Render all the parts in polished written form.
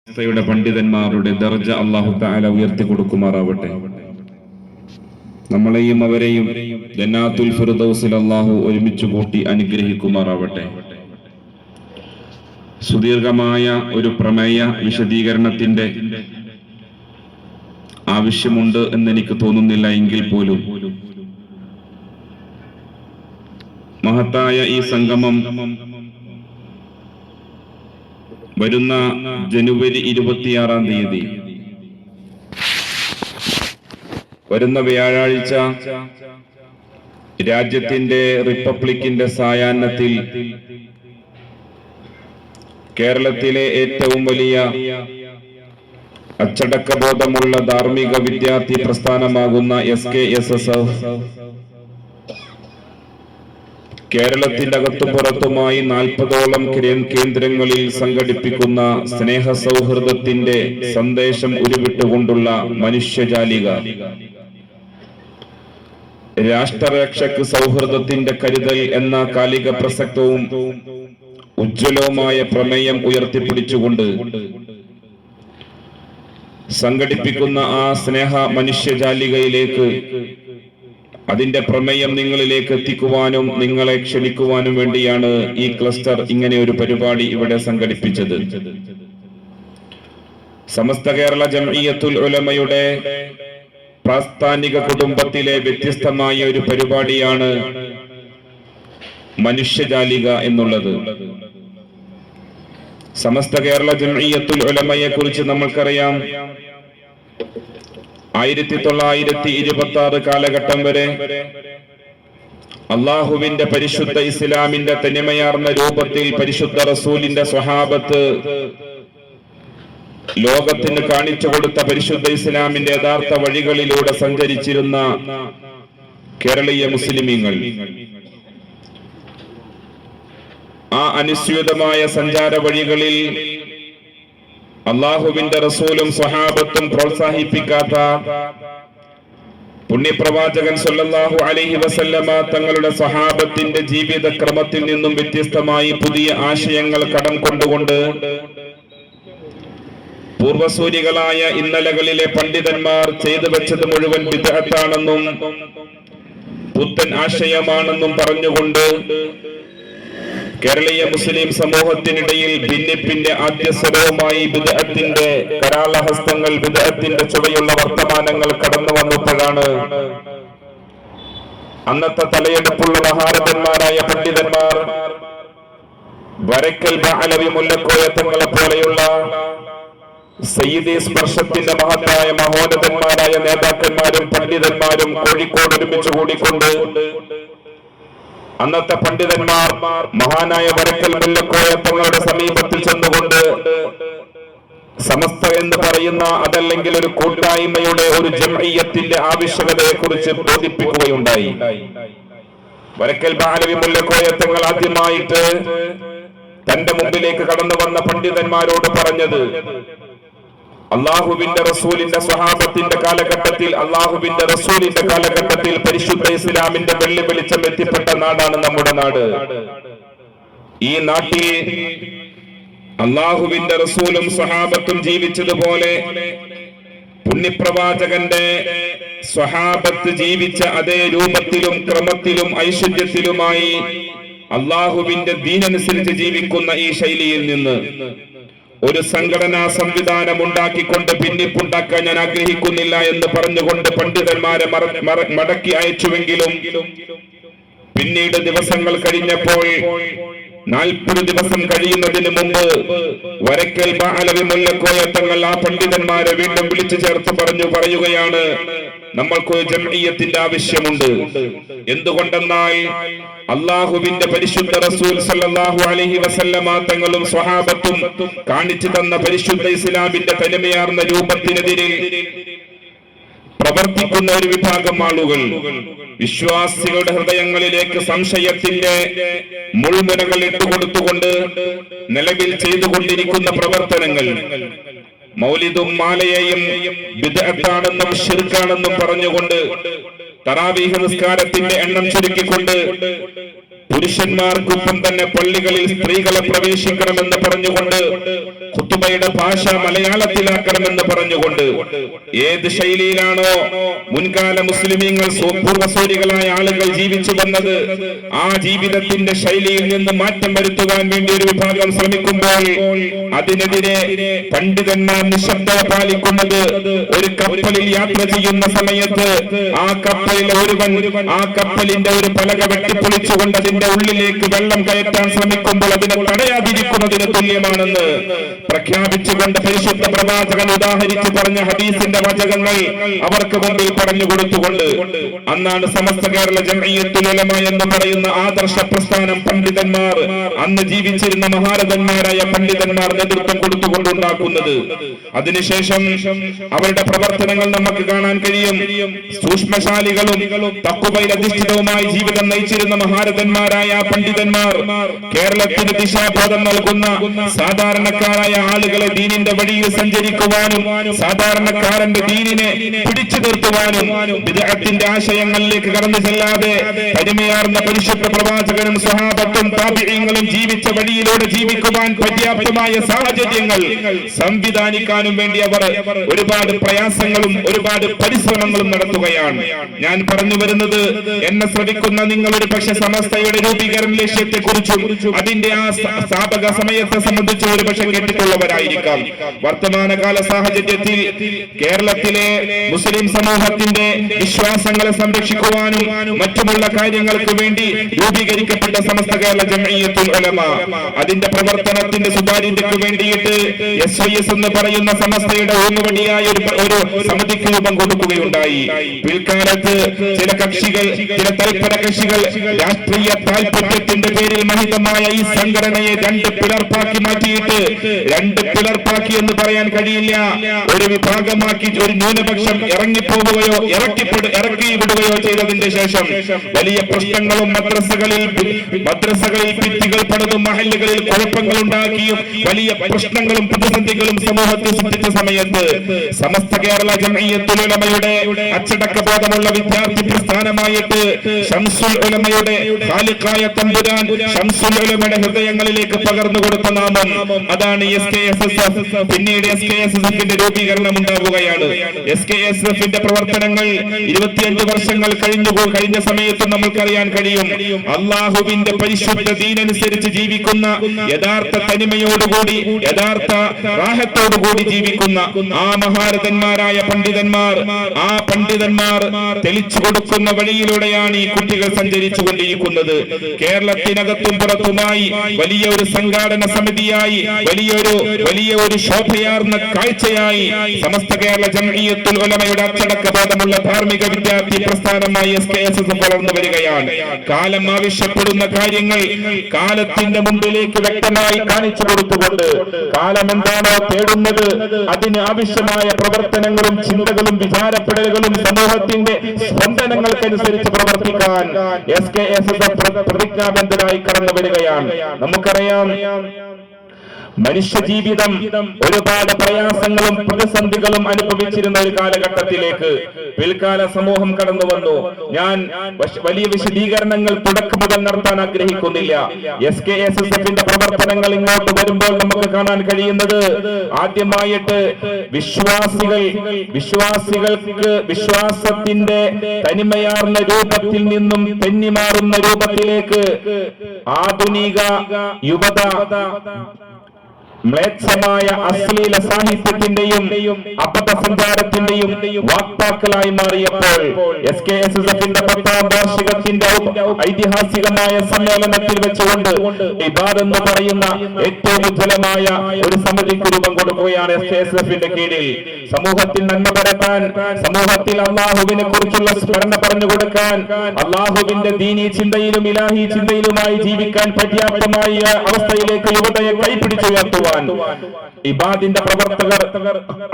യുടെ പണ്ഡിതന്മാരുടെ ദർജ അല്ലാഹു തആല ഉയർത്തി കൊടുക്കുമാറാവട്ടെ. നമ്മളെയും അവരെയും ജന്നാത്തുൽ ഫിർദൗസിൽ അല്ലാഹു ഒരുമിച്ച് കൂട്ടി അനുഗ്രഹിക്കുമാറാവട്ടെ. സുദീർഘമായ ഒരു പ്രമേയ വിശദീകരണത്തിന്റെ ആവശ്യമുണ്ട് എന്നെനിക്ക് തോന്നുന്നില്ല. എങ്കിൽ പോലും മഹത്തായ ഈ സംഗമം വരുന്ന ജനുവരി 26-ാം തീയതി വരുന്ന വ്യാഴാഴ്ച രാജ്യത്തിന്റെ റിപ്പബ്ലിക്കിന്റെ സായാഹ്നത്തിൽ കേരളത്തിലെ ഏറ്റവും വലിയ അച്ചടക്കബോധമുള്ള ധാർമ്മിക വിദ്യാർത്ഥി പ്രസ്ഥാനമാകുന്ന SKSSF കേരളത്തിന്റെ അകത്തും പുറത്തുമായി 40ഓളം കേന്ദ്രങ്ങളിൽ സംഘടിപ്പിക്കുന്ന സ്നേഹ സൗഹൃദത്തിന്റെ സന്ദേശം ഉരുവിട്ടുകൊണ്ടുള്ള മനുഷ്യജാലിക രാഷ്ട്രരക്ഷയ്ക്ക് സൗഹൃദത്തിന്റെ കരുതൽ എന്ന കാലിക പ്രസക്തവും ഉജ്ജ്വലവുമായ പ്രമേയം ഉയർത്തിപ്പിടിച്ചുകൊണ്ട് സംഘടിപ്പിക്കുന്ന ആ സ്നേഹ മനുഷ്യജാലികയിലേക്ക് അതിന്റെ പ്രമേയം നിങ്ങളിലേക്ക് എത്തിക്കുവാനും നിങ്ങളെ ക്ഷണിക്കുവാനും വേണ്ടിയാണ് ഈ ക്ലസ്റ്റർ ഇങ്ങനെ ഒരു പരിപാടി ഇവിടെ സംഘടിപ്പിച്ചത്. സമസ്ത കേരള ജംഇയ്യത്തുൽ ഉലമയുടെ പ്രാസ്ഥാനിക കുടുംബത്തിലെ വ്യത്യസ്തമായ ഒരു പരിപാടിയാണ് മനുഷ്യജാലിക എന്നുള്ളത്. സമസ്ത കേരള ജംഇയ്യത്തുൽ ഉലമയെ കുറിച്ച് നമ്മൾക്കറിയാം. 1926 കാലഘട്ടം വരെ അള്ളാഹുവിന്റെ പരിശുദ്ധ ഇസ്ലാമിന്റെ തനിമയാർന്ന രൂപത്തിൽ പരിശുദ്ധ റസൂലിന്റെ സ്വഹാബത്ത് ലോകത്തിന് കാണിച്ചു കൊടുത്ത പരിശുദ്ധ ഇസ്ലാമിന്റെ യഥാർത്ഥ വഴികളിലൂടെ സഞ്ചരിച്ചിരുന്ന കേരളീയ മുസ്ലിമീങ്ങൾ ആ അനുസ്യൂതമായ സഞ്ചാര വഴികളിൽ അള്ളാഹുവിന്റെ റസൂലും സ്വഹാബത്തും പ്രോത്സാഹിപ്പിക്കാത്ത പുണ്യപ്രവാചകൻ സല്ലല്ലാഹു അലൈഹി വസല്ലമ തങ്ങളുടെ സ്വഹാബത്തിന്റെ ജീവിത ക്രമത്തിൽ നിന്നും വ്യത്യസ്തമായി പുതിയ ആശയങ്ങൾ കടം കൊണ്ടുകൊണ്ട് പൂർവസൂരികളായ ഇന്നലകളിലെ പണ്ഡിതന്മാർ ചെയ്തു വെച്ചത് മുഴുവൻ ബിദ്അത്താണെന്നും പുത്തൻ ആശയമാണെന്നും പറഞ്ഞുകൊണ്ട് കേരളീയ മുസ്ലിം സമൂഹത്തിനിടയിൽ ഭിന്നിപ്പിന്റെ ആദ്യ സ്വരവുമായി ബിദ്അത്തിന്റെ കരാളഹസ്തങ്ങൾ, ബിദ്അത്തിന്റെ ചുവയുള്ള വർത്തമാനങ്ങൾ കടന്നു വന്നപ്പോഴാണ് അന്നത്തെ തലയെടുപ്പുള്ള മഹാരഥന്മാരായ പണ്ഡിതന്മാർ വരക്കൽ ബഅലവി മുല്ലക്കോയ തങ്ങളെ പോലെയുള്ള സയ്യിദി സ്പർശത്തിന്റെ മഹത്തായ മഹോന്നതന്മാരായ നേതാക്കന്മാരും പണ്ഡിതന്മാരും കോഴിക്കോട് ഒരുമിച്ച് കൂടിക്കൊണ്ട് അന്നത്തെ പണ്ഡിതന്മാർ മഹാനായ വരക്കൽ മുല്ലക്കോയ തങ്ങളുടെ സമീപത്തിൽ ചെന്നുകൊണ്ട് സമസ്ത എന്ന് പറയുന്ന അതല്ലെങ്കിൽ ഒരു കൂട്ടായ്മയുടെ ഒരു ജംഇയ്യത്തിന്റെ ആവശ്യകതയെ കുറിച്ച് ബോധിപ്പിക്കുകയുണ്ടായി. വരക്കൽ ബഅലവി മുല്ലക്കോയ തങ്ങൾ ആദ്യമായിട്ട് തന്റെ മുമ്പിലേക്ക് കടന്നു വന്ന പണ്ഡിതന്മാരോട് പറഞ്ഞത് അള്ളാഹുവിന്റെ റസൂലിന്റെ സ്വഹാബത്തിന്റെ കാലഘട്ടത്തിൽ അള്ളാഹുവിന്റെ റസൂലിന്റെ കാലഘട്ടത്തിൽ പരിശുദ്ധ ഇസ്ലാമിന്റെ വെള്ളി വെളിച്ചം എത്തിപ്പെട്ട നാടാണ് നമ്മുടെ നാട്. ഈ നാട്ടിൽ അള്ളാഹുവിന്റെ റസൂലും സ്വഹാബത്തും ജീവിച്ചതുപോലെ പുണ്യപ്രവാചകന്റെ സ്വഹാബത്ത് ജീവിച്ച അതേ രൂപത്തിലും ക്രമത്തിലും ഐശ്വര്യത്തിലുമായി അള്ളാഹുവിന്റെ ദീനനുസരിച്ച് ജീവിക്കുന്ന ഈ ശൈലിയിൽ നിന്ന് ഒരു സംഘടനാ സംവിധാനം ഉണ്ടാക്കിക്കൊണ്ട് ഭിന്നിപ്പുണ്ടാക്കാൻ ഞാൻ ആഗ്രഹിക്കുന്നില്ല എന്ന് പറഞ്ഞുകൊണ്ട് പണ്ഡിതന്മാരെ മടക്കി അയച്ചുവെങ്കിലും പിന്നീട് ദിവസങ്ങൾ കഴിഞ്ഞപ്പോൾ 40 ദിവസം കഴിയുന്നതിന് മുമ്പ് വരക്കൽ ബഅലവി മുല്ലക്കോയ തങ്ങൾ ആ പണ്ഡിതന്മാരെ വീണ്ടും വിളിച്ചു ചേർത്ത് പറയുകയാണ്, നമ്മൾക്കൊരു ജംഇയ്യത്തിന്റെ ആവശ്യമുണ്ട്. എന്തുകൊണ്ടെന്നാൽ അള്ളാഹുവിന്റെ പരിശുദ്ധ റസൂൽ സല്ലല്ലാഹു അലൈഹി വസല്ലമ തങ്ങളും സ്വഹാബത്തും കാണിച്ചു തന്ന പരിശുദ്ധ ഇസ്ലാമിന്റെ തനിമയാർന്ന രൂപത്തിനെതിരെ പ്രവർത്തിക്കുന്ന ഒരു വിഭാഗം ആളുകൾ വിശ്വാസികളുടെ ഹൃദയങ്ങളിലേക്ക് സംശയത്തിന്റെ മുൾമുനകൾ ഇട്ടുകൊടുത്തുകൊണ്ട് നിലവിൽ ചെയ്തുകൊണ്ടിരിക്കുന്ന പ്രവർത്തനങ്ങൾ മൗലിദും മാലയെയും ബിദ്അത്താണെന്നും ശിർക്കാണെന്നും പറഞ്ഞുകൊണ്ട് തറാവീഹ് നിസ്കാരത്തിന്റെ എണ്ണം ചുരുക്കിക്കൊണ്ട് പുരുഷന്മാർക്കൊപ്പം തന്നെ പള്ളികളിൽ സ്ത്രീകളെ പ്രവേശിക്കണമെന്ന് പറഞ്ഞുകൊണ്ട് ഖുതുബയുടെ ഭാഷ മലയാളത്തിലാക്കണമെന്ന് പറഞ്ഞുകൊണ്ട് ഏത് ശൈലിയിലാണോ മുൻകാല മുസ്ലിമീങ്ങൾ പൂർവസൂരികളായ ആളുകൾ ജീവിച്ചു വന്നത്, ആ ജീവിതത്തിന്റെ ശൈലിയിൽ നിന്ന് മാറ്റം വരുത്തുവാൻ വേണ്ടി ഒരു വിഭാഗം ശ്രമിക്കുമ്പോൾ അതിനെതിരെ പണ്ഡിതന്മാർ നിശബ്ദത പാലിക്കുന്നത്, ഒരു കപ്പലിൽ യാത്ര ചെയ്യുന്ന സമയത്ത് ആ കപ്പലിലെ ഒരുവൻ ആ കപ്പലിന്റെ ഒരു പലക വെട്ടിപ്പൊളിച്ചുകൊണ്ട് അതിന്റെ ഉള്ളിലേക്ക് വെള്ളം കയറ്റാൻ ശ്രമിക്കുമ്പോൾ അതിനെ തടയാതിരിക്കുന്നതിന് തുല്യമാണെന്ന് പ്രഖ്യാപിച്ചുകൊണ്ട് പരിശുദ്ധ പ്രവാചകൻ ഉദാഹരിച്ചു പറഞ്ഞ ഹദീസിന്റെ വചനങ്ങൾ അവർക്ക് മുമ്പിൽ പറഞ്ഞു കൊടുത്തുകൊണ്ട് അന്നാണ് സമസ്ത കേരള ജംഇയ്യത്തുൽ ഉലമ എന്ന് പറയുന്ന ആദർശ പ്രസ്ഥാനം പണ്ഡിതന്മാർ, അന്ന് ജീവിച്ചിരുന്ന മഹാരഥന്മാരായ പണ്ഡിതന്മാർ നേതൃത്വം കൊടുത്തുകൊണ്ടുണ്ടാക്കുന്നത്. അതിനുശേഷം അവരുടെ പ്രവർത്തനങ്ങൾ നമുക്ക് കാണാൻ കഴിയും. സൂക്ഷ്മശാലികളും തഖ്വയിൽ അധിഷ്ഠിതവുമായി ജീവിതം നയിച്ചിരുന്ന മഹാരഥന്മാരായ പണ്ഡിതന്മാർ കേരളത്തിന് ദിശാബോധം നൽകുന്ന സാധാരണക്കാരായ ആളുകളെ ദീനിന്റെ വഴിയിൽ സഞ്ചരിക്കുവാനും സാധാരണക്കാരന്റെ ദീനിനെ പിടിച്ചു നിർത്തുവാനും ബിദ്അത്തിന്റെ ആശയങ്ങളിലേക്ക് കടന്നു ചെല്ലാതെ തനിമയാർന്ന പരിശുദ്ധ പ്രവാചകനും സ്വഹാബത്തും താബിഈങ്ങളും ജീവിച്ച വഴിയിലൂടെ ജീവിക്കുവാൻ പര്യാപ്തമായ സാഹചര്യങ്ങൾ സംവിധാനിക്കാനും വേണ്ടി അവർ ഒരുപാട് പ്രയാസങ്ങളും ഒരുപാട് പരിശ്രമങ്ങളും നടത്തുകയാണ്. ഞാൻ പറഞ്ഞു വരുന്നത്, എന്നെ ശ്രവിക്കുന്ന നിങ്ങൾ ഒരു പക്ഷെ സമസ്തയുടെ രൂപീകരണ ലക്ഷ്യത്തെ കുറിച്ചും അതിന്റെ ആ സ്ഥാപക സമയത്തെ സംബന്ധിച്ച് ഒരു പക്ഷെ കേട്ടിട്ടുള്ളവരായിരിക്കാം. വർത്തമാനകാല സാഹചര്യത്തിൽ കേരളത്തിലെ മുസ്ലിം സമൂഹത്തിന്റെ വിശ്വാസങ്ങളെ സംരക്ഷിക്കുവാനും മറ്റുമുള്ള കാര്യങ്ങൾക്ക് വേണ്ടി രൂപീകരിക്കപ്പെട്ട സമസ്ത കേരള ജംഇയ്യത്തുൽ ഉലമ, അതിന്റെ പ്രവർത്തനത്തിന്റെ സുതാര്യതയ്ക്ക് വേണ്ടിയിട്ട് SYS എന്ന് പറയുന്ന സമസ്തയുടെ ഊന്നുവടിയായ ഒരു സമിതിക്ക് രൂപം കൊടുക്കുകയുണ്ടായി. പിൽക്കാലത്ത് ചില കക്ഷികൾ, ചില തൽപര കക്ഷികൾ രാഷ്ട്രീയ താൽപര്യത്തിന്റെ പേരിൽ മഹിതമായ ഈ സംഘടനയെ രണ്ട് പിളർപ്പാക്കി മാറ്റിയിട്ട്, രണ്ട് പിളർപ്പാക്കി എന്ന് പറയാൻ കഴിയില്ല, ഒരു വിഭാഗമാക്കി ഒരു ന്യൂനപക്ഷം ഇറങ്ങിപ്പോവുകയോ ഇറക്കി വിടുകയോ ചെയ്തതിന്റെ ശേഷം വലിയ പ്രശ്നങ്ങളും മദ്രസകളിൽ ഭിത്തികൾ പണിതും മഹല്ലുകളിൽ കുഴപ്പങ്ങൾ ഉണ്ടാക്കിയും വലിയ പ്രശ്നങ്ങളും പ്രതിസന്ധികളും സമൂഹത്തിൽ സൃഷ്ടിച്ച സമയത്ത് സമസ്ത കേരള ജംഇയ്യത്തുൽ ഉലമയുടെ അച്ചടക്ക ബോധമുള്ള വിദ്യാർത്ഥി പ്രസ്ഥാനമായിട്ട് ശംസുൽ ഉലമയുടെ ഖാലിഖായ തമ്പുരാൻ ശംസുൽ ഉലമയുടെ ഹൃദയങ്ങളിലേക്ക് പകർന്നു കൊടുത്ത നാമം അതാണ് SKSSF. പിന്നീട് SKSSFന്റെ രൂപീകരണം ഉണ്ടാവുകയാണ്. SKSSFന്റെ പ്രവർത്തനങ്ങൾ 25 വർഷങ്ങൾ കഴിഞ്ഞ സമയത്ത് നമ്മൾക്കറിയാൻ കഴിയും. അള്ളാഹുവിന്റെ പരിശുദ്ധ ദീനനുസരിച്ച് ജീവിക്കുന്ന, യഥാർത്ഥ തനിമയോടുകൂടി യഥാർത്ഥ റാഹത്തോടുകൂടി ജീവിക്കുന്ന ആ മഹാരഥന്മാരായ പണ്ഡിതന്മാർ, ആ പണ്ഡിതന്മാർ തെളിച്ചു കൊടുക്കുന്ന വഴിയിലൂടെയാണ് ഈ കുട്ടികൾ സഞ്ചരിച്ചു കൊണ്ടിരിക്കുന്നത്. കേരളത്തിനകത്തും പുറത്തുമായി വലിയ ഒരു സംഘാടന സമിതിയായി, വലിയ ഒരു ശോഭയാർന്ന കാഴ്ചയായി സമസ്ത കേരള ജംഇയ്യത്തുൽ ഉലമയുടെ അച്ചടക്ക ബോധമുള്ള ധാർമ്മിക വിദ്യാർത്ഥി പ്രസ്ഥാനമായി SKSSF വളർന്നു വരികയാണ്. കാലം ആവശ്യപ്പെടുന്ന കാര്യങ്ങൾ കാലത്തിന്റെ മുമ്പിലേക്ക് വ്യക്തമായി കാണിച്ചു കൊടുത്തുകൊണ്ട് കാലം എന്താണോ തേടുന്നത് അതിന് ആവശ്യമായ പ്രവർത്തനങ്ങളും ചിന്തകളും വിചാരപ്പെടലുകളും സമൂഹത്തിന്റെ സ്പന്ദനങ്ങൾക്കനുസരിച്ച് പ്രവർത്തിക്കാൻ SKSSF പ്രതിജ്ഞാബദ്ധരായി കടന്നു വരികയാണ്. നമുക്കറിയാം, മനുഷ്യ ജീവിതം ഒരുപാട് പ്രയാസങ്ങളും പ്രതിസന്ധികളും അനുഭവിച്ചിരുന്ന ഒരു കാലഘട്ടത്തിലേക്ക് പിൽക്കാല സമൂഹം കടന്നു വന്നു. ഞാൻ വലിയ വിശദീകരണങ്ങൾ തുടക്കം മുതൽ നടത്താൻ ആഗ്രഹിക്കുന്നില്ല. SKSSFന്റെ പ്രവർത്തനങ്ങൾ ഇങ്ങോട്ട് വരുമ്പോൾ നമുക്ക് കാണാൻ കഴിയുന്നത്, ആദ്യമായിട്ട് വിശ്വാസികൾക്ക് വിശ്വാസത്തിന്റെ തനിമയാർന്ന രൂപത്തിൽ നിന്നും തെന്നിമാറുന്ന രൂപത്തിലേക്ക് ആധുനിക യുവത മ്ലേച്ഛമായ അശ്ലീല സാഹിത്യത്തിന്റെയും അബദ്ധസഞ്ചാരത്തിന്റെയും വാക്താക്കളായി മാറിയപ്പോൾ SKSSFന്റെ 10ാം വാർഷികത്തിന്റെ ഐതിഹാസികമായ സമ്മേളനത്തിൽ വെച്ചുകൊണ്ട് ഇബാദ് എന്ന് പറയുന്ന ഏറ്റവും ഉജ്ജ്വലമായ ഒരു സമിതിക്ക് രൂപം കൊടുക്കുകയാണ് SKSSFന്റെ കീഴിൽ. സമൂഹത്തിൽ നന്മ പരത്താൻ, സമൂഹത്തിൽ അള്ളാഹുവിനെ കുറിച്ചുള്ള സ്മരണ പറഞ്ഞു കൊടുക്കാൻ, അള്ളാഹുവിന്റെ ദീനീ ചിന്തയിലും ഇലാഹി ചിന്തയിലുമായി ജീവിക്കാൻ പര്യാപ്തമായ അവസ്ഥയിലേക്ക് യുവതയെ കൈപിടിച്ചുയർത്തുവാൻ ഉയർത്തുവാൻ ഇബാദിന്റെ പ്രവർത്തകർ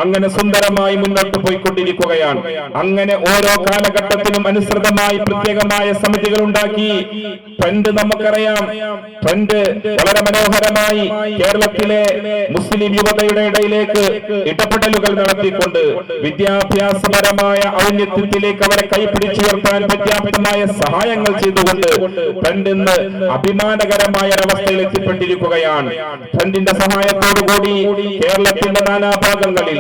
അങ്ങനെ സുന്ദരമായി മുന്നോട്ട് പോയിക്കൊണ്ടിരിക്കുകയാണ്. അങ്ങനെ ഓരോ കാലഘട്ടത്തിനും അനുസൃതമായി പ്രത്യേകമായ സമിതികൾ ഉണ്ടാക്കി. ട്രെൻഡ് നമുക്കറിയാം. ട്രെൻഡ് വളരെ മനോഹരമായി കേരളത്തിലെ മുസ്ലിം യുവതയുടെ ഇടയിലേക്ക് ഇടപെടലുകൾ നടത്തിക്കൊണ്ട് വിദ്യാഭ്യാസപരമായ ഔന്നത്യത്തിലേക്ക് അവരെ കൈപിടിച്ചുയർത്താൻ പര്യാപ്തമായ സഹായങ്ങൾ ചെയ്തുകൊണ്ട് ട്രെൻഡ് ഇന്ന് അഭിമാനകരമായ ഒരവസ്ഥയിൽ എത്തിപ്പെട്ടിരിക്കുകയാണ്. ട്രെൻഡിന്റെ സഹായത്തോടുകൂടി കേരളത്തിന്റെ നാനാഭാഗങ്ങളിൽ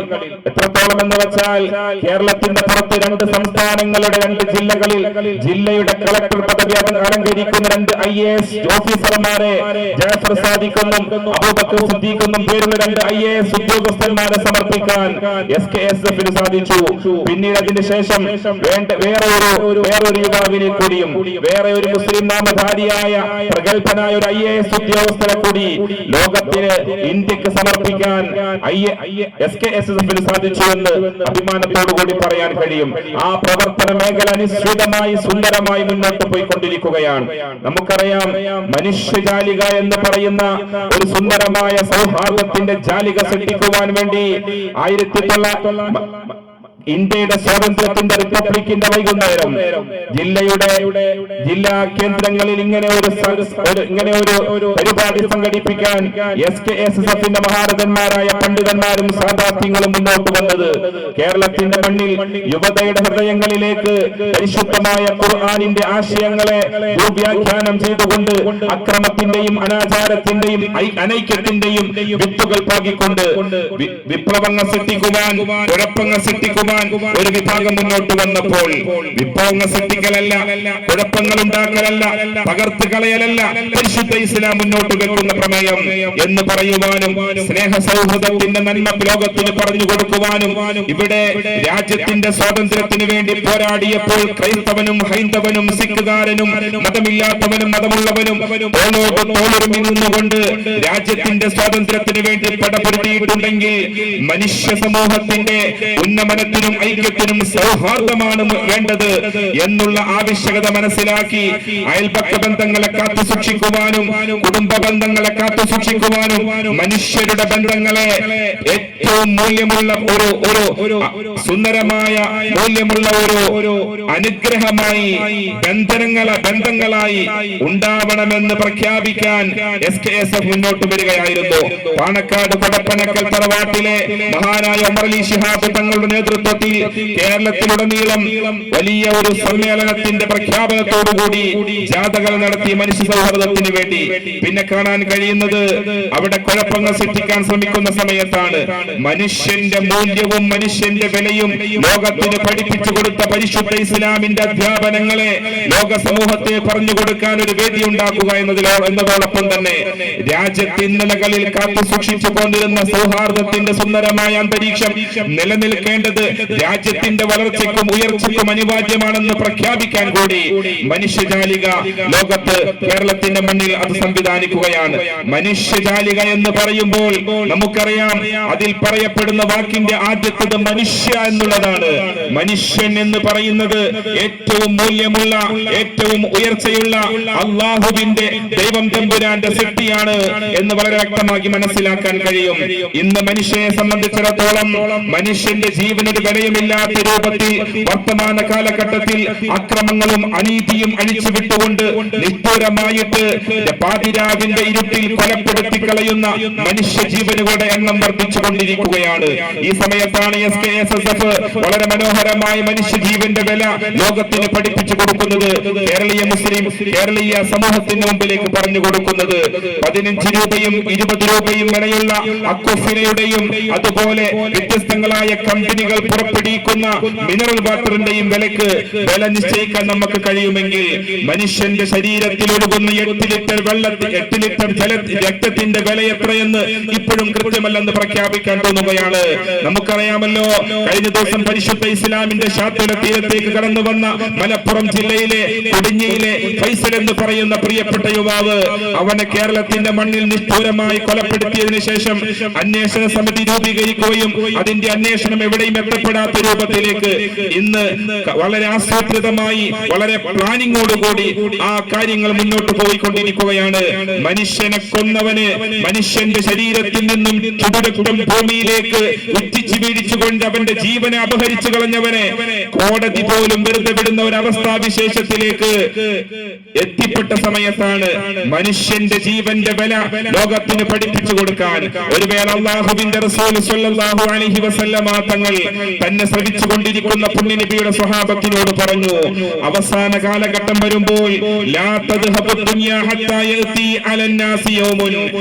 എത്രത്തോളം എന്ന് വെച്ചാൽ കേരളത്തിന്റെ പുറത്ത് 2 സംസ്ഥാനങ്ങളുടെ 2 ജില്ലകളിൽ ജില്ലയുടെ കളക്ടർ പദവി അലങ്കരിക്കുന്ന 2 IAS ഓഫീസർമാരെ ജാഫർ സാദിഖെന്നും അബൂബക്കർ സിദ്ദീഖെന്നും പേരുള്ള 2 IAS ഉദ്യോഗസ്ഥന്മാരെ സമർപ്പിക്കാൻ SKSF സാധിച്ചു. പിന്നീട് അതിന് ശേഷം വേറൊരു യുവാവിനെ കൂടിയും വേറെ ഒരു മുസ്ലിം നാമധാരിയായ പ്രഗത്ഭനായ ഒരു IAS ഉദ്യോഗസ്ഥരെ കൂടി ലോകത്തിന് ഇന്ത്യക്ക് സമർപ്പിക്കാൻ SKSF സാധിച്ചു എന്ന് അഭിമാനത്തോടു കൂടി പറയാൻ കഴിയും. ആ പ്രവർത്തന മേഖല അനുസൃതമായി സുന്ദരമായി മുന്നോട്ട് പോയിക്കൊണ്ടിരിക്കുകയാണ്. നമുക്കറിയാം, മനുഷ്യജാലിക എന്ന് പറയുന്ന ഒരു സുന്ദരമായ സൗഹാർദ്ദത്തിന്റെ ജാലിക സൃഷ്ടിക്കുവാൻ വേണ്ടി ഇന്ത്യയുടെ സ്വാതന്ത്ര്യത്തിന്റെ റിപ്പബ്ലിക്കിന്റെ വൈകുന്നേരം ജില്ലാ കേന്ദ്രങ്ങളിൽ ഇങ്ങനെ ഒരു പരിപാടി സംഘടിപ്പിക്കാൻ SKSFന്റെ മഹാരഥന്മാരായ പണ്ഡിതന്മാരും സാദാത്യങ്ങളും മുന്നോട്ട് വന്നത് കേരളത്തിന്റെ മണ്ണിൽ യുവതയുടെ ഹൃദയങ്ങളിലേക്ക് പരിശുദ്ധമായ ഖുർആനിന്റെ ആശയങ്ങളെ ദുർവ്യാഖ്യാനം ചെയ്തുകൊണ്ട് അക്രമത്തിന്റെയും അനാചാരത്തിന്റെയും അനൈക്യത്തിന്റെയും വിത്തുകൾ പാകിക്കൊണ്ട് വിപ്ലവങ്ങൾ സൃഷ്ടിക്കുവാൻ, കുഴപ്പങ്ങൾ സൃഷ്ടിക്കുവാൻ ഒരു വിഭാഗം മുന്നോട്ട് വന്നപ്പോൾ വിപ്ലവങ്ങൾ സൃഷ്ടിക്കലല്ല, കുഴപ്പങ്ങൾ ഉണ്ടാക്കലല്ല, തകർത്ത് കളയലല്ല പരിശുദ്ധ ഇസ്ലാം മുന്നോട്ട് വെക്കുന്ന പ്രമേയം എന്ന് പറയുവാനും സ്നേഹ സൗഹൃദത്തിന്റെ നന്മ ലോകത്തിന് പറഞ്ഞു കൊടുക്കുവാനും ഇവിടെ രാജ്യത്തിന്റെ സ്വാതന്ത്ര്യത്തിന് വേണ്ടി പോരാടിയപ്പോൾ ക്രൈസ്തവനും ഹൈന്ദവനും സിഖുകാരനും മതമില്ലാത്തവനും മതമുള്ളവനും തോളൊരുമി നിന്നുകൊണ്ട് രാജ്യത്തിന്റെ സ്വാതന്ത്ര്യത്തിന് വേണ്ടി പടപൊരുതിയിട്ടുണ്ടെങ്കിൽ മനുഷ്യ സമൂഹത്തിന്റെ ഉന്നമനത്തിനും ഐക്യത്തിനും സൗഹാർദ്ദമാണ് വേണ്ടത് എന്നുള്ള ആവശ്യകത മനസ്സിലാക്കി അയൽപക്ക ബന്ധങ്ങളെ കാത്തു സൂക്ഷിക്കുവാനും കുടുംബ ബന്ധങ്ങളെ കാത്തു സൂക്ഷിക്കുവാനും മനുഷ്യരുടെ ബന്ധങ്ങളെ ഏറ്റവും മൂല്യമുള്ള ഒരു സുന്ദരമായ മൂല്യമുള്ള ഒരു അനുഗ്രഹമായി ബന്ധങ്ങളായി ഉണ്ടാവണമെന്ന് പ്രഖ്യാപിക്കാൻ SKSF മുന്നോട്ട് വരികയായിരുന്നു. പാണക്കാട് കൊടപ്പനക്കൽ തറവാട്ടിലെ മഹാനായ ഉമർ അലി ശിഹാബ് തങ്ങളുടെ നേതൃത്വത്തിൽ കേരളത്തിലുടനീളം വലിയ ഒരു സമ്മേളനത്തിന്റെ പ്രഖ്യാപനത്തോടുകൂടി ജാഥകൾ നടത്തി മനുഷ്യ സൗഹൃദത്തിന് വേണ്ടി. പിന്നെ കാണാൻ കഴിയുന്നത് അവിടെ കുഴപ്പങ്ങൾ സൃഷ്ടിക്കാൻ ശ്രമിക്കുന്ന സമയത്താണ് മനുഷ്യന്റെ മൂല്യവും മനുഷ്യന്റെ വിലയും ലോകത്തിന് പഠിപ്പിച്ചു കൊടുത്ത പരിശുദ്ധ ഇസ്ലാമിന്റെ അധ്യാപനങ്ങളെ ലോക സമൂഹത്തെ പറഞ്ഞു കൊടുക്കാൻ ഒരു വേദി ഉണ്ടാക്കുക എന്നതോടൊപ്പം തന്നെ രാജ്യത്തെ ഇന്നലകളിൽ കാത്തു സൂക്ഷിച്ചു കൊണ്ടിരുന്ന സൗഹാർദ്ദത്തിന്റെ സുന്ദരമായ അന്തരീക്ഷം നിലനിൽക്കേണ്ടത് രാജ്യത്തിന്റെ വളർച്ചയ്ക്കും ഉയർച്ചയ്ക്കും അനിവാര്യമാണെന്ന് പ്രഖ്യാപിക്കാൻ കൂടി മനുഷ്യജാലിക ലോകത്ത് കേരളത്തിന്റെ മണ്ണിൽ അത് സംവിധാനിക്കുകയാണ്. മനുഷ്യജാലിക എന്ന് പറയുമ്പോൾ നമുക്കറിയാം, അതിൽ പറയപ്പെടുന്ന വാക്കിന്റെ ആദ്യത്തേത് മനുഷ്യ എന്നുള്ളതാണ്. മനുഷ്യൻ എന്ന് പറയുന്നത് ഏറ്റവും മൂല്യമുള്ള, ഏറ്റവും ഉയർച്ചയുള്ള അള്ളാഹുവിന്റെ ദൈവം തമ്പുരാന്റെ സൃഷ്ടിയാണ് എന്ന് വളരെ വ്യക്തമാക്കി മനസ്സിലാക്കാൻ കഴിയും. ഇന്ന് മനുഷ്യനെ സംബന്ധിച്ചിടത്തോളം മനുഷ്യന്റെ ജീവനൊരു വിലയുമില്ലാത്ത രൂപത്തിൽ വർത്തമാന കാലഘട്ടത്തിൽ അക്രമങ്ങളും അനീതിയും അഴിച്ചുവിട്ടുകൊണ്ട് നിഷ്ഠൂരമായിട്ട് പാതിരാവിന്റെ ഇരുട്ടിൽ കൊലപ്പെടുത്തി കളയുന്ന മനുഷ്യ ജീവനുകളുടെ എണ്ണം വർദ്ധിച്ചുകൊണ്ടിരിക്കുകയാണ്. ഈ സമയത്താണ് SKSF വളരെ മനോഹരമായി മനുഷ്യ ജീവന്റെ വില ലോകത്തിന് പഠിപ്പിച്ചു കൊടുക്കുന്നത്, കേരളീയ സമൂഹത്തിന് മുമ്പിലേക്ക് പറഞ്ഞു കൊടുക്കുന്നത്. 15 രൂപയും 20 രൂപയും വിലയുള്ള അക്വഫിനയുടെയും അതുപോലെ വ്യത്യസ്തങ്ങളായ കമ്പനികൾ പുറപ്പെടുവിക്കുന്ന മിനറൽ വാട്ടറിന്റെയും വില നിശ്ചയിക്കാൻ നമുക്ക് കഴിയുമെങ്കിൽ മനുഷ്യന്റെ ശരീരത്തിൽ ഒഴുകുന്ന 8 ലിറ്റർ രക്തത്തിന്റെ വില എത്രയെന്ന് ഇപ്പോഴും കൃത്യമല്ലെന്ന് പ്രഖ്യാപിക്കാൻ തോന്നുകയാണ്. നമുക്കറിയാമല്ലോ, കഴിഞ്ഞ ദിവസം പരിശുദ്ധ ഇസ്ലാമിന്റെ ശാത്തുല തീരത്തേക്ക് കടന്നു വന്ന മലപ്പുറം ജില്ലയിലെ കൊടിഞ്ഞിയിലെ ഫൈസൽ എന്ന് പറയുന്ന പ്രിയപ്പെട്ട യുവാവ്, അവനെ കേരളത്തിന്റെ മണ്ണിൽ നിഷ്ഠൂരമായി കൊലപ്പെടുത്തിയതിനു ശേഷം അന്വേഷണ സമിതി രൂപീകരിക്കുകയും അതിന്റെ അന്വേഷണം എവിടെയും നഷ്ടപ്പെടാത്ത രൂപത്തിലേക്ക് ഇന്ന് വളരെ ആസൂത്രിതമായി വളരെ പ്ലാനിങ്ങോടുകൂടി ആ കാര്യങ്ങൾ മുന്നോട്ട് പോയിക്കൊണ്ടിരിക്കുകയാണ്. മനുഷ്യനെ കൊന്നവന്, മനുഷ്യന്റെ ശരീരത്തിൽ നിന്നും ചുടുരക്തം ഭൂമിയിലേക്ക് ഉറ്റിച്ചു വീഴിച്ചുകൊണ്ട് അവന്റെ ജീവനെ അപഹരിച്ചു കളഞ്ഞവനെ കോടതി പോലും വെറുതെ വിടുന്ന ഒരു അവസ്ഥാവിശേഷത്തിലേക്ക് എത്തിപ്പെട്ട സമയത്താണ് മനുഷ്യന്റെ ജീവന്റെ വില ലോകത്തിന് പഠിപ്പിച്ചു കൊടുക്കാൻ ഒരു വേള അല്ലാഹുവിന്റെ റസൂൽ സ്വല്ലല്ലാഹു അലൈഹി വസല്ലമ തങ്ങൾ തന്നെ ശ്രവിച്ചുകൊണ്ടിരിക്കുന്ന പുണ്യനബിയുടെ സ്വഹാബത്തിനോട് പറഞ്ഞു, അവസാന കാലഘട്ടം വരുമ്പോൾ ലാ തദ്ഹബു ദുനിയ ഹത്താ യഅതി അലന്നാസി യൗമുൻ,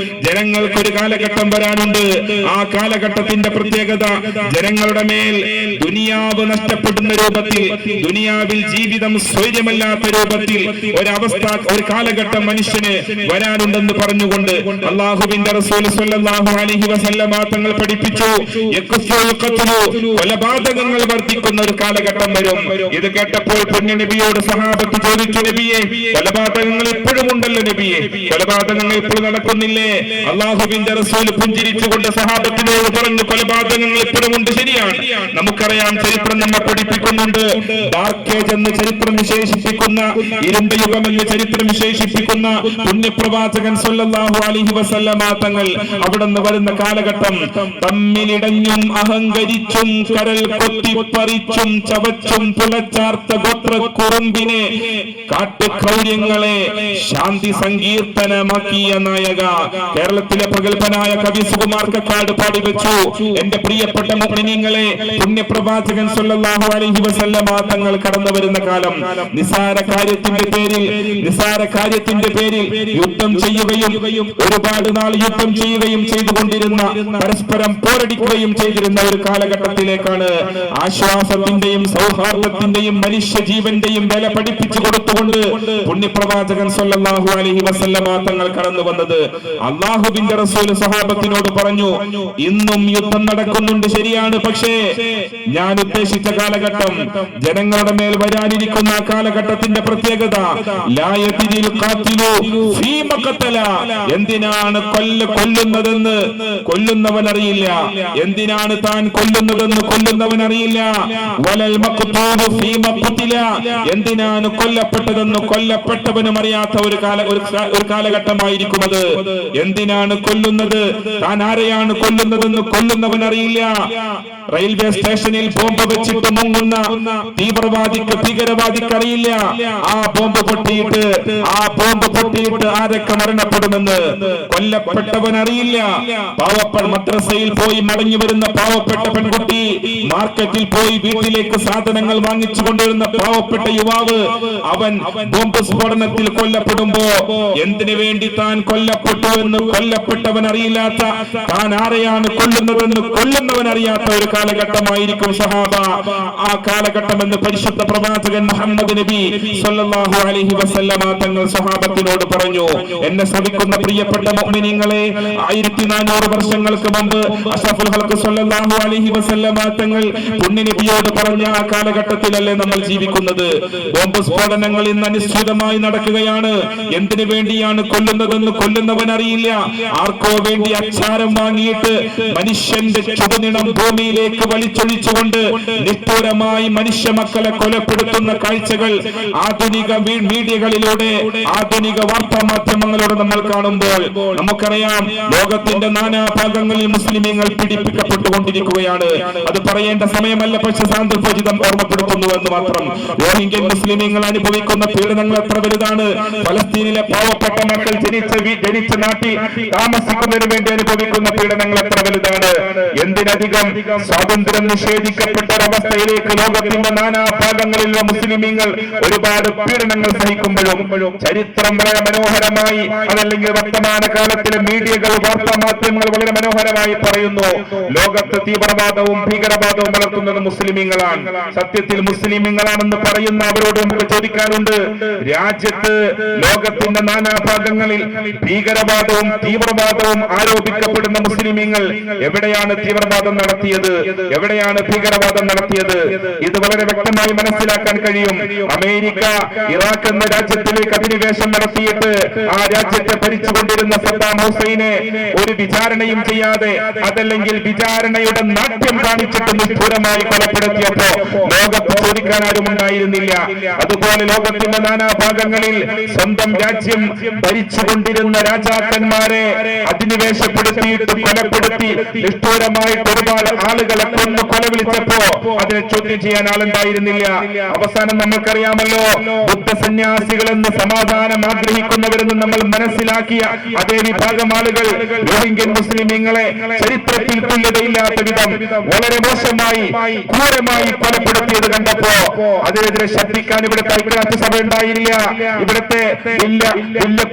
ജനങ്ങൾക്കൊരു കാലഘട്ടം വരാനുണ്ട്. ആ കാലഘട്ടത്തിന്റെ പ്രത്യേകത ജനങ്ങളുടെ മേൽ ദുനിയാവ് നഷ്ടപ്പെടുന്ന രൂപത്തിൽ, ദുനിയാവിൽ ജീവിതം സ്വൈര്യമല്ലാത്ത രൂപത്തിൽ ഒരവസ്ഥ, ഒരു കാലഘട്ടം മനുഷ്യന് വരാനുണ്ടെന്ന് പറഞ്ഞുകൊണ്ട് അല്ലാഹുവിന്റെ റസൂൽ സ്വല്ലല്ലാഹു അലൈഹി വസല്ലമ തങ്ങൾ പഠിപ്പിച്ചു, യക്സുൽ ഖത്ലു, കൊലപാതകങ്ങൾ വർദ്ധിക്കുന്ന ഒരു കാലഘട്ടം വരും. ഇത് കേട്ടപ്പോൾ പുണ്യനബിയോട് സഹാബത്ത് ചോദിച്ചു, നബിയെ, കൊലപാതകങ്ങൾ ഇപ്പോഴും ഉണ്ടല്ലോ നബിയെ, കൊലപാതകങ്ങൾ ഇപ്പോഴും നടക്കുന്നില്ലേ? അല്ലാഹുവിന്റെ റസൂൽ പുഞ്ചിരിച്ചുകൊണ്ട് സഹാബത്തിനോട് പറഞ്ഞു, കൊലപാതകങ്ങൾ ഇപ്പോഴും ഉണ്ട്, ശരിയാണ്. നമുക്കറിയാം, ചരിത്രം നമ്മെ പഠിപ്പിക്കുന്നുണ്ട്. ഡാർക്കേജ് എന്ന് ചരിത്രം വിശേഷിപ്പിക്കുന്ന, ഇരുണ്ട യുഗം എന്ന് ചരിത്രം വിശേഷിപ്പിക്കുന്ന പുണ്യപ്രവാചകൻ സ്വല്ലല്ലാഹു അലൈഹി വസല്ലമ തങ്ങൾ അവിടുന്ന് വരുന്ന കാലഘട്ടം തമ്മിലിടഞ്ഞും അഹങ്കരിച്ചും കരൽ കൊത്തിപ്പറിച്ചും ചവച്ചും തുളച്ചാർത്ത ഗോത്രക്കുറുമ്പിനെ, കാട്ടുക്രൗര്യങ്ങളെ ശാന്തി സങ്കീർത്തനമാക്കിയ നായക, കേരളത്തിലെ പ്രഗത്ഭനായ കവി സുകുമാർ കക്കാട് പാടിവെച്ചു, എന്റെ പ്രിയപ്പെട്ട മുഅ്മിനീങ്ങളെ, പുണ്യപ്രവാചകൻ സ്വല്ലല്ലാഹു അലൈഹി വസല്ലമ തങ്ങൾ കടന്നു വരുന്ന കാലം നിസാര കാര്യത്തിന്റെ പേരിൽ യുദ്ധം ചെയ്യുകയും ഒരുപാട് നാൾ യുദ്ധം ചെയ്യുകയും ചെയ്തുകൊണ്ടിരുന്ന, പരസ്പരം പോരടിക്കുകയും ചെയ്തിരുന്ന ഒരു കാലഘട്ടത്തിലേക്കാണ് ആശ്വാസത്തിന്റെയും സൗഹാർദ്ദത്തിന്റെയും മനുഷ്യ ജീവന്റെയും വില പഠിപ്പിച്ചു കൊടുത്തുകൊണ്ട് പുണ്യപ്രവാചകൻ സ്വല്ലല്ലാഹു അലൈഹി വസല്ലമ തങ്ങൾ കടന്നു വന്നത്. അല്ലാഹുവിന്റെ റസൂൽ സഹാബത്തിനോട് പറഞ്ഞു, ഇന്നും യുദ്ധം നടക്കുന്നുണ്ട്, ശരിയാണ്. പക്ഷേ ഞാൻ ഉദ്ദേശിച്ച കാലഘട്ടം, ജനങ്ങളുടെ മേൽ വരാനിരിക്കുന്ന കാലഘട്ടത്തിന്റെ പ്രത്യേകത, ലാ യദ്രിൽ ഖാതിലു ഫീമ ഖതല, എന്തിനാണ് കൊല്ലുന്നതെന്ന് കൊല്ലുന്നവൻ അറിയില്ല, എന്തിനാണ് താൻ കൊല്ലുന്നതെന്ന് കൊല്ലുന്നവൻ അറിയില്ല. വലൽ മഖ്തൂലു ഫീമ ഖുതില, എന്തിനാണ് കൊല്ലപ്പെട്ടതെന്ന് കൊല്ലപ്പെട്ടവനും അറിയാത്ത ഒരു കാലഘട്ടമായിരിക്കും അത്. എന്തിനാണ് കൊല്ലുന്നത്, താൻ ആരെയാണ് കൊല്ലുന്നതെന്ന് കൊല്ലുന്നവൻ അറിയില്ല. റെയിൽവേ സ്റ്റേഷനിൽ ബോംബ് വെച്ചിട്ട് മുങ്ങുന്ന ഭീകരവാദിക്ക് അറിയില്ല ആ ബോംബ് പൊട്ടിയിട്ട് ആരൊക്കെ മരണപ്പെടുമെന്ന്. കൊല്ലപ്പെട്ടവൻ അറിയില്ല. പാവപ്പെട്ട മദ്രസയിൽ പോയി മടങ്ങി വരുന്ന പാവപ്പെട്ട പെൺകുട്ടി, മാർക്കറ്റിൽ പോയി വീട്ടിലേക്ക് സാധനങ്ങൾ വാങ്ങിച്ചു കൊണ്ടുവരുന്ന പാവപ്പെട്ട യുവാവ്, അവൻ ബോംബ് സ്ഫോടനത്തിൽ കൊല്ലപ്പെടുമ്പോ എന്തിനു വേണ്ടി താൻ കൊല്ലപ്പെട്ടു എന്ന് കൊല്ലപ്പെട്ടവൻ അറിയില്ലാത്ത, താൻ ആരെയാണ് കൊല്ലുന്നതെന്ന് കൊല്ലുന്നവൻ അറിയാത്ത ഒരു കാലഘട്ടമായിരിക്കും സഹാബ. ആ കാലഘട്ടം എന്ന് പരിശുദ്ധ പ്രവാചകൻ മുഹമ്മദ് നബി സ്വല്ലല്ലാഹു അലൈഹി വസല്ലമ തങ്ങൾ സഹാബത്തിനോട് പറഞ്ഞു, എന്നെ ശ്രവിക്കുന്ന പ്രിയപ്പെട്ട മുഅ്മിനീങ്ങളെ, 1400 വർഷങ്ങൾക്ക് മുമ്പ് അഷ്റഫുൽ ഖൽഖ് സ്വല്ലല്ലാഹു അലൈഹി വസല്ലമ തങ്ങൾ പുണ്യനബിയോട് പറഞ്ഞ ആ കാലഘട്ടത്തിലല്ലേ നമ്മൾ ജീവിക്കുന്നത്. ബോംബ് സ്ഫോടനങ്ങൾ ഇന്ന് അനിശ്ചിതമായി നടക്കുകയാണ്. എന്തിനു വേണ്ടിയാണ് കൊല്ലുന്നതെന്ന് കൊല്ലുന്നവൻ അറിയില്ല. ആർക്കോ വേണ്ടി അച്ചാരം വാങ്ങിയിട്ട് മനുഷ്യന്റെ ചുടുനിണം ഭൂമിയിലേക്ക് വലിച്ചൊഴിച്ചുകൊണ്ട് നിഷ്ഠൂരമായി മനുഷ്യ മക്കളെ കൊലപ്പെടുത്തുന്ന കാഴ്ചകൾ ആധുനിക മീഡിയകളിലൂടെ, ആധുനിക വാർത്താ മാധ്യമങ്ങളിലൂടെ നമ്മൾ കാണുമ്പോൾ നമുക്കറിയാം, ലോകത്തിന്റെ നാനാഭാഗങ്ങളിൽ മുസ്ലിമീങ്ങൾ പീഡിപ്പിക്കപ്പെട്ടുകൊണ്ടിരിക്കുകയാണ്. അത് പറയേണ്ട സമയമല്ല, പക്ഷെ സാന്ദർഭോചിതം ഓർമ്മപ്പെടുത്തുന്നു എന്ന് മാത്രം. റോഹിംഗ്യൻ മുസ്ലിമീങ്ങൾ അനുഭവിക്കുന്ന പീഡനങ്ങൾ എത്ര വലുതാണ്. ഫലസ്തീനിലെ പാവപ്പെട്ട മക്കൾ ജനിച്ച നാട്ടിൽ താമസിക്കുന്നതിന് വേണ്ടി അനുഭവിക്കുന്ന പീഡനങ്ങൾ എത്ര വലുതാണ്. എന്തിനധികം സ്വാതന്ത്ര്യം നിഷേധിക്കപ്പെട്ട ഒരവസ്ഥയിലേക്ക് ലോകത്തിന്റെ നാനാഭാഗങ്ങളിലുള്ള മുസ്ലിമീങ്ങൾ ഒരുപാട് പീഡനങ്ങൾ സഹിക്കുമ്പോഴും ചരിത്രം വളരെ മനോഹരമായി, അതല്ലെങ്കിൽ വർത്തമാന കാലത്തിലെ മീഡിയകൾ, വാർത്താ മാധ്യമങ്ങൾ വളരെ മനോഹരമായി പറയുന്നു, ലോകത്ത് തീവ്രവാദവും ഭീകരവാദവും വളർത്തുന്നത് മുസ്ലിമീങ്ങളാണ്. സത്യത്തിൽ മുസ്ലിമീങ്ങളാണെന്ന് പറയുന്ന അവരോട് നമുക്ക് ചോദിക്കാനുണ്ട്, രാജ്യത്ത് ലോകത്തിന്റെ നാനാഭാഗങ്ങളിൽ ഭീകരവാദവും തീവ്രവാദവും ആരോപിക്കപ്പെടുന്ന മുസ്ലിമീങ്ങൾ എവിടെയാണ് തീവ്രവാദം നടത്തിയത്, എവിടെയാണ് ഭീകരവാദം നടത്തിയത്? ഇത് വളരെ വ്യക്തമായി മനസ്സിലാക്കാൻ കഴിയും. അമേരിക്ക ഇറാഖ് എന്ന രാജ്യത്തിലേക്ക് അധിനിവേശം നടത്തിയിട്ട് ആ രാജ്യത്തെ ഭരിച്ചുകൊണ്ടിരുന്ന സദ്ദാം ഹുസൈനെ ഒരു വിചാരണയും ചെയ്യാതെ, അതല്ലെങ്കിൽ വിചാരണയുടെ നാട്യം കാണിച്ചിട്ട് നിഷ്ഠൂരമായി കൊലപ്പെടുത്തിയപ്പോ ലോകത്ത് ചോദിക്കാൻ ആരും ഉണ്ടായിരുന്നില്ല. അതുപോലെ ലോകത്തിന്റെ നാനാഭാഗങ്ങളിൽ സ്വന്തം രാജ്യം ഭരിച്ചുകൊണ്ടിരുന്ന രാജാക്കന്മാരെ അധിനിവേശപ്പെടുത്തിയിട്ട് കൊലപ്പെടുത്തി നിഷ്ഠൂരമായിട്ട് ഒരുപാട് ആളുകളെ കൊന്നു കൊല വിളിച്ചപ്പോ അതിനെ ചോദ്യം ചെയ്യാൻ ആളുണ്ടായിരുന്നില്ല. അവസാനം നമുക്കറിയാമല്ലോ, ബുദ്ധസന്യാസികളെന്ന് സമാധാനം ആഗ്രഹിക്കുന്നവരെന്ന് നമ്മൾ മനസ്സിലാക്കിയ അതേ വിഭാഗം ആളുകൾ റോഹിംഗ്യൻ മുസ്ലിമീങ്ങളെ ചരിത്രത്തിൽ തുല്യതയില്ലാത്ത വിധം വളരെ മോശമായി ക്രൂരമായി കൊലപ്പെടുത്തിയത് കണ്ടപ്പോ അതിനെതിരെ ശബ്ദിക്കാൻ ഇവിടുത്തെ ഐക്യരാഷ്ട്രസഭ ഉണ്ടായില്ല. ഇവിടുത്തെ വലിയ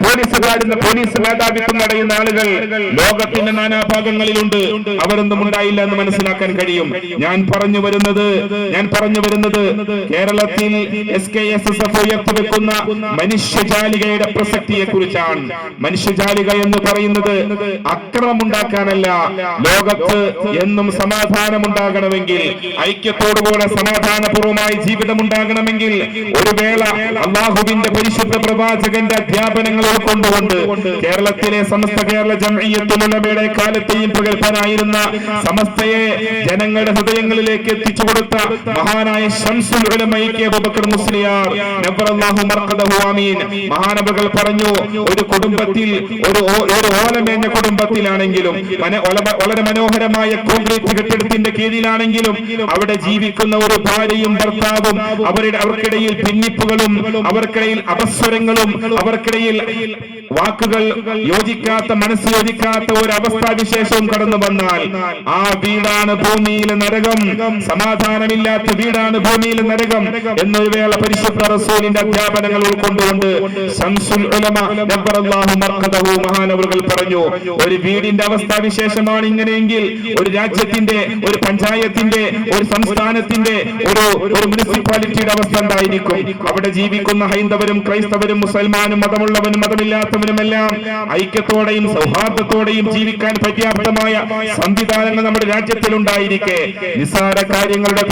പോലീസുകാരെന്ന് പോലീസ് മേധാവിത്വം നടയുന്ന ആളുകൾ ലോകത്തിന്റെ നാനാഭാഗങ്ങളിലുണ്ട്. അവരൊന്നും ഉണ്ടായില്ല എന്ന് മനസ്സിലാക്കാൻ കഴിയും. ഞാൻ പറഞ്ഞു വരുന്നത് കേരളത്തിൽ SKSSF ഉയർത്തിവെക്കുന്ന മനുഷ്യജാലികയുടെ പ്രസക്തിയെ കുറിച്ചാണ്. മനുഷ്യജാലിക എന്ന് പറയുന്നത് അക്രമമുണ്ടാക്കാനല്ല. ലോകത്ത് എന്നും സമാധാനമുണ്ടാകണമെങ്കിൽ, ഐക്യത്തോടുകൂടെ സമാധാനപൂർവമായി ജീവിതം ഉണ്ടാകണമെങ്കിൽ ഒരു വേള അള്ളാഹുവിന്റെ പരിശുദ്ധ പ്രവാചകന്റെ അധ്യാപനങ്ങൾ ഉൾക്കൊണ്ടുകൊണ്ട് കേരളത്തിലെ സമസ്ത കേരള ജംഇയ്യത്തുൽ ഉലമയുടെ കാലത്തെയും പ്രഗത്ഭനായിരുന്ന സമസ്തയെ ജനങ്ങളുടെ ഹൃദയങ്ങളിലേക്ക് എത്തിച്ചു കൊടുത്ത മഹാനായ ശംസുൽ ഉലമ അബൂബക്കർ മുസ്ലിയാർ നബ്ബറല്ലാഹു മർഖദഹു ആമീൻ മഹാനബികൾ പറഞ്ഞു, ഒരു കുടുംബത്തിൽ ഒരു ഓലമേഞ്ഞ കുടുംബത്തിലാണെങ്കിലും വളരെ മനോഹരമായ കോൺക്രീറ്റ് കെട്ടിടത്തിന്റെ കീഴിലാണെങ്കിലും അവിടെ ജീവിക്കുന്ന ഒരു ഭാര്യയും ഭർത്താവും അവർക്കിടയിൽ ഭിന്നിപ്പുകളും അവർക്കിടയിൽ അപസ്വരങ്ങളും അവർക്കിടയിൽ വാക്കുകൾ യോജിക്കാത്ത മനസ്സ് യോജിക്കാത്ത ഒരു അവസ്ഥാവിശേഷവും കടന്നു വന്നാൽ ആ വീടാണ് ഭൂമിയിലെ നരകം. സമാധാനമില്ലാത്ത വീടാണ് ഭൂമിയിലെ നരകം എന്നൊരു വേള പരിശുദ്ധ റസൂലിന്റെ അധ്യാപനങ്ങൾ ഉൾക്കൊണ്ടുകൊണ്ട് ശംസുൽ ഉലമ നബ്ബറല്ലാഹു മർഖദഹു മഹാനവറുകൾ പറഞ്ഞു, ഒരു വീടിന്റെ അവസ്ഥാവിശേഷമാണ് ഇങ്ങനെയെങ്കിൽ ഒരു രാജ്യത്തിന്റെ, ഒരു പഞ്ചായത്തിന്റെ, ഒരു സംസ്ഥാനത്തിന്റെ, ഒരു മുനിസിപ്പാലിറ്റിയുടെ അവസ്ഥ എന്തായിരിക്കും? അവിടെ ജീവിക്കുന്ന ഹൈന്ദവരും ക്രൈസ്തവരും മുസൽമാനും മതമുള്ളവനും മതമില്ലാത്തവരുമെല്ലാം ഐക്യത്തോടെയും സൗഹാർദ്ദത്തോടെയും ജീവിക്കാൻ പര്യാപ്തമായ സംവിധാനങ്ങൾ നമ്മുടെ രാജ്യത്തിൽ ഉണ്ടായിരിക്കെ നിസ്സാര കാര്യങ്ങളുടെ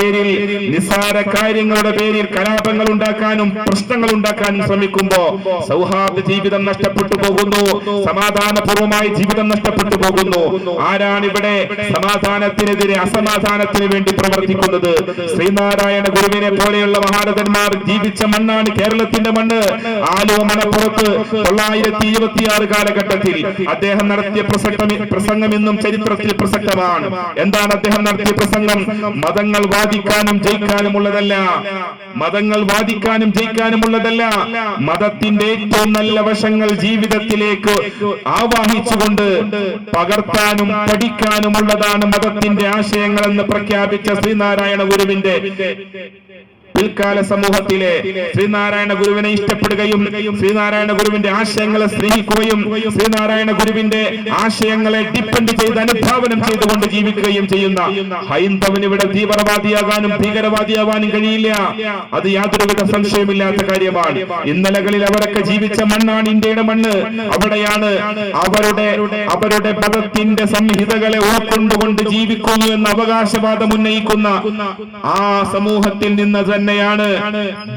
പേരിൽ കലാപങ്ങൾ ഉണ്ടാക്കാനും പ്രശ്നങ്ങൾ ഉണ്ടാക്കാനും ശ്രമിക്കുമ്പോ സൗഹാർദ്ദ ജീവിതം നഷ്ടപ്പെട്ടു പോകുന്നു, സമാധാനപൂർവമായ ജീവിതം നഷ്ടപ്പെട്ടു പോകുന്നു. ആരാണിവിടെ സമാധാനത്തിനെതിരെ അസമാധാനത്തിന് വേണ്ടി പ്രവർത്തിക്കുന്നത്? ശ്രീനാരായണ ഗുരുവിനെ പോലെയുള്ള മഹാരഥന്മാർ ജീവിച്ച മണ്ണാണ് കേരളത്തിന്റെ മണ്ണ്. ആലുവ മണപ്പുറത്ത് 926 കാലഘട്ടത്തിൽ അദ്ദേഹം നടത്തിയ പ്രസംഗം ഇന്നും ചരിത്രത്തിൽ പ്രസക്തമാണ്. എന്താണ് അദ്ദേഹം നടത്തിയ പ്രസംഗം? മതങ്ങൾ വാദിക്കാനും ജയിക്കാനുമുള്ളതല്ല, മതത്തിന്റെ ഏറ്റവും നല്ല വശങ്ങൾ ജീവിതത്തിലേക്ക് ആവാഹിച്ചുകൊണ്ട് പകർത്താനും പഠിക്കാനുമുള്ളതാണ് മതത്തിന്റെ ആശയങ്ങളെന്ന് പ്രഖ്യാപിച്ച ശ്രീനാരായണ ഗുരുവിന്റെ പിൽക്കാല സമൂഹത്തിലെ ശ്രീനാരായണ ഗുരുവിനെ ഇഷ്ടപ്പെടുകയും ശ്രീനാരായണ ഗുരുവിന്റെ ആശയങ്ങളെ സ്നേഹിക്കുകയും ശ്രീനാരായണ ഗുരുവിന്റെ ആശയങ്ങളെ ഡിപ്പെൻഡ് ചെയ്ത് അനുധാവനം ചെയ്തുകൊണ്ട് ജീവിക്കുകയും ചെയ്യുന്ന ഹൈന്ദവന് ഇവിടെ തീവ്രവാദിയാകാനും ഭീകരവാദിയാവാനും കഴിയില്ല. അത് യാതൊരുവിധ സംശയമില്ലാത്ത കാര്യമാണ്. ഇന്നലകളിൽ അവരൊക്കെ ജീവിച്ച മണ്ണാണ് ഇന്ത്യയുടെ മണ്ണ്. അവിടെയാണ് അവരുടെ മതത്തിന്റെ സംഹിതകളെ ഉൾക്കൊണ്ടുകൊണ്ട് ജീവിക്കുന്നു എന്ന അവകാശവാദം ഉന്നയിക്കുന്ന ആ സമൂഹത്തിൽ നിന്ന് തന്നെയാണ്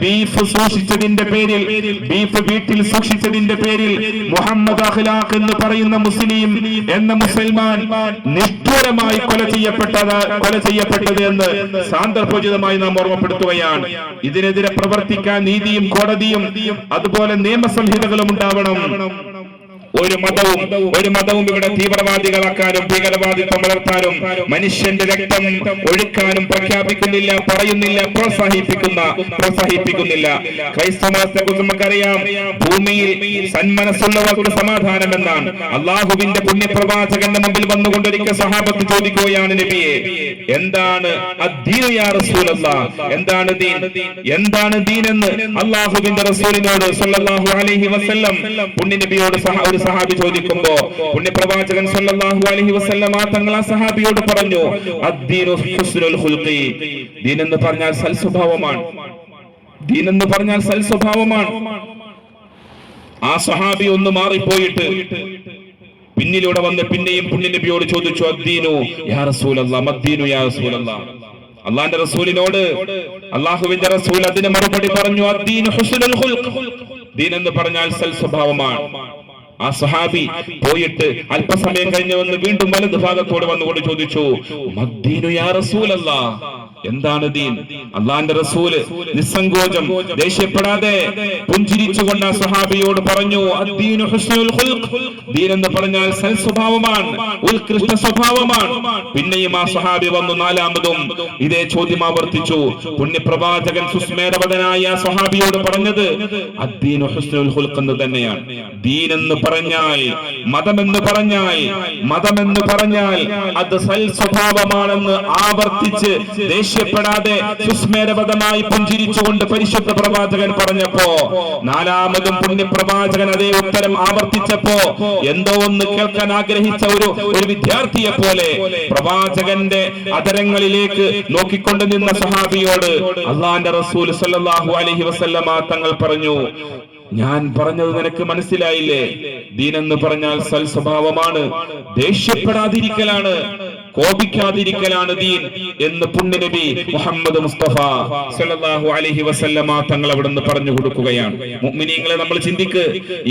ബീഫ് സൂക്ഷിച്ചതിന്റെ പേരിൽ, ബീഫ് വീട്ടിൽ സൂക്ഷിച്ചതിന്റെ പേരിൽ മുഹമ്മദ് അഖ്ലാഖ് എന്ന് പറയുന്ന മുസ്ലിം എന്ന മുസൽമാൻ നിഷ്ഠൂരമായി കൊല ചെയ്യപ്പെട്ടത് എന്ന് സാന്ദർഭോചിതമായി നാം ഓർമ്മപ്പെടുത്തുകയാണ്. ഇതിനെതിരെ പ്രവർത്തിക്കാൻ നീതിയും കോടതിയും അതുപോലെ നിയമസംഹിതകളും ഉണ്ടാവണം. ഒരു മതവും ഇവിടെ തീവ്രവാദികളാക്കാനും ഭീകരവാദിത്വം വളർത്താനും മനുഷ്യന്റെ രക്തം ഒഴുക്കാനും പ്രഖ്യാപിക്കുന്നില്ല, പറയുന്നില്ല, പ്രോത്സാഹിപ്പിക്കുന്നില്ല. ക്രൈസ്തവ മതത്തെ കുറിച്ച് നമുക്കറിയാം, ഭൂമിയിൽ സന്മനസ്സുള്ളവർക്ക് സമാധാനം എന്നാണ്. അള്ളാഹുവിന്റെ പുണ്യപ്രവാചകന്റെ മുമ്പിൽ വന്നുകൊണ്ടിരിക്കുന്ന സഹാബത്ത് ചോദിക്കുകയാണ്, നബിയെ എന്താണ് അദ്ദീനു യാ റസൂലല്ലാഹ്, എന്താണ് ദീൻ എന്ന് അള്ളാഹുവിന്റെ റസൂലിനോട് സല്ലല്ലാഹു അലൈഹി വസല്ലം പുണ്യനബിയോട് ഒരു സഹാബി ചോദിക്കുമ്പോ പുണ്യപ്രവാചകൻ സല്ലല്ലാഹു അലൈഹി വസല്ലം തങ്ങൾ ആ സഹാബിയോട് പറഞ്ഞു, അദ്ദീനു ഹുസ്നുൽ ഖുൽഖി, ദീൻ എന്ന് പറഞ്ഞാൽ സൽസ്വഭാവമാണ്. ആ സഹാബി ഒന്ന് മാറിപ്പോയിട്ട് പിന്നിലൂടെ വന്ന് പിന്നെയും പുണ്യനബിയോട് ചോദിച്ചു, അദ്ദീനു യാ റസൂലല്ലാഹ്, മദ്ദീനു യാ റസൂലല്ലാഹ്. അള്ളാന്റെ റസൂലിനോട് അള്ളാഹുവിന്റെ റസൂൽ അതിന് മറുപടി പറഞ്ഞു, അദ്ദീനു ഹുസ്നുൽ ഖുൽഖ്, ദീൻ എന്ന് പറഞ്ഞാൽ സൽസ്വഭാവമാണ്. ആ സഹാബി പോയിട്ട് അല്പസമയം കഴിഞ്ഞ് വന്ന് വീണ്ടും വലത് ഭാഗത്തോട് വന്നുകൊണ്ട് ചോദിച്ചു, മദ്ദീനു യാ റസൂലല്ലാഹ്, എന്താണ് ദീൻ? അള്ളാന്റെ റസൂല് നിസ്സങ്കോചം ദേഷ്യപ്പെടാതെ പുഞ്ചിരിച്ചുകൊണ്ട് ആ സ്വഹാബിയോട് പറഞ്ഞു, അദ്ദീനു ഹുസ്നുൽ ഖുൽഖ്, ദീൻ എന്ന് പറഞ്ഞാൽ സൽസ്വഭാവമാണ്, ഉത്കൃഷ്ട സ്വഭാവമാണ്. പിന്നെയും ആ സ്വഹാബി വന്നു നാലാമതും ഇതേ ചോദ്യം ആവർത്തിച്ചു. പുണ്യപ്രവാചകൻ സുസ്മേരവദനായ ആ സ്വഹാബിയോട് പറഞ്ഞത് അദ്ദീനു ഹുസ്നുൽ ഖുൽഖ് എന്ന് തന്നെയാണ്. ദീൻ എന്ന് പറഞ്ഞാൽ, മതമെന്ന് പറഞ്ഞാൽ അത് സൽസ്വഭാവമാണെന്ന് ആവർത്തിച്ച് ദേഷ്യപ്പെടാതെ സുസ്മേരപദമായി പുഞ്ചിരിച്ചുകൊണ്ട് പരിശുദ്ധ പ്രവാചകൻ പറഞ്ഞപ്പോ, നാലാമതും പുണ്യപ്രവാചകൻ അതേ ഉത്തരം ആവർത്തിച്ചപ്പോ എന്തോ ഒന്ന് കേൾക്കാൻ ആഗ്രഹിച്ച ഒരു വിദ്യാർത്ഥിയെ പോലെ പ്രവാചകന്റെ അധരങ്ങളിലേക്ക് നോക്കിക്കൊണ്ട് നിന്ന സഹാബിയോട് അള്ളാന്റെ റസൂൽ സല്ലല്ലാഹു അലൈഹി വസല്ലമ തങ്ങൾ പറഞ്ഞു, ഞാൻ പറഞ്ഞത് നിനക്ക് മനസ്സിലായില്ലേ? ദീൻ എന്ന് പറഞ്ഞാൽ സൽസ്വഭാവമാണ്, ദേഷ്യപ്പെടാതിരിക്കലാണ്, കോപിക്കാതിരിക്കലാണ് ദീൻ എന്ന് പുണ്യനബി മുഹമ്മദ് മുസ്തഫ സല്ലല്ലാഹു അലൈഹി വസല്ലമ തങ്ങൾ അവിടുന്ന് പറഞ്ഞു കൊടുക്കുകയാണ്. മുഅ്മിനീങ്ങളെ, നമ്മൾ ചിന്തിക്ക്,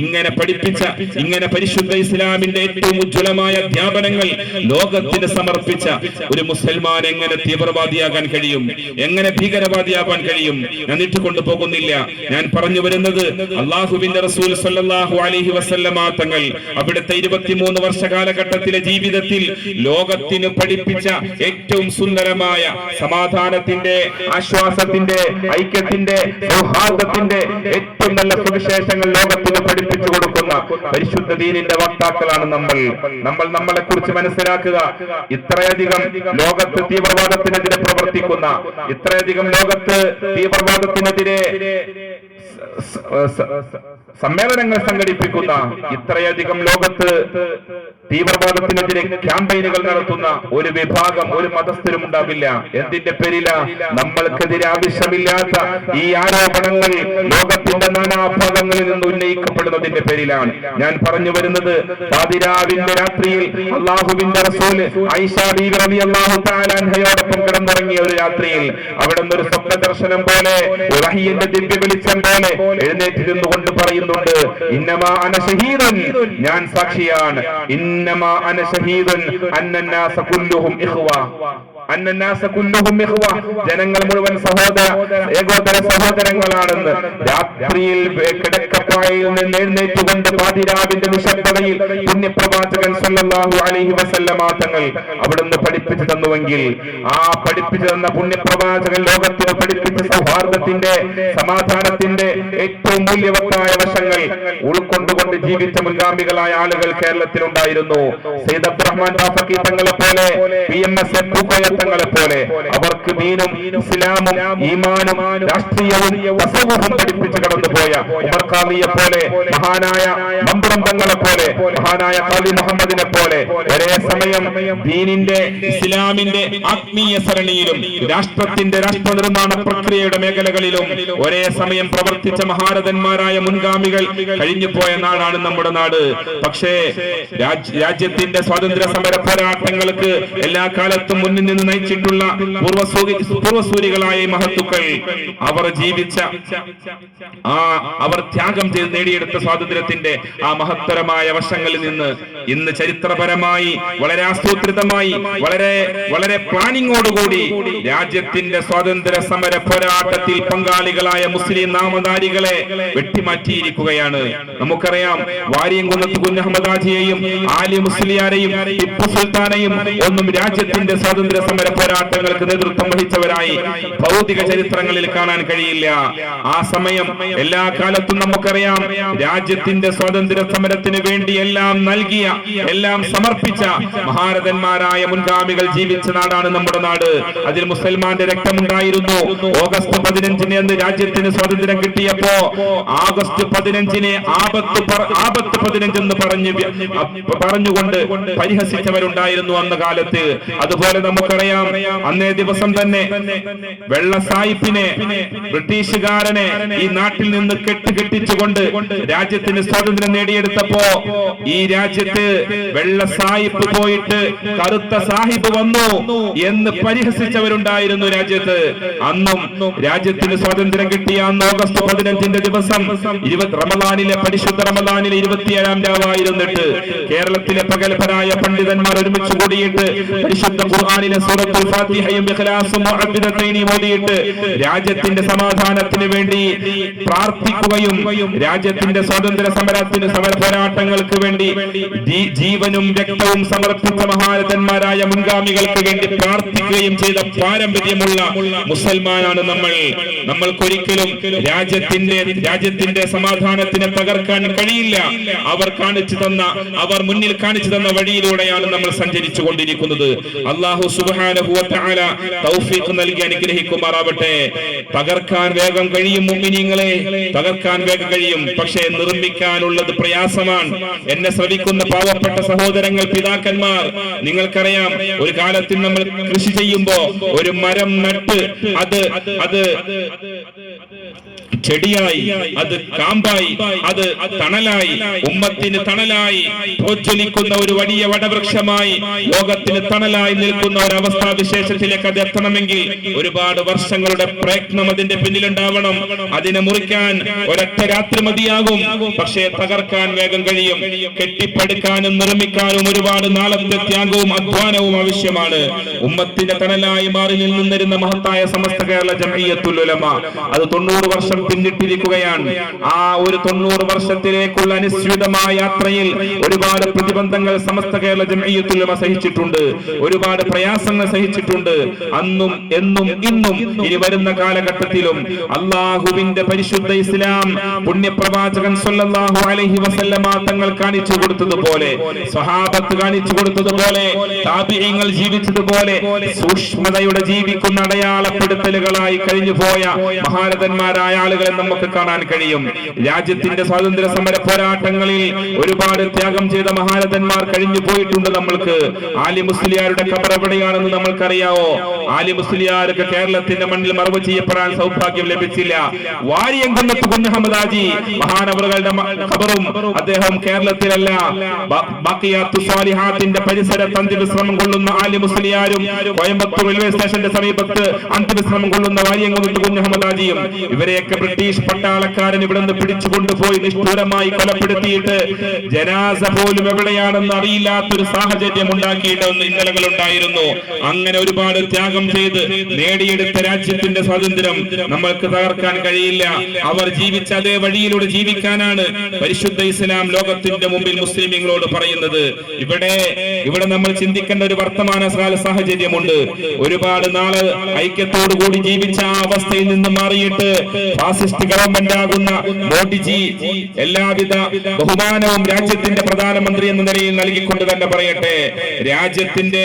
ഇങ്ങനെ പഠിപ്പിച്ച, ഇങ്ങനെ പരിശുദ്ധ ഇസ്ലാമിന്റെ ഏറ്റവും ഉജ്ജ്വലമായ അധ്യാപനങ്ങൾ ലോകത്തിന് സമർപ്പിച്ച ഒരു മുസൽമാൻ എങ്ങനെ തീവ്രവാദിയാകാൻ കഴിയും? എങ്ങനെ ഭീകരവാദിയാകാൻ കഴിയും? ഞാൻ നീട്ടിക്കൊണ്ടു പോകുന്നില്ല. ഞാൻ പറഞ്ഞു വരുന്നത്, അല്ലാഹുവിന്റെ റസൂൽ സല്ലല്ലാഹു അലൈഹി വസല്ലമ തങ്ങൾ അവിടുത്തെ 23 വർഷ കാലഘട്ടത്തിലെ ജീവിതത്തിൽ ലോകത്തിന് പഠിപ്പിച്ച ഏറ്റവും സുന്ദരമായ സമാധാനത്തിന്റെ, ആശ്വാസത്തിന്റെ, ഐക്യത്തിന്റെ, സൗഹാർദ്ദത്തിന്റെ ഏറ്റവും നല്ല സുവിശേഷങ്ങൾ ലോകത്തിന് പഠിപ്പിച്ചു കൊടുക്കുന്ന പരിശുദ്ധ ദീനിന്റെ വക്താക്കളാണ് നമ്മളെ കുറിച്ച് മനസ്സിലാക്കുക. ഇത്രയധികം ലോകത്ത് തീവ്രവാദത്തിനെതിരെ പ്രവർത്തിക്കുന്ന, ഇത്രയധികം ലോകത്ത് തീവ്രവാദത്തിനെതിരെ സമ്മേളനങ്ങൾ സംഘടിപ്പിക്കുന്ന, ഇത്രയധികം ലോകത്ത് തീവ്രവാദത്തിനെതിരെ ക്യാമ്പയിനുകൾ നടത്തുന്ന ഒരു വിഭാഗം, ഒരു മതസ്ഥരും ഉണ്ടാവില്ല. എന്തിന്റെ പേരില? നമ്മൾക്കെതിരെ ആവശ്യമില്ലാത്ത ഈ ആരോപണങ്ങൾ ലോകത്തിന്റെ നാനാഭാഗങ്ങളിൽ നിന്ന് ഉന്നയിക്കപ്പെടുന്നതിന്റെ പേരിലാണ്. ഞാൻ പറഞ്ഞു വരുന്നത്, പാതിരാവിന്റെ രാത്രിയിൽ അള്ളാഹുവിന്റെ റസൂൽ ആയിഷ ബീവി റളിയല്ലാഹു തആല അൻഹയോടൊപ്പം കിടന്നുറങ്ങിയ ഒരു രാത്രിയിൽ അവിടെ നിന്ന് ഒരു സ്വപ്ന ദർശനം പോലെ, വഹയിന്റെ ദിവ്യ വെളിച്ചം പോലെ എഴുന്നേറ്റിരുന്നു കൊണ്ട് പറയുന്നുണ്ട്, ഇന്നമാ അന ഷഹീദുൻ, ഞാൻ സാക്ഷിയാണ്, ഇന്നമാ അന ഷഹീദുൻ അന്നന്നാസ കുല്ലുഹും ഇഖ്വ, ജനങ്ങൾ മുഴുവൻ ഏകോദര സഹോദരങ്ങളാണെന്ന് രാത്രിയിൽ കിടക്കപ്പായിൽ നിന്ന് എഴുന്നേറ്റുകൊണ്ട് പാതിരാവിന്റെ നിശബ്ദതയിൽ പുണ്യപ്രവാചകൻ സല്ലല്ലാഹു അലൈഹി വസല്ലമ തങ്ങൾ അവിടുന്ന് പഠിപ്പിച്ചു തന്നുവെങ്കിൽ, ആ പഠിപ്പിച്ചു തന്ന പുണ്യപ്രവാചകൻ ലോകത്തിന് പഠിപ്പിച്ച സൗഹാർദ്ദത്തിന്റെ, സമാധാനത്തിന്റെ ഏറ്റവും മൂല്യവത്തായ വശങ്ങൾ ഉൾക്കൊണ്ടുകൊണ്ട് ജീവിച്ച മുൻഗാമികളായ ആളുകൾ കേരളത്തിലുണ്ടായിരുന്നു. സയ്യിദ് അബ്ദുറഹ്മാൻ ബാഫഖി തങ്ങളെ പോലെ, PMS തങ്ങളെ പോലെ അവർക്ക് ദീനും ഇസ്ലാമും ഈമാനും രാഷ്ട്രീയവും തസവ്വുഫും പഠിപ്പിച്ചു കടന്നുപോയ ഉമർ ഖാദിയെ പോലെ, മഹാനായ മമ്പുറം തങ്ങളെ പോലെ, മഹാനായ ഖാദി മുഹമ്മദിനെ പോലെ ഒരേ സമയം ദീനിന്റെ, ഇസ്ലാമിന്റെ ആത്മീയ സരണിയിലും രാഷ്ട്രത്തിന്റെ, രാഷ്ട്ര നിർമ്മാണ പ്രക്രിയയുടെ മേഖലകളിലും ഒരേ സമയം പ്രവർത്തിച്ച മഹാരഥന്മാരായ മുൻഗാമികൾ കഴിഞ്ഞുപോയ നാടാണ് നമ്മുടെ നാട്. പക്ഷേ രാജ്യത്തിന്റെ സ്വാതന്ത്ര്യ സമര പോരാട്ടങ്ങൾക്ക് എല്ലാ കാലത്തും മുന്നിൽ നിന്ന് നയിച്ചിട്ടുള്ള പൂർവസൂരികളായ മഹത്തുക്കൾ, അവർ ജീവിച്ച, അവർ ത്യാഗം ചെയ്ത് നേടിയെടുത്ത സ്വാതന്ത്ര്യത്തിന്റെ ആ മഹത്തരമായ വശങ്ങളിൽ നിന്ന് ഇന്ന് ചരിത്രപരമായി, വളരെ ആസൂത്രിതമായി, വളരെ പ്ലാനിങ്ങോടുകൂടി രാജ്യത്തിന്റെ സ്വാതന്ത്ര്യ സമര പോരാട്ടത്തിൽ പങ്കാളികളായ മുസ്ലിം നാമധാരികളെ വെട്ടിമാറ്റിയിരിക്കുകയാണ്. നമുക്കറിയാം, വാരിയംകുന്നത്ത് കുഞ്ഞഹമ്മദ് ഹാജിയെയും ആലി മുസ്ലിയാരെയും ടിപ്പു സുൽത്താനെയും ഒന്നും രാജ്യത്തിന്റെ സ്വാതന്ത്ര്യ സമര പോരാട്ടങ്ങൾക്ക് നേതൃത്വം വഹിച്ചവരായി ഭൗതിക ചരിത്രങ്ങളിൽ കാണാൻ കഴിയില്ല. ആ സമയം എല്ലാ കാലത്തും നമുക്കറിയാം, രാജ്യത്തിന്റെ സ്വാതന്ത്ര്യ സമരത്തിന് വേണ്ടി എല്ലാം നൽകിയ, എല്ലാം സമർപ്പിച്ച മഹാരഥന്മാരായ മുൻഗാമികൾ ജീവിച്ച നാടാണ് നമ്മുടെ നാട്. അതിൽ മുസൽമാന്റെ രക്തമുണ്ടായിരുന്നു. ഓഗസ്റ്റ് 15 അന്ന് രാജ്യത്തിന് സ്വാതന്ത്ര്യം കിട്ടിയപ്പോ ആഗസ്റ്റ് 15 ആപത്ത് 15 എന്ന് പറഞ്ഞുകൊണ്ട് പരിഹസിച്ചവരുണ്ടായിരുന്നു അന്ന് കാലത്ത്. അതുപോലെ നമുക്കറിയാം, പറയാം, അന്നേ ദിവസം തന്നെ വെള്ള സായിപ്പിനെ, ബ്രിട്ടീഷുകാരനെ ഈ നാട്ടിൽ നിന്ന് കെട്ടിച്ചുകൊണ്ട് രാജ്യത്തിന് സ്വാതന്ത്ര്യം നേടിയെടുത്തപ്പോ ഈ രാജ്യത്ത് വെള്ള സായിപ്പ് പോയിട്ട് കറുത്ത സാഹിബ് വന്നു എന്ന് പരിഹസിച്ചവരുണ്ടായിരുന്നു രാജ്യത്ത്. അന്നും രാജ്യത്തിന് സ്വാതന്ത്ര്യം കിട്ടിയ അന്ന് ഓഗസ്റ്റ് 15 ദിവസം റമദാനിലെ പരിശുദ്ധ റമദാനിലെ 27-ാം രാവായിരുന്നിട്ട് കേരളത്തിലെ പ്രഗത്ഭരായ പണ്ഡിതന്മാർ ഒരുമിച്ച് കൂടിയിട്ട് പരിശുദ്ധ ഖുർആനിലെ സൂറത്തുൽ ഫാത്തിഹയും ഇഖ്ലാസും മുഅവ്വിദതൈനി ഓതിയിട്ട് രാജ്യത്തിന്റെ സമാധാനത്തിന് വേണ്ടി പ്രാർത്ഥിക്കുകയും രാജ്യത്തിന്റെ സ്വാതന്ത്ര്യ സമര പോരാട്ടങ്ങൾക്ക് വേണ്ടി ജീവനും രക്തവും സമർപ്പിച്ച മഹാരഥന്മാരായ മുൻഗാമികൾക്ക് വേണ്ടി പ്രാർത്ഥിക്കുകയും ചെയ്ത പാരമ്പര്യമുള്ള മുസൽമാനാണ് നമ്മൾ. നമ്മൾക്കൊരിക്കലും രാജ്യത്തിന്റെ സമാധാനത്തിനെ തകർക്കാൻ കഴിയില്ല. അവർ മുന്നിൽ കാണിച്ചു തന്ന വഴിയിലൂടെയാണ് നമ്മൾ സഞ്ചരിച്ചു കൊണ്ടിരിക്കുന്നത്. അല്ലാഹു സുബ്ഹാനഹു വ തആല തൗഫീഖ് നൽകി അനുഗ്രഹിക്കുമാറാവട്ടെ. തകർക്കാൻ വേഗം കഴിയും മുഅ്മിനീങ്ങളെ, തകർക്കാൻ വേഗം കഴിയും. പക്ഷേ നിർമ്മിക്കാനുള്ളത് പ്രയാസമാണ്. എന്നെ ശ്രവിക്കുന്ന പാവപ്പെട്ട സഹോദരങ്ങൾ, പിതാക്കന്മാർ, നിങ്ങൾക്കറിയാം, ഒരു കാലത്തിൽ നമ്മൾ കൃഷി ചെയ്യുമ്പോ ഒരു മരം നട്ട് അത് ചെടിയായി, അത് കാമ്പായി, അത് തണലായി, ഉമ്മത്തിന് തണലായി പ്രോജ്വലിക്കുന്ന ഒരു വലിയ വടവൃക്ഷമായി, ലോകത്തിന് തണലായി നിൽക്കുന്ന ഒരു അവസ്ഥാവിശേഷത്തിലേക്ക് അത് എത്തണമെങ്കിൽ ഒരുപാട് വർഷങ്ങളുടെ പ്രയത്നം അതിന്റെ പിന്നിലുണ്ടാവണം. അതിനെ മുറിക്കാൻ ഒരൊറ്റ രാത്രി മതിയാകും. പക്ഷേ തകർക്കാൻ വേഗം കഴിയും. കെട്ടിപ്പടുക്കാനും നിർമ്മിക്കാനും ഒരുപാട് നാളത്തെ ത്യാഗവും അധ്വാനവും ആവശ്യമാണ്. ഉമ്മത്തിന്റെ തണലായി മാറി നിന്നിരുന്ന മഹത്തായ സമസ്ത കേരള ജംഇയ്യത്തുൽ ഉലമ അത് 90 വർഷം പിന്നിട്ടിരിക്കുകയാണ്. ആ ഒരു 90 വർഷത്തിലേക്കുള്ള അനുസ്യൂതമായ യാത്രയിൽ ഒരുപാട് പ്രതിബന്ധങ്ങൾ സമസ്ത കേരള ജംഇയ്യത്തുൽ ഉലമ സഹിച്ചിട്ടുണ്ട്. ഒരുപാട് പ്രയാസങ്ങൾ സഹിച്ചിട്ടുണ്ട്. അന്നും എന്നും ഇന്നും ഇനി വരുന്ന കാലഘട്ടത്തിലും അല്ലാഹുവിന്റെ പരിശുദ്ധ ഇസ്ലാം പുണ്യപ്രവാചകൻ സ്വല്ലല്ലാഹു അലൈഹി വസല്ലമ തങ്ങൾ കാണിച്ചു കൊടുത്തതുപോലെ, സ്വഹാബത്ത് കാണിച്ചു കൊടുത്തതുപോലെ, താബിഈങ്ങൾ ജീവിച്ചതുപോലെ സൂക്ഷ്മതയുടെ ജീവിക്കുന്ന അടയാളപ്പെടുത്തലുകളായി കഴിഞ്ഞുപോയ മഹാരഥന്മാരായ ആളുകളെ നമുക്ക് കാണാൻ കഴിയും. രാജ്യത്തിന്റെ സ്വാതന്ത്ര്യ സമര പോരാട്ടങ്ങളിൽ ഒരുപാട് ത്യാഗം ചെയ്ത മഹാരഥന്മാർ കഴിഞ്ഞു പോയിട്ടുണ്ട്. നമ്മൾക്ക് ആലി മുസ്ലിയാരുടെ ഖബർ എവിടെയാണെന്ന് നമ്മൾക്കറിയാവോ? ആലി മുസ്ലിയാർക്ക് കേരളത്തിന്റെ മണ്ണിൽ മറവ് ചെയ്യപ്പെടാൻ സൗഭാഗ്യം ലഭിച്ചില്ല. വാരിയംകുന്നത്ത് കുഞ്ഞഹമ്മദ് ഹാജി മഹാനവറുകളുടെ ഖബറും അദ്ദേഹം കേരളത്തിലല്ല, ബഖിയാത്തു സ്വാലിഹാത്തിന്റെ പരിസരത്ത് അന്ത്യവിശ്രമം കൊള്ളുന്ന ആലി മുസ്ലിയാരും കോയമ്പത്തൂർ റെയിൽവേ സ്റ്റേഷന്റെ സമീപത്ത് അന്ത്യവിശ്രമം കൊള്ളുന്ന വാരിയംകുന്നത്ത് കുഞ്ഞഹമ്മദ് ഹാജിയും ഇവരെയൊക്കെ ബ്രിട്ടീഷ് പട്ടാളക്കാരൻ ഇവിടെ നിന്ന് പിടിച്ചുകൊണ്ടുപോയി നിഷ്ഠൂരമായി കൊലപ്പെടുത്തിയിട്ട് ജനാസ പോലും എവിടെയാണെന്ന് അറിയില്ലാത്തൊരു സാഹചര്യം ഉണ്ടാക്കിയിട്ട് ഇന്നലകൾ ഉണ്ടായിരുന്നു. അങ്ങനെ ഒരുപാട് ത്യാഗം ചെയ്ത് നേടിയെടുത്ത രാജ്യത്തിന്റെ സ്വാതന്ത്ര്യം നമ്മൾക്ക് തകർക്കാൻ കഴിയില്ല. അവർ ജീവിച്ച അതേ വഴിയിലൂടെ ജീവിക്കാനാണ് പരിശുദ്ധ ഇസ്ലാം ലോകത്തിന്റെ മുമ്പിൽ മുസ്ലിമീങ്ങളോട് പറയുന്നത്. ഇവിടെ നമ്മൾ ചിന്തിക്കേണ്ട ഒരു വർത്തമാന സാഹചര്യമുണ്ട്. ഒരുപാട് നാള് ഐക്യത്തോടുകൂടി ജീവിച്ച ആ അവസ്ഥയിൽ നിന്ന് മാറിയിട്ട് ഫാസിസ്റ്റ് ഗവൺമെന്റ് ആകുന്ന മോഡിജി എല്ലാവിധ ബഹുമാനവും രാജ്യത്തിന്റെ പ്രധാനമന്ത്രി എന്ന നിലയിൽ നൽകിക്കൊണ്ട് തന്നെ പറയട്ടെ, രാജ്യത്തിന്റെ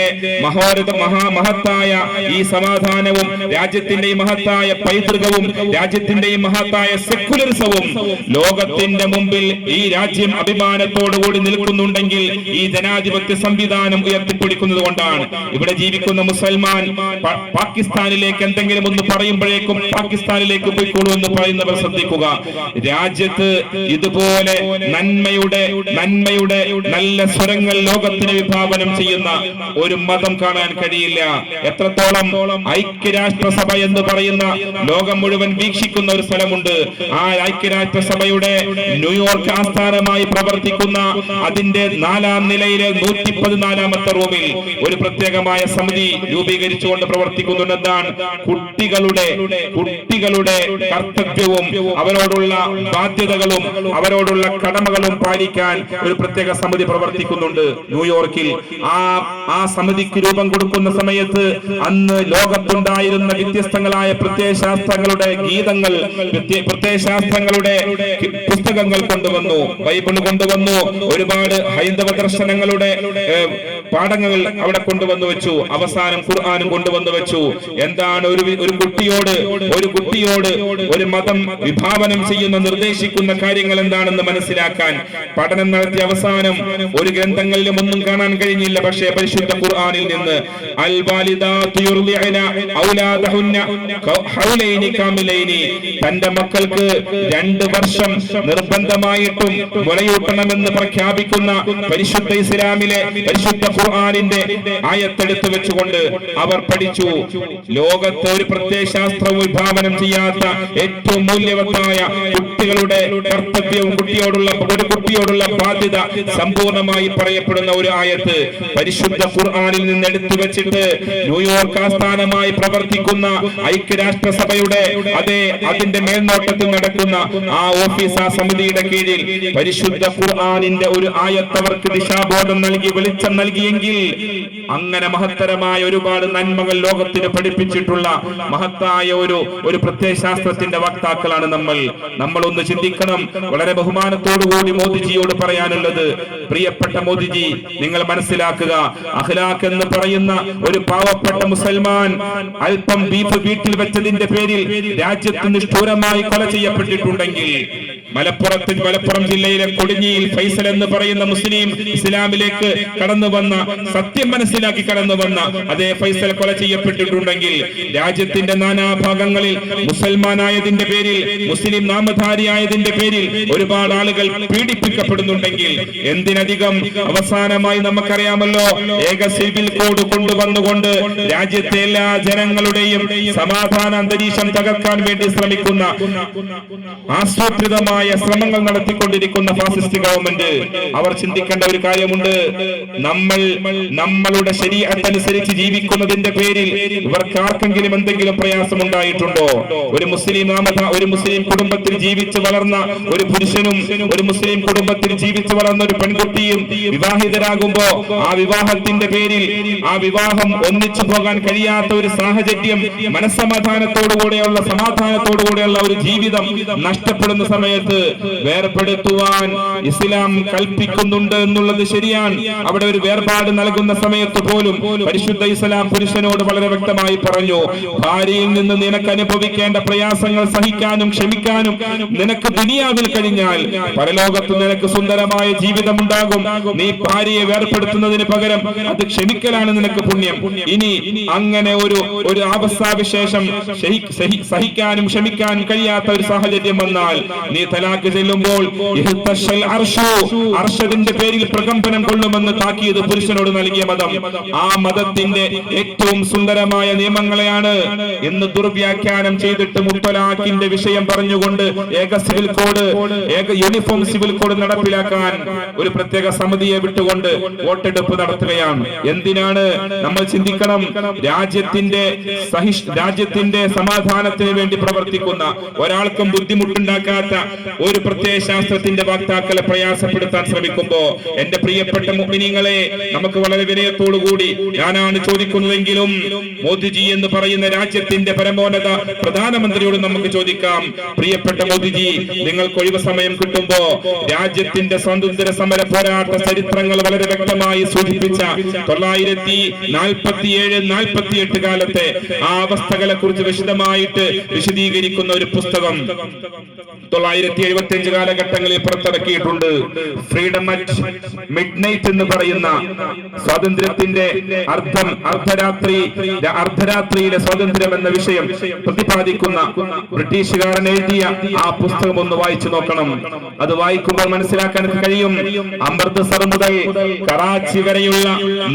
മഹത്തായ ഈ സമാധാനവും രാജ്യത്തിന്റെ ഈ മഹത്തായ പൈതൃകവും രാജ്യത്തിന്റെ ഈ മഹത്തായ സെക്യുലറിസവും ലോകത്തിന്റെ മുമ്പിൽ ഈ രാജ്യം അഭിമാനത്തോടുകൂടി നിൽക്കുന്നുണ്ടെങ്കിൽ ഈ ജനാധിപത്യ സംവിധാനം ഉയർത്തിപ്പിടിക്കുന്നത് കൊണ്ടാണ്. ഇവിടെ ജീവിക്കുന്ന മുസൽമാൻ പാകിസ്ഥാനിലേക്ക് എന്തെങ്കിലും ഒന്ന് പറയുമ്പോഴേക്കും പാകിസ്ഥാനിലേക്ക് പോയിക്കോളൂ എന്ന് പറയുന്നവർ ശ്രദ്ധിക്കുക. രാജ്യത്ത് ഇതുപോലെ നന്മയുടെ നല്ല സ്വരങ്ങൾ ലോകത്തിന് വിഭാവനം ചെയ്യുന്ന ഒരു മതം കാണാൻ കഴിയില്ല. എത്രത്തോളം ഐക്യരാഷ്ട്രസഭ എന്ന് പറയുന്ന ലോകം മുഴുവൻ വീക്ഷിക്കുന്ന ഒരു സ്ഥലമുണ്ട്. ആ ഐക്യരാഷ്ട്രസഭയുടെ ന്യൂയോർക്ക് ആസ്ഥാനമായി പ്രവർത്തിക്കുന്ന അതിന്റെ 4-ാം നിലയിലെ 114-ാമത്തെ റൂമിൽ ഒരു പ്രത്യേകമായ സമിതി രൂപീകരിച്ചുകൊണ്ട് പ്രവർത്തിക്കുന്നുണ്ടെന്നാണ്. കുട്ടികളുടെ കർത്തവ്യവും അവരോടുള്ള ബാധ്യതകളും അവരോടുള്ള കടമകളും പാലിക്കാൻ ഒരു പ്രത്യേക സമിതി പ്രവർത്തിക്കുന്നുണ്ട് ന്യൂയോർക്കിൽ. ആ സമിതിക്ക് രൂപം കൊടുക്കുന്ന സമയത്ത് അന്ന് ലോകത്തുണ്ടായിരുന്ന വ്യത്യസ്തങ്ങളായ പ്രത്യയശാസ്ത്രങ്ങളുടെ ഗീതങ്ങൾ, പ്രത്യയശാസ്ത്രങ്ങളുടെ പുസ്തകങ്ങൾ കൊണ്ടുവന്നു, ബൈബിൾ കൊണ്ടുവന്നു, ഒരുപാട് ഹൈന്ദവ ദർശനങ്ങളുടെ പാഠങ്ങൾ അവിടെ കൊണ്ടുവന്നു വെച്ചു. അവസാനം ഖുർആനും കൊണ്ടുവന്നു വെച്ചു. എന്താണ് ഒരു കുട്ടിയോട് ഒരു മതം വിഭാവനം ചെയ്യുന്ന നിർദ്ദേശിക്കുന്ന കാര്യങ്ങൾ എന്താണെന്ന് മനസ്സിലാക്കാൻ പഠനം നടത്തിയ അവസാനം ഒരു ഗ്രന്ഥങ്ങളിലും ഒന്നും കാണാൻ കഴിഞ്ഞില്ല. പക്ഷേ പരിശുദ്ധ ഖുർആനിൽ നിന്ന് അൽ വാലിദാതു യുർദിഅന ഔലാദഹുന്ന ഹൗലൈനി കാമിലൈനി, തന്റെ മക്കൾക്ക് 2 വർഷം നിർബന്ധമായിട്ടും മുലയൂട്ടണമെന്ന് പ്രഖ്യാപിക്കുന്ന പരിശുദ്ധ ഇസ്ലാമിലെ പരിശുദ്ധ ഖുർആനിന്റെ ആയത്തെടുത്തു വെച്ചുകൊണ്ട് അവർ പഠിച്ചു. ലോകത്ത് ഒരു പ്രത്യയശാസ്ത്രവും വിഭാവനം ചെയ്യാത്ത ഏറ്റവും മൂല്യവത്തായ കുട്ടികളുടെ കർത്തവ്യവും കുട്ടിയോടുള്ള ബാധ്യത സമ്പൂർണമായി പറയപ്പെടുന്ന ഒരു ആയത്ത് പരിശുദ്ധ ഖുർആനിൽ നിന്ന് എടുത്തു വെച്ചിട്ട് ന്യൂയോർക്ക് ആസ്ഥാനമായി പ്രവർത്തിക്കുന്ന ഐക്യരാഷ്ട്രസഭയുടെ അതിന്റെ മേൽനോട്ടത്തിൽ നടക്കുന്ന ആ ഓഫീസ്, ആ സമിതിയുടെ കീഴിൽ പരിശുദ്ധ ഖുർആനിന്റെ ഒരു ആയത്ത് അവർക്ക് ദിശാബോധം നൽകി, വെളിച്ചം നൽകിയെങ്കിൽ അങ്ങനെ മഹത്തരമായ ഒരുപാട് നന്മകൾ ലോകത്തിന് പഠിപ്പിച്ചിട്ടുള്ള മഹത്തായ ഒരു പ്രത്യയശാസ്ത്രത്തിന്റെ വക്താക്കളാണ് നമ്മൾ ഒന്ന് ചിന്തിക്കണം. വളരെ ബഹുമാനത്തോടുകൂടി മോദിജിയോട് പറയാനുള്ളത്, പ്രിയപ്പെട്ട മോദിജി, നിങ്ങൾ മനസ്സിലാക്കുക, അഖ്ലാഖ് എന്ന് പറയുന്ന ഒരു പാവപ്പെട്ട മുസൽമാൻ അല്പം ബീഫ് വീട്ടിൽ വെച്ചതിന്റെ പേരിൽ രാജ്യത്ത് നിഷ്ഠൂരമായി കൊല ചെയ്യപ്പെട്ടിട്ടുണ്ടെങ്കിൽ, മലപ്പുറം ജില്ലയിലെ കൊടിഞ്ഞിയിൽ ഫൈസൽ എന്ന് പറയുന്ന മുസ്ലിം ഇസ്ലാമിലേക്ക് കടന്നു വന്ന, സത്യം മനസ്സിലാക്കി കടന്നു വന്ന അതേ ഫൈസൽ കൊല ചെയ്യപ്പെട്ടിട്ടുണ്ടെങ്കിൽ, രാജ്യത്തിന്റെ നാനാഭാഗങ്ങളിൽ മുസൽമാനായതിന്റെ പേരിൽ, മുസ്ലിം നാമധാരിയായതിന്റെ പേരിൽ ഒരുപാട് ആളുകൾ പീഡിപ്പിക്കപ്പെടുന്നുണ്ടെങ്കിൽ, എന്തിനധികം അവസാനമായി നമുക്കറിയാമല്ലോ, ഏക സിവിൽ കോഡ് കൊണ്ടുവന്നുകൊണ്ട് രാജ്യത്തെ എല്ലാ ജനങ്ങളുടെയും സമാധാന അന്തരീക്ഷം തകർക്കാൻ വേണ്ടി ശ്രമിക്കുന്ന, ആസൂത്രിതമായ ശ്രമങ്ങൾ നടത്തിക്കൊണ്ടിരിക്കുന്ന ഫാസിസ്റ്റ് ഗവൺമെന്റ്, അവർ ചിന്തിക്കേണ്ട ഒരു കാര്യമുണ്ട്. നമ്മളുടെ ശരീഅത്ത് അനുസരിച്ച് ജീവിക്കുന്നതിന്റെ പേരിൽ ഇവർക്ക് ആർക്കെങ്കിലും എന്തെങ്കിലും പ്രയാസം ഉണ്ടായിട്ടുണ്ടോ? ഒരു മുസ്ലിം കുടുംബത്തിൽ ജീവിച്ചു വളർന്ന ഒരു പുരുഷനും ഒരു മുസ്ലിം കുടുംബത്തിൽ ജീവിച്ചു വളർന്ന ഒരു പെൺകുട്ടിയും വിവാഹിതരാകുമ്പോ ആ വിവാഹത്തിന്റെ പേരിൽ ആ വിവാഹം ഒന്നിച്ചു പോകാൻ കഴിയാത്ത ഒരു സാഹചര്യം, മനസ്സമാധാനത്തോടുകൂടെയുള്ള സമാധാനത്തോടുകൂടെയുള്ള ഒരു ജീവിതം നഷ്ടപ്പെടുന്ന സമയത്ത് വേർപെടുത്തുവാൻ ഇസ്ലാം കൽപ്പിക്കുന്നുണ്ട് എന്നുള്ളത് ശരിയാണ്. അവിടെ ഒരു വേർപാട് നൽകുന്ന സമയത്ത് പോലും പരിശുദ്ധ ഇസ്ലാം പുരുഷനോട് വളരെ വ്യക്തമായി പറഞ്ഞു, ഭാര്യയിൽ നിന്ന് നിനക്ക് അനുഭവിക്കേണ്ട പ്രയാസങ്ങൾ സഹിക്കാനും ക്ഷമിക്കാനും നിനക്ക് ദുനിയാവിൽ കഴിഞ്ഞാൽ പരലോകത്ത് നിനക്ക് സുന്ദരമായ ജീവിതം ഉണ്ടാകും. നീ ഭാര്യയെ വേർപെടുത്തുന്നതിന് പകരം അത് ക്ഷമിക്കലാണ് നിനക്ക് പുണ്യം. ഇനി അങ്ങനെ ഒരു അവസ്ഥാവിശേഷം സഹിക്കാനും ക്ഷമിക്കാനും കഴിയാത്ത ഒരു സാഹചര്യം വന്നാൽ നീ തലാഖ് ചെല്ലുമ്പോൾ അർശദിന്റെ പേരിൽ പ്രകമ്പനം കൊള്ളുമെന്ന് താക്കീത് പുരുഷനോട് നൽകിയ മതം, ആ മതത്തിന്റെ ഏറ്റവും സുന്ദരമായ നിയമങ്ങളെയാണ് എന്ന് ദുർവ്യാഖ്യാനം ചെയ്തിട്ട് മുത്തലാഖിന്റെ വിഷയം പറഞ്ഞുകൊണ്ട് ഏക യൂണിഫോം സിവിൽ കോഡ് നടപ്പിലാക്കാൻ ഒരു പ്രത്യേക സമിതിയെ വിട്ടുകൊണ്ട് വോട്ടെടുപ്പ് നടത്തുകയാണ്. എന്തിനാണ്? നമ്മൾ ചിന്തിക്കണം. രാജ്യത്തിന്റെ സമാധാനത്തിന് വേണ്ടി പ്രവർത്തിക്കുന്ന, ഒരാൾക്കും ബുദ്ധിമുട്ടുണ്ടാക്കാത്ത ഒരു പ്രത്യയശാസ്ത്രത്തിന്റെ വക്താക്കളെ പ്രയാസപ്പെടുത്താൻ ശ്രമിക്കുമ്പോ, എന്റെ പ്രിയപ്പെട്ട മുഅ്മിനീങ്ങളെ, നമുക്ക് വളരെ വിനയത്തോടുകൂടി ഞാനാണ് ചോദിക്കുന്നതെങ്കിലും മോദിജി എന്ന് പറയുന്ന രാജ്യത്തിന്റെ പരമോന്നത പ്രധാനമന്ത്രിയോട് നമുക്ക് ചോദിക്കാം, പ്രിയപ്പെട്ട മോദിജി, നിങ്ങൾക്ക് ഒഴിവ് സമയം കിട്ടുമ്പോ രാജ്യത്തിന്റെ സ്വാതന്ത്ര്യ സമര പോരാട്ട ചരിത്രങ്ങൾ വളരെ വ്യക്തമായി സൂചിപ്പിച്ച 1947-48 കാലത്തെ ആ അവസ്ഥകളെ കുറിച്ച് വിശദമായിട്ട് വിശദീകരിക്കുന്ന ഒരു പുസ്തകം 1975 കാലഘട്ടങ്ങളിൽ പുറത്തിറക്കിയിട്ടുണ്ട്. ഫ്രീഡം അറ്റ് മിഡ്നൈറ്റ് എന്ന് പറയുന്ന സ്വാതന്ത്ര്യത്തിന്റെ അർദ്ധരാത്രിയിലെ സ്വാതന്ത്ര്യം എന്ന വിഷയം പ്രതിപാദിക്കുന്ന ബ്രിട്ടീഷുകാരൻ എഴുതിയ ആ പുസ്തകം ഒന്ന് വായിച്ചു നോക്കണം. അത് വായിക്കുമ്പോൾ മനസ്സിലാക്കാൻ കഴിയും, അമൃത്സർ മുതൽ കറാച്ചി വരെയുള്ള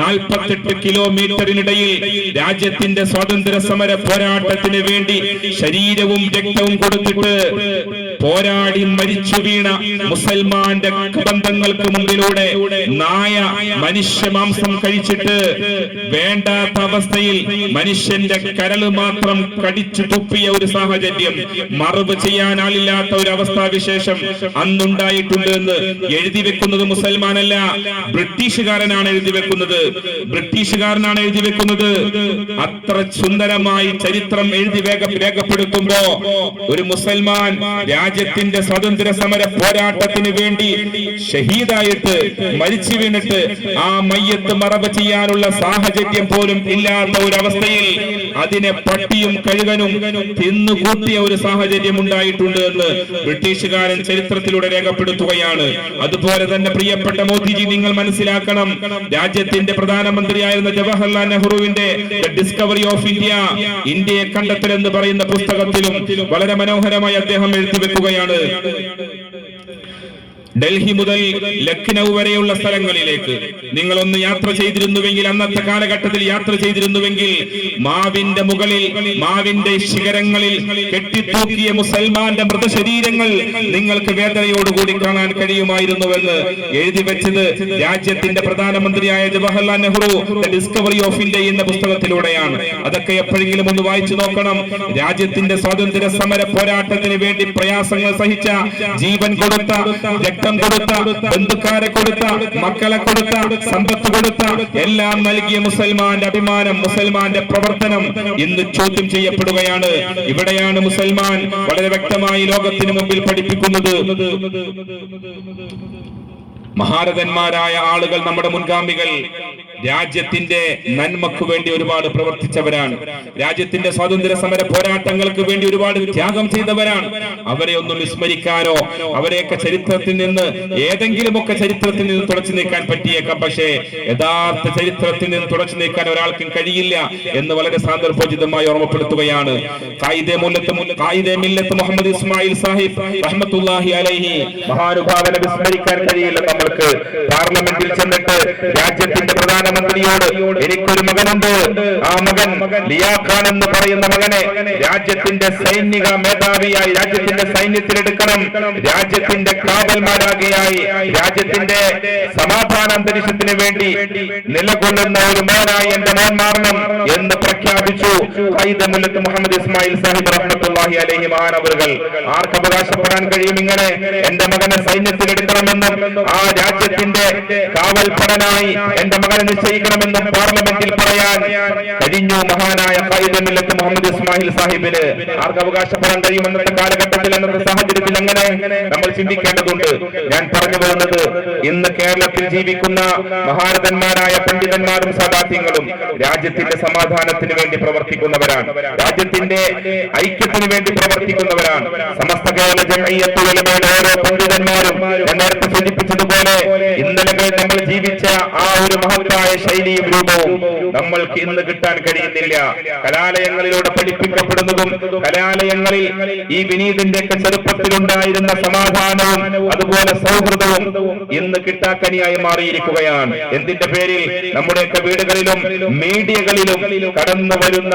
48 കിലോമീറ്ററിനിടയിൽ രാജ്യത്തിന്റെ സ്വാതന്ത്ര്യ സമര പോരാട്ടത്തിന് വേണ്ടി ശരീരവും രക്തവും കൊടുത്തിട്ട് പോരാടി മരിച്ചു വീണ മുസൽമാന്റെ ബന്ധങ്ങൾക്ക് മുമ്പിലൂടെ നായ മനുഷ്യ മാംസം കഴിച്ചിട്ട് വേണ്ടാത്ത അവസ്ഥയിൽ മനുഷ്യന്റെ കരള് മാത്രം കടിച്ചു തുപ്പിയ ഒരു സാഹചര്യം, മറവ് ചെയ്യാൻ ആളില്ലാത്ത ഒരു അവസ്ഥാവിശേഷം അന്നുണ്ടായിട്ടുണ്ട് എന്ന് എഴുതി വെക്കുന്നത് മുസൽമാനല്ല, ബ്രിട്ടീഷുകാരനാണ് എഴുതി വെക്കുന്നത്. അത്ര സുന്ദരമായി ചരിത്രം എഴുതി രേഖപ്പെടുത്തുമ്പോ ഒരു മുസൽമാൻ രാജ്യത്തിന്റെ സ്വാതന്ത്ര്യ സമര പോരാട്ടത്തിന് വേണ്ടി ഷഹീദായിട്ട് മരിച്ചു വീണിട്ട് ആ മയ്യത്ത് മറവ് ചെയ്യാനുള്ള സാഹചര്യം പോലും ഇല്ലാത്ത ഒരവസ്ഥയിൽ അതിനെ പട്ടിയും കഴുകനും തിന്നുകൂട്ടിയ ഒരു സാഹചര്യം ഉണ്ടായിട്ടുണ്ട് എന്ന് ബ്രിട്ടീഷുകാരൻ ചരിത്രത്തിലൂടെ രേഖപ്പെടുത്തുകയാണ്. അതുപോലെ തന്നെ പ്രിയപ്പെട്ട മോദിജി, നിങ്ങൾ മനസ്സിലാക്കണം, രാജ്യത്തിന്റെ പ്രധാനമന്ത്രിയായിരുന്ന ജവഹർലാൽ നെഹ്റുവിന്റെ ഡിസ്കവറി ഓഫ് ഇന്ത്യ, ഇന്ത്യയെ കണ്ടെത്തൽ എന്ന് പറയുന്ന പുസ്തകത്തിലും വളരെ മനോഹരമായി അദ്ദേഹം എഴുതി വെക്കുകയാണ്. ഡൽഹി മുതൽ ലക്നൗ വരെയുള്ള സ്ഥലങ്ങളിലേക്ക് നിങ്ങളൊന്ന് യാത്ര ചെയ്തിരുന്നുവെങ്കിൽ, അന്നത്തെ കാലഘട്ടത്തിൽ യാത്ര ചെയ്തിരുന്നുവെങ്കിൽ, മാവിന്റെ മുകളിൽ, മാവിന്റെ ശിഖരങ്ങളിൽ കെട്ടിത്തൂക്കിയ മുസൽമാന്റെ മൃതശരീരങ്ങൾ നിങ്ങൾക്ക് വേദനയോടുകൂടി കാണാൻ കഴിയുമായിരുന്നുവെന്ന് എഴുതി വെച്ചത് രാജ്യത്തിന്റെ പ്രധാനമന്ത്രിയായ Jawaharlal Nehru discovery of India എന്ന പുസ്തകത്തിലൂടെയാണ്. അതൊക്കെ എപ്പോഴെങ്കിലും ഒന്ന് വായിച്ചു നോക്കണം. രാജ്യത്തിന്റെ സ്വാതന്ത്ര്യ സമര പോരാട്ടത്തിന് വേണ്ടി പ്രയാസങ്ങൾ സഹിച്ച, ജീവൻ കൊടുത്ത, രക്തം കൊടുത്ത, ബന്ധുക്കാരെ കൊടുത്ത, മക്കളെ കൊടുത്ത, സമ്പത്ത് കൊടുത്ത, എല്ലാം നൽകിയ മുസൽമാന്റെ അഭിമാനം, മുസൽമാന്റെ പ്രവർത്തനം ഇന്ന് ചോദ്യം ചെയ്യപ്പെടുകയാണ്. ഇവിടെയാണ് മുസൽമാൻ വളരെ വ്യക്തമായി ലോകത്തിന് മുമ്പിൽ പഠിപ്പിക്കുന്നത്. മഹാരഥന്മാരായ ആളുകൾ, നമ്മുടെ മുൻഗാമികൾ രാജ്യത്തിന്റെ നന്മക്ക് വേണ്ടി ഒരുപാട് പ്രവർത്തിച്ചവരാണ്. രാജ്യത്തിന്റെ സ്വാതന്ത്ര്യ സമര പോരാട്ടങ്ങൾക്ക് വേണ്ടി ഒരുപാട് ത്യാഗം ചെയ്തവരാണ്. അവരെ ഒന്നും വിസ്മരിക്കാനോ അവരെയൊക്കെ ചരിത്രത്തിൽ നിന്ന്, ഏതെങ്കിലുമൊക്കെ ചരിത്രത്തിൽ നിന്ന് തുടച്ചു നീക്കാൻ പറ്റിയേക്കാം. പക്ഷേ യഥാർത്ഥ ചരിത്രത്തിൽ നിന്ന് തുടച്ചു നീക്കാൻ ഒരാൾക്കും കഴിയില്ല എന്ന് വളരെ സാന്ദർഭോചിതമായി ഓർമ്മപ്പെടുത്തുകയാണ്. ഖായിദെ മില്ലത്ത് മുഹമ്മദ് ഇസ്മായിൽ സാഹിബ് റഹ്മത്തുള്ളാഹി അലൈഹി, മഹാനുഭാവനെ വിസ്മരിക്കാൻ കഴിയില്ല. നമ്മൾക്ക് പാർലമെന്റിൽ ചെന്നിട്ട് രാജ്യത്തിന്റെ പ്രധാനമന്ത്രിയോട്, എനിക്കൊരു മകനുണ്ട്, ആ മകൻ ലിയാ ഖാൻ എന്ന് പറയുന്ന മകനെ രാജ്യത്തിന്റെ സൈനിക മേധാവിയായി, രാജ്യത്തിന്റെ സൈന്യത്തിലെടുക്കണം, രാജ്യത്തിന്റെ കാവൽമാരാകിയായി, രാജ്യത്തിന്റെ സമാധാന അന്തരീക്ഷത്തിന് വേണ്ടി നിലകൊള്ളുന്ന ഒരു മോനായി എന്റെ മോൻ മാറണം എന്ന് പ്രഖ്യാപിച്ചു ഖായിദെ മില്ലത്ത് മുഹമ്മദ് ഇസ്മായിൽ സാഹിബ് റഹ്മത്തുള്ളാഹി അലൈഹി മഹാനവറുകൾ. ആർക്ക് അവകാശപ്പെടാൻ കഴിയും ഇങ്ങനെ എന്റെ മകനെ സൈന്യത്തിലെടുക്കണമെന്നും ആ രാജ്യത്തിന്റെ കാവൽപ്പടനായി എന്റെ മകനെ നിശ്ചയിക്കണമെന്നും പാർലമെന്റിൽ പറയാൻ കഴിഞ്ഞു മഹാനായ ഖായിദെ മില്ലത്ത് മുഹമ്മദ് ഇസ്മായിൽ സാഹിബിന്? ആർക്ക് അവകാശപ്പെടാൻ കഴിയും അന്നത്തെ കാലഘട്ടത്തിൽ, അന്നത്തെ സാഹചര്യത്തിൽ? അങ്ങനെ നമ്മൾ ചിന്തിക്കേണ്ടതുണ്ട്. ഞാൻ പറഞ്ഞു പോകുന്നത്, ഇന്ന് കേരളത്തിൽ ജീവിക്കുന്ന മഹാരഥന്മാരായ പണ്ഡിതന്മാരും സദാത്യങ്ങളും രാജ്യത്തിന്റെ സമാധാനത്തിന് വേണ്ടി പ്രവർത്തിക്കുന്നവരാണ്, രാജ്യത്തിന്റെ ഐക്യത്തിന് വേണ്ടി പ്രവർത്തിക്കുന്നവരാണ്. സമസ്ത കേരള ജംഇയ്യത്തുൽ ഉലമയുടെ ഓരോ പണ്ഡിതന്മാരും ഞാൻ നേരത്തെ സൂചിപ്പിച്ചതുപോലെ ഇന്നലകളിൽ നമ്മൾ ജീവിച്ച ആ ഒരു മഹത്തായ ശൈലിയും രൂപവും നമ്മൾക്ക് ഇന്ന് കിട്ടാൻ കഴിയുന്നില്ല. കലാലയങ്ങളിലൂടെ പഠിപ്പിക്കപ്പെടുന്നതും കലാലയങ്ങളിൽ ഈ വിനീതിന്റെ ഒക്കെ ചെറുപ്പത്തിലുണ്ടായിരുന്ന സമാധാനവും അതുപോലെ സൗഹൃദവും ഇന്ന് കിട്ടാക്കനിയായി മാറിയിരിക്കുകയാണ്. എന്തിന്റെ പേരിൽ? നമ്മുടെയൊക്കെ വീടുകളിലും മീഡിയകളിലും കടന്നു വരുന്ന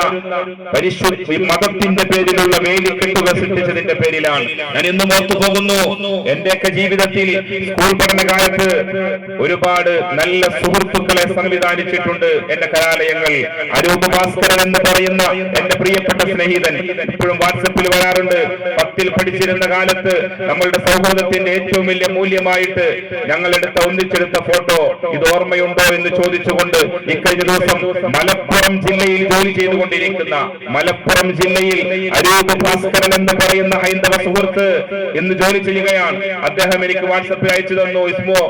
പരിശുദ്ധ മതത്തിന്റെ പേരിലുള്ള വേലിക്കെട്ടുകൾ സൃഷ്ടിച്ചതിന്റെ പേരിലാണ്. ഞാൻ ഇന്നും ഓർത്തു പോകുന്നു, എന്റെയൊക്കെ ജീവിതത്തിൽ സ്കൂൾ പഠനകാലത്ത് ഒരുപാട് നല്ല സുഹൃത്തുക്കളെ സംവിധാനിച്ചിട്ടുണ്ട് എന്റെ കലാലയങ്ങൾ. അരൂപ് ഭാസ്കരൻ എന്ന് പറയുന്ന എന്റെ പ്രിയപ്പെട്ട സ്നേഹിതൻ ഇപ്പോഴും വാട്സപ്പിൽ വരാറുണ്ട്. 10ൽ പഠിച്ചിരുന്ന കാലത്ത് നമ്മളുടെ സൗഹൃദത്തിന്റെ ഏറ്റവും വലിയ മൂല്യമായിട്ട് ഞങ്ങൾ ഒന്നിച്ചെടുത്ത ഫോട്ടോ ഇത് ഓർമ്മയുണ്ടോ എന്ന് ചോദിച്ചുകൊണ്ട് ഇക്കഴിഞ്ഞ ദിവസം മലപ്പുറം ജില്ലയിൽ ജോലി ചെയ്തുകൊണ്ടിരിക്കുന്ന, മലപ്പുറം ജില്ലയിൽ അരൂപ് ഭാസ്കരൻ എന്ന് പറയുന്ന ഹൈന്ദവ സുഹൃത്ത് ഇന്ന് ജോലി ചെയ്യുകയാണ്. അദ്ദേഹം എനിക്ക് വാട്സപ്പിൽ അയച്ചു തന്നു, ഇസ്മോ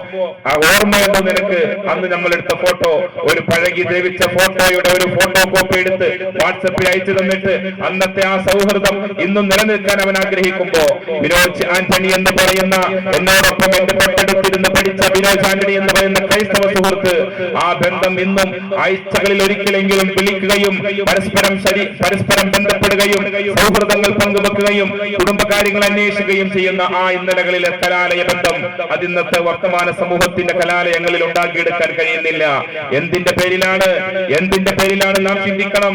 ആ ഓർമ്മയുണ്ടോ നിനക്ക് അന്ന് നമ്മൾ എടുത്ത ഫോട്ടോ? ഒരു പഴകി ദ്രവിച്ച ഫോട്ടോയുടെ ഒരു ഫോട്ടോ കോപ്പി എടുത്ത് വാട്സപ്പിൽ അയച്ചു തന്നിട്ട് അന്നത്തെ ആ സൗഹൃദം ഇന്നും നിലനിൽക്കാൻ അവൻ ആഗ്രഹിക്കുമ്പോ, വിനോദ് ആന്റണി എന്ന് പറയുന്ന, എന്നോടൊപ്പം എന്റെ തൊട്ടടുത്തിരുന്ന് പഠിച്ച വിനോദ് ആന്റണി എന്ന് പറയുന്ന ക്രൈസ്തവ സുഹൃത്ത്, ആ ബന്ധം ഇന്നും ആഴ്ചകളിൽ ഒരിക്കലെങ്കിലും വിളിക്കുകയും പരസ്പരം ബന്ധപ്പെടുകയും സൗഹൃദങ്ങൾ പങ്കുവെക്കുകയും കുടുംബകാര്യങ്ങൾ അന്വേഷിക്കുകയും ചെയ്യുന്ന ആ ഇന്നലകളിലെ കലാലയ ബന്ധം അതിന്നത്തെ വർത്തമാന സമൂഹത്തിന്റെ കലാലയങ്ങളിൽ ഉണ്ടാക്കിയെടുക്കാൻ കഴിയുന്നില്ല. എന്തിന്റെ പേരിലാണ് നാം ചിന്തിക്കണം.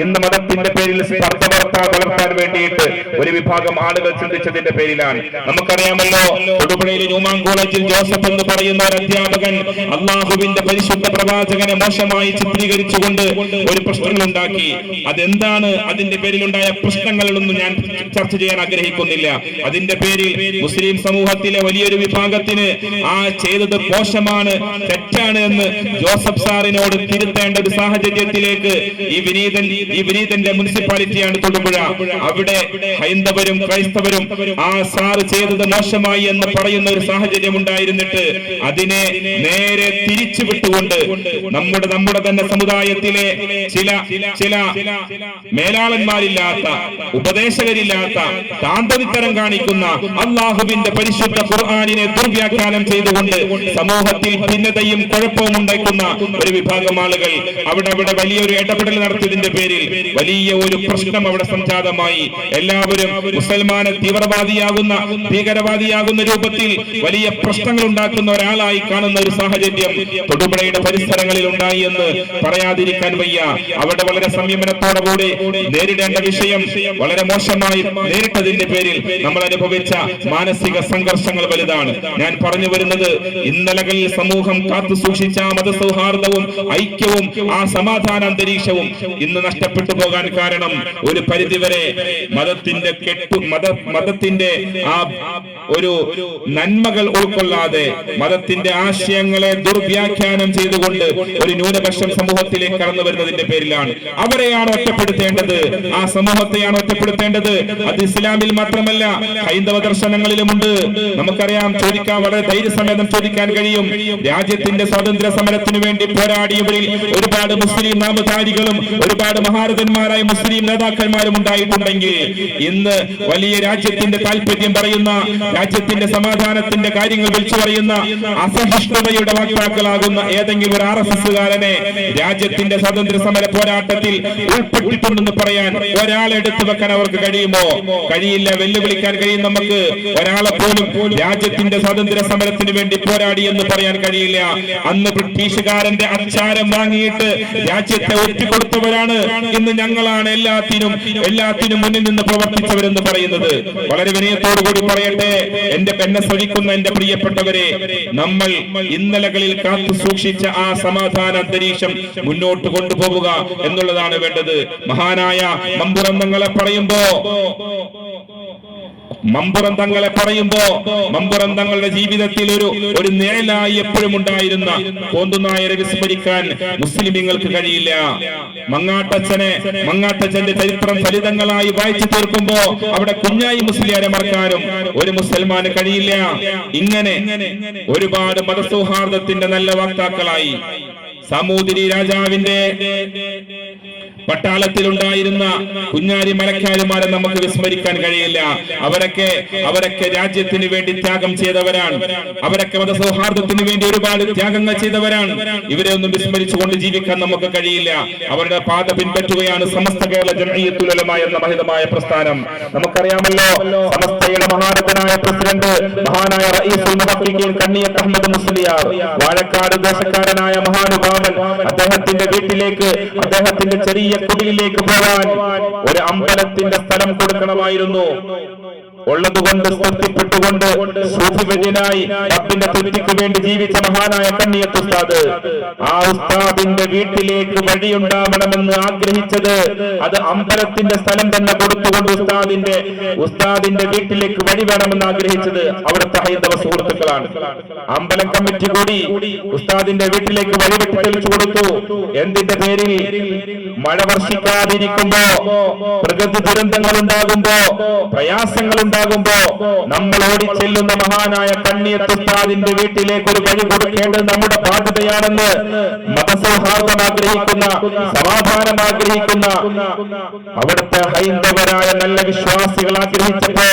ഇന്ന് മതത്തിന്റെ പേരിൽ സ്പർദ്ധ വളർത്താൻ വേണ്ടിയിട്ട് ഒരു വിഭാഗം ആളുകൾ ചിന്തിച്ചതിന്റെ പേരിലാണ്. നമുക്കറിയാമല്ലോ, തൊടുപുഴയിലെ ന്യൂമാൻ കോളേജിൽ ജോസഫ് എന്ന് പറയുന്ന ഒരു അധ്യാപകൻ അള്ളാഹുവിന്റെ പരിശുദ്ധ പ്രവാചകനെ മോശമായി ചിത്രീകരിച്ചുകൊണ്ട് ഒരു പ്രശ്നങ്ങൾ ഉണ്ടാക്കി. അതെന്താണ്? അതിന്റെ പേരിലുണ്ടായ പ്രശ്നങ്ങളൊന്നും ഞാൻ ചർച്ച ചെയ്യാൻ ആഗ്രഹിക്കുന്നില്ല. അതിന്റെ പേരിൽ മുസ്ലിം സമൂഹത്തിലെ വലിയൊരു വിഭാഗത്തിന് ആ ചെയ്തത് മോശമാണ്, തെറ്റാണ് തെറ്റാണ് എന്ന് ജോസഫ് സാറിനോട് തിരുത്തേണ്ട ഒരു സാഹചര്യത്തിലേക്ക് ഈ വിനീതന്റെ മുനിസിപ്പാലിറ്റിയാണ് തൊടുപുഴ. അവിടെ ഹൈന്ദവരും ക്രൈസ്തവരും ആ സാറ് ചെയ്തത് മോശമായി എന്ന് പറയുന്ന ഒരു സാഹചര്യം ഉണ്ടായിരുന്നിട്ട് അതിനെ നേരെ തിരിച്ചു വിട്ടുകൊണ്ട് നമ്മുടെ തന്നെ സമുദായത്തിലെ ചില മേലാളന്മാരില്ലാത്ത ഉപദേശകരില്ലാത്ത താന്തവിത്തരം കാണിക്കുന്ന അള്ളാഹുവിന്റെ പരിശുദ്ധ ഖുർആനിനെ ദുർവ്യാഖ്യാനം ചെയ്തുകൊണ്ട് സമൂഹത്തിൽ ഭിന്നതയും കുഴപ്പവും ഉണ്ടാക്കുന്ന ഒരു വിഭാഗം ആളുകൾ അവിടെ വലിയൊരു ഇടപെടൽ നടത്തിയതിന്റെ പേരിൽ വലിയ ഒരു പ്രശ്നം അവിടെ സംജാതമായി. എല്ലാവരും മുസൽമാനെ തീവ്രവാദിയാകുന്ന ഭീകരവാദിയാകുന്ന രൂപത്തിൽ വലിയ പ്രശ്നങ്ങൾ ഉണ്ടാക്കുന്ന ഒരാളായി കാണുന്ന ഒരു സാഹചര്യം തൊടുപുഴയുടെ പരിസരങ്ങളിൽ ഉണ്ടായി എന്ന് പറയാതിരിക്കാൻ വയ്യ. അവിടെ വളരെ സംയമനത്തോടുകൂടി നേരിടേണ്ട വിഷയം വളരെ മോശമായി നേരിട്ടതിന്റെ പേരിൽ നമ്മൾ അനുഭവിച്ച മാനസിക സംഘർഷങ്ങൾ വലുതാണ്. ഞാൻ പറഞ്ഞു വരുന്നത്, ഇന്നലകളിൽ സമൂഹം കാത്തു സൂക്ഷിച്ച മതസൗഹാർദ്ദവും ഐക്യവും ആ സമാധാന അന്തരീക്ഷവും ഇന്ന് നഷ്ടപ്പെട്ടു പോകാൻ കാരണം ഒരു പരിധിവരെ മതത്തിന്റെ ആ ഒരു നന്മകൾ ഉൾക്കൊള്ളാതെ മതത്തിന്റെ ആശയങ്ങളെ ദുർവ്യാഖ്യാനം ചെയ്തുകൊണ്ട് ഒരു ന്യൂനപക്ഷം സമൂഹത്തിലേക്ക് കടന്നു വരുന്നതിന്റെ പേരിലാണ്. അവരെയാണ് ഒറ്റപ്പെടുത്തേണ്ടത്, ആ സമൂഹത്തെയാണ് ഒറ്റപ്പെടുത്തേണ്ടത്. അത് ഇസ്ലാമിൽ മാത്രമല്ല ഹൈന്ദവ ദർശനങ്ങളിലുമുണ്ട്. നമുക്കറിയാം, ചോദിക്കാൻ വളരെ ധൈര്യസമേതം ചോദിക്കാൻ കഴിയും. രാജ്യത്തിന്റെ സ്വാതന്ത്ര്യ സമരത്തിനു വേണ്ടി പോരാടിയവരിൽ ഒരുപാട് മുസ്ലിം നാമധാരികളും ഒരുപാട് മഹാരഥന്മാരായ മുസ്ലിം നേതാക്കന്മാരും ഉണ്ടായിട്ടുണ്ടെങ്കിൽ ഇന്ന് വലിയ രാജ്യത്തിന്റെ താല്പര്യം പറയുന്ന, രാജ്യത്തിന്റെ സമാധാനത്തിന്റെ കാര്യങ്ങൾ വിളിച്ചു പറയുന്ന അസഹിഷ്ണുതയുടെ വക്താക്കളാകുന്ന ഏതെങ്കിലും ഒരു RSSകാരനെ രാജ്യത്തിന്റെ സ്വാതന്ത്ര്യ സമര പോരാട്ടത്തിൽ ഉൾപ്പെട്ടിട്ടുണ്ടെന്ന് പറയാൻ ഒരാളെടുത്തു വെക്കാൻ അവർക്ക് കഴിയുമോ? കഴിയില്ല. വെല്ലുവിളിക്കാൻ കഴിയും നമുക്ക്. ഒരാളെ പോലും രാജ്യത്തിന്റെ സ്വാതന്ത്ര്യ സമരത്തിന് വേണ്ടി പോരാടി എന്ന് പറയാൻ കഴിയില്ല. അന്ന് ബ്രിട്ടീഷുകാരന്റെ അച്ചാരം വാങ്ങിയിട്ട് രാജ്യത്തെ ഒറ്റിക്കൊടുത്തവരാണ് ഇന്ന് ഞങ്ങളാണ് എല്ലാത്തിനും മുന്നിൽ നിന്ന് പ്രവർത്തിച്ചവരെന്ന് പറയുന്നത്. വളരെ വിനയത്തോടുകൂടി പറയട്ടെ, എന്നെ ശ്രമിക്കുന്ന എന്റെ പ്രിയപ്പെട്ടവരെ, നമ്മൾ ഇന്നലകളിൽ കാത്തു സൂക്ഷിച്ച ആ സമാധാന അന്തരീക്ഷം മുന്നോട്ട് കൊണ്ടുപോവുക എന്നുള്ളതാണ് വേണ്ടത്. മഹാനായ മമ്പുറം തങ്ങളെ പറയുമ്പോ മമ്പുറം തങ്ങളുടെ ജീവിതത്തിൽ ഒരു നിഴലായി എപ്പോഴും ഉണ്ടായിരുന്ന കോന്തുനായരെ വിസ്മരിക്കാൻ മുസ്ലിമീങ്ങൾക്ക് കഴിയില്ല. മങ്ങാട്ടച്ചന്റെ ചരിത്രം ഫലിതങ്ങളായി വായിച്ചു തീർക്കുമ്പോ അവിടെ കുഞ്ഞായി മുസ്ലിയാരെ മറക്കാനും ഒരു മുസൽമാന് കഴിയില്ല. ഇങ്ങനെ ഒരുപാട് മതസൗഹാർദ്ദത്തിന്റെ നല്ല വക്താക്കളായി സാമൂതിരി രാജാവിന്റെ പട്ടാളത്തിലുണ്ടായിരുന്ന കുഞ്ഞാരി മലക്കാരുമാരെ നമുക്ക് വിസ്മരിക്കാൻ കഴിയില്ല. അവരൊക്കെ രാജ്യത്തിന് വേണ്ടി ത്യാഗം ചെയ്തവരാണ്. അവരൊക്കെ മതസൗഹാർദ്ദത്തിന് വേണ്ടി ഒരുപാട് ത്യാഗങ്ങൾ ചെയ്തവരാണ്. ഇവരെ ഒന്നും വിസ്മരിച്ചുകൊണ്ട് ജീവിക്കാൻ നമുക്ക് കഴിയില്ല. അവരുടെ പാത പിൻപറ്റുകയാണ് സമസ്ത കേരള ജംഇയ്യത്തുൽ ഉലമ എന്ന മഹിതമായ പ്രസ്ഥാനം. നമുക്കറിയാമല്ലോ, സമസ്തയുടെ മഹാരഥനായ പ്രസിഡന്റ് മഹാനായ റഈസുൽ മുഹഖഖീൻ കണ്ണിയത്ത് അഹ്മദ് മുസ്ലിയാർ, വാഴക്കാട് ദേശക്കാരനായ മഹാനുഭാവൻ, അദ്ദേഹത്തിന്റെ വീട്ടിലേക്ക്, അദ്ദേഹത്തിന്റെ ചെറിയ കുടിലിലേക്ക് പോകാൻ ഒരു അമ്പലത്തിന്റെ സ്ഥലം കൊടുക്കണമായിരുന്നു. ഉള്ളതുകൊണ്ട് തൃപ്തിപ്പെട്ടുകൊണ്ട് സൂഫിവര്യനായി റബ്ബിന്റെ തൃപ്തിക്ക് വേണ്ടി ജീവിച്ച മഹാനായ കണ്ണിയത്ത് ഉസ്താദ്, ആ ഉസ്താദിന്റെ വീട്ടിലേക്ക് വഴിയുണ്ടാവണമെന്ന് ആഗ്രഹിച്ചത് അത് അമ്പലത്തിന്റെ സ്ഥലം തന്നെ കൊടുത്തുകൊണ്ട് ഉസ്താദിന്റെ വീട്ടിലേക്ക് വഴി വേണമെന്ന് ആഗ്രഹിച്ചത് അവിടുത്തെ ഹൈന്ദവ സുഹൃത്തുക്കളാണ്. അമ്പലം കമ്മിറ്റി കൂടി ഉസ്താദിന്റെ വീട്ടിലേക്ക് വഴി വെട്ടി തെളിച്ചു കൊടുത്തു. എന്തിന്റെ പേരിൽ? മഴ വർഷിക്കാതിരിക്കുമ്പോ, പ്രകൃതി ദുരന്തങ്ങൾ ഉണ്ടാകുമ്പോ, പ്രയാസങ്ങൾ ഉണ്ടാകുമ്പോ നമ്മൾ ഓടിച്ചെല്ലുന്ന മഹാനായ കണ്ണിയത്ത് ഉസ്താദിന്റെ വീട്ടിലേക്ക് ഒരു വഴി കൊടുക്കേണ്ടത് നമ്മുടെ ബാധ്യതയാണെന്ന് മതസൗഹാർദ്ദം ആഗ്രഹിക്കുന്ന, സമാധാനം ആഗ്രഹിക്കുന്ന അവിടുത്തെ ഹൈന്ദവരായ നല്ല വിശ്വാസികൾ ആഗ്രഹിച്ചപ്പോ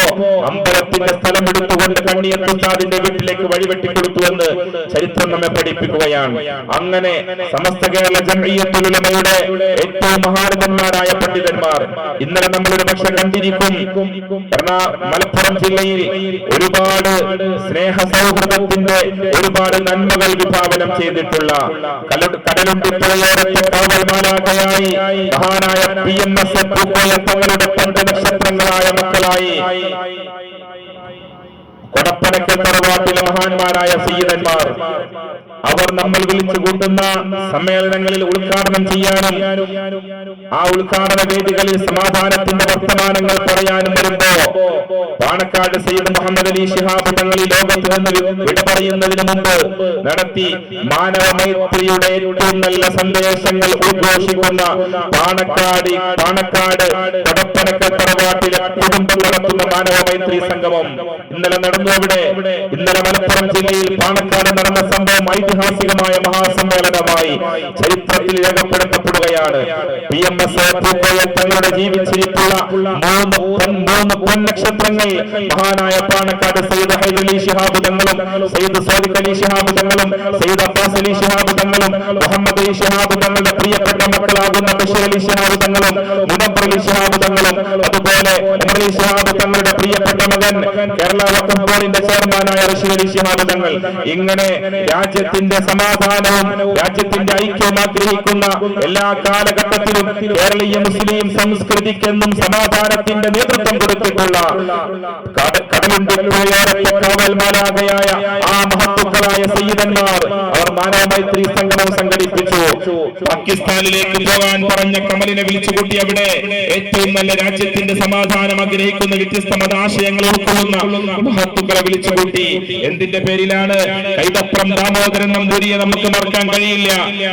അമ്പലത്തിന്റെ സ്ഥലം എടുത്തുകൊണ്ട് കണ്ണിയത്ത് ഉസ്താദിന്റെ വീട്ടിലേക്ക് വഴിവെട്ടിക്കൊടുത്തുവെന്ന് ചരിത്രം നമ്മെ പഠിപ്പിക്കുകയാണ്. അങ്ങനെ സമസ്ത കേരള ജംഇയ്യത്തുൽ ഉലമയുടെ ഏറ്റവും മഹാരഥന്മാരായ പണ്ഡിതന്മാർ ഇന്നലെ നമ്മളൊരു പക്ഷെ കണ്ടിരിക്കും. മലപ്പുറം ജില്ലയിൽ ഒരുപാട് സ്നേഹ സൗഹൃദത്തിന്റെ ഒരുപാട് നന്മകൾ വിഭാവനം ചെയ്തിട്ടുള്ള കടലുണ്ടി പുഴയോരത്തെ കാവൽ മാലാഖയായി മഹാനായ PMS തങ്ങളുടെ 2 നക്ഷത്രങ്ങളായ മക്കളായി കൊടപ്പനക്കൽ തറവാട്ടിലെ മഹാന്മാരായ സയ്യിദന്മാർ, അവർ നമ്മൾ വിളിച്ചു കൂട്ടുന്ന സമ്മേളനങ്ങളിൽ ഉദ്ഘാടനം ചെയ്യാനും ആ ഉദ്ഘാടന വേദികളിൽ സമാധാനത്തിന്റെ വർത്തമാനങ്ങൾ പറയാനും വരുമ്പോ പാണക്കാട് സയ്യിദ് മുഹമ്മദ് അലി ശിഹാബ് തങ്ങൾ ഈ ലോകത്ത് നിന്ന് വിട പറയുന്നതിന് മുമ്പ് നടത്തി മാനവമൈത്രിയുടെ ഏറ്റവും നല്ല സന്ദേശങ്ങൾ ഉദ്ഘോഷിക്കുന്ന പാണക്കാട് കടപ്പനക്കൽ തറവാട്ടിലെ കുടുംബം നടത്തുന്ന മാനവമൈത്രി സംഗമം ഇന്നലെ നടന്നു. അവിടെ ഇന്നലെ മലപ്പുറം ജില്ലയിൽ പാണക്കാട് നടന്ന സംഭവം ഐതിഹാസികമായ മഹാസമ്മേളനമായി ചരിത്രത്തിൽ രേഖപ്പെടുത്തപ്പെടുകയാണ്. PMS തങ്ങളുടെ ജീവിച്ചിരിപ്പുള്ള മൂന്ന് പൊന്നക്ഷത്രങ്ങൾ മഹാനായ പാണക്കാട് സയ്യിദ് ഹൈദർ അലി ശിഹാബ് തങ്ങളും സയ്യിദ് സാദിഖ് അലി ശിഹാബ് തങ്ങളും സയ്യിദ് അബ്ബാസ് അലി ശിഹാബ് തങ്ങളും മുഹമ്മദ് അലി ശിഹാബ് തങ്ങളുടെ പ്രിയപ്പെട്ട മക്കളാകുന്ന ബഷീർ അലി ശിഹാബ് തങ്ങളും മുനവ്വർ അലി ശിഹാബ് തങ്ങളും അതുപോലെ ഉമർ അലി ശിഹാബ് തങ്ങളുടെ പ്രിയപ്പെട്ട മകൻ കേരള വഖഫ് ബോർഡിന്റെ ചെയർമാനായ റഷീദ് അലി ശിഹാബ് തങ്ങൾ, ഇങ്ങനെ രാജ്യത്തിന്റെ സമാധാനവും രാജ്യത്തിന്റെ ഐക്യവും ആഗ്രഹിക്കുന്ന എല്ലാ കാലഘട്ടത്തിലും കേരളീയ മുസ്ലിം സംസ്കൃതിക്കെന്നും സമാധാനത്തിന്റെ നേതൃത്വം കൊടുത്തിട്ടുള്ള കാവൽമാലാകയായ ആ മഹത്തുക്കളായ സയ്യിദന്മാർ അവർ മാനവമൈത്രി സംഗമം സംഘടിപ്പിച്ചു. പാകിസ്ഥാനിലേക്ക് പോകാൻ പറഞ്ഞ കമലിനെ വിളിച്ചുകൂട്ടി അവിടെ ഏറ്റവും നല്ല രാജ്യത്തിന്റെ സമാധാനം ആഗ്രഹിക്കുന്ന വ്യത്യസ്ത മതാശയങ്ങൾ ഉൾക്കൊള്ളുന്ന മഹത്തുക്കളെ വിളിച്ചുകൂട്ടി. എന്തിന്റെ പേരിലാണ്? കൈതപ്രം ദാമോദരൻ നമ്പൂതിരിയെ നമുക്ക് മറക്കാൻ കഴിയില്ല.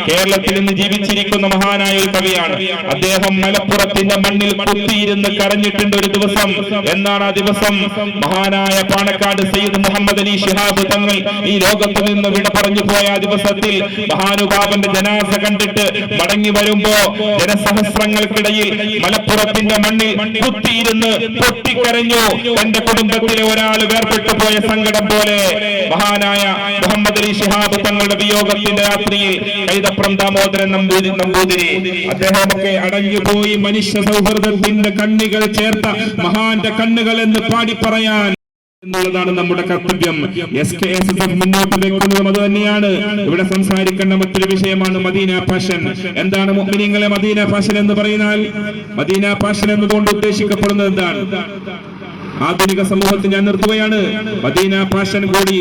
കേരളത്തിൽ നിന്ന് ജീവിച്ചിരിക്കുന്ന മഹാനായ ഒരു കവിയാണ്. അദ്ദേഹം മലപ്പുറത്തിന്റെ മണ്ണിൽ കുത്തിയിരുന്ന് കരഞ്ഞിട്ടുണ്ട് ഒരു ദിവസം. എന്നാണ് ആ ദിവസം? മഹാനായ പാണക്കാട് സയ്യിദ് മുഹമ്മദ് അലി ശിഹാബ് തങ്ങൾ ഈ ലോകത്ത് നിന്ന് വിട പറഞ്ഞു പോയ ദിവസത്തിൽ മഹാനുഭാവന്റെ ജനാസ കണ്ടിട്ട് മടങ്ങി വരുമ്പോ ജനസഹസ്രങ്ങൾക്കിടയിൽ മലപ്പുറത്തിന്റെ മണ്ണിൽ കുത്തിയിരുന്ന് പൊട്ടിക്കരഞ്ഞു. തന്റെ കുടുംബത്തിലെ ഒരാൾ വേർപെട്ടു പോയ സങ്കടം പോലെ മഹാനായ മുഹമ്മദ് അലി ശിഹാബ് തങ്ങളുടെ വിയോഗത്തിന്റെ രാത്രിയിൽ കൈതപ്രം ദാമോദരൻ നമ്പൂതിരി അദ്ദേഹമൊക്കെ അടഞ്ഞുപോയി. മനുഷ്യ സൗഹൃദത്തിന്റെ കണ്ണികൾ ചേർത്ത മഹാന്റെ കണ്ണുകൾ എന്ന് പാടി പറയാൻ എന്നുള്ളതാണ് നമ്മുടെ കർത്തവ്യം. SKSF മുന്നോട്ട് വെക്കുന്നതും അത് തന്നെയാണ്. ഇവിടെ സംസാരിക്കേണ്ട മറ്റൊരു വിഷയമാണ് മദീന പാഷൻ. എന്താണ് മുഅ്മിനീങ്ങളെ മദീന പാഷൻ എന്ന് പറയുന്നാൽ? മദീന പാഷൻ എന്നതുകൊണ്ട് ഉദ്ദേശിക്കപ്പെടുന്നത് എന്താണ്? ആധുനിക സമൂഹത്തിൽ ഞാൻ നിർത്തുകയാണ്. മദീന പാഷൻ കൂടി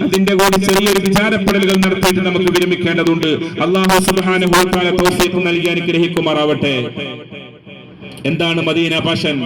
അതിന്റെ കൂടി ചെറിയൊരു വിചാരപ്പെടലുകൾ നടത്തിയിട്ട് നമുക്ക് വിരമിക്കേണ്ടതുണ്ട്. അല്ലാഹു സുബ്ഹാനഹു വ തആല തൗഫീഖ് നൽകി അനുഗ്രഹിക്കുമാറാവട്ടെ. എന്താണ് മദീന പാഷൻ?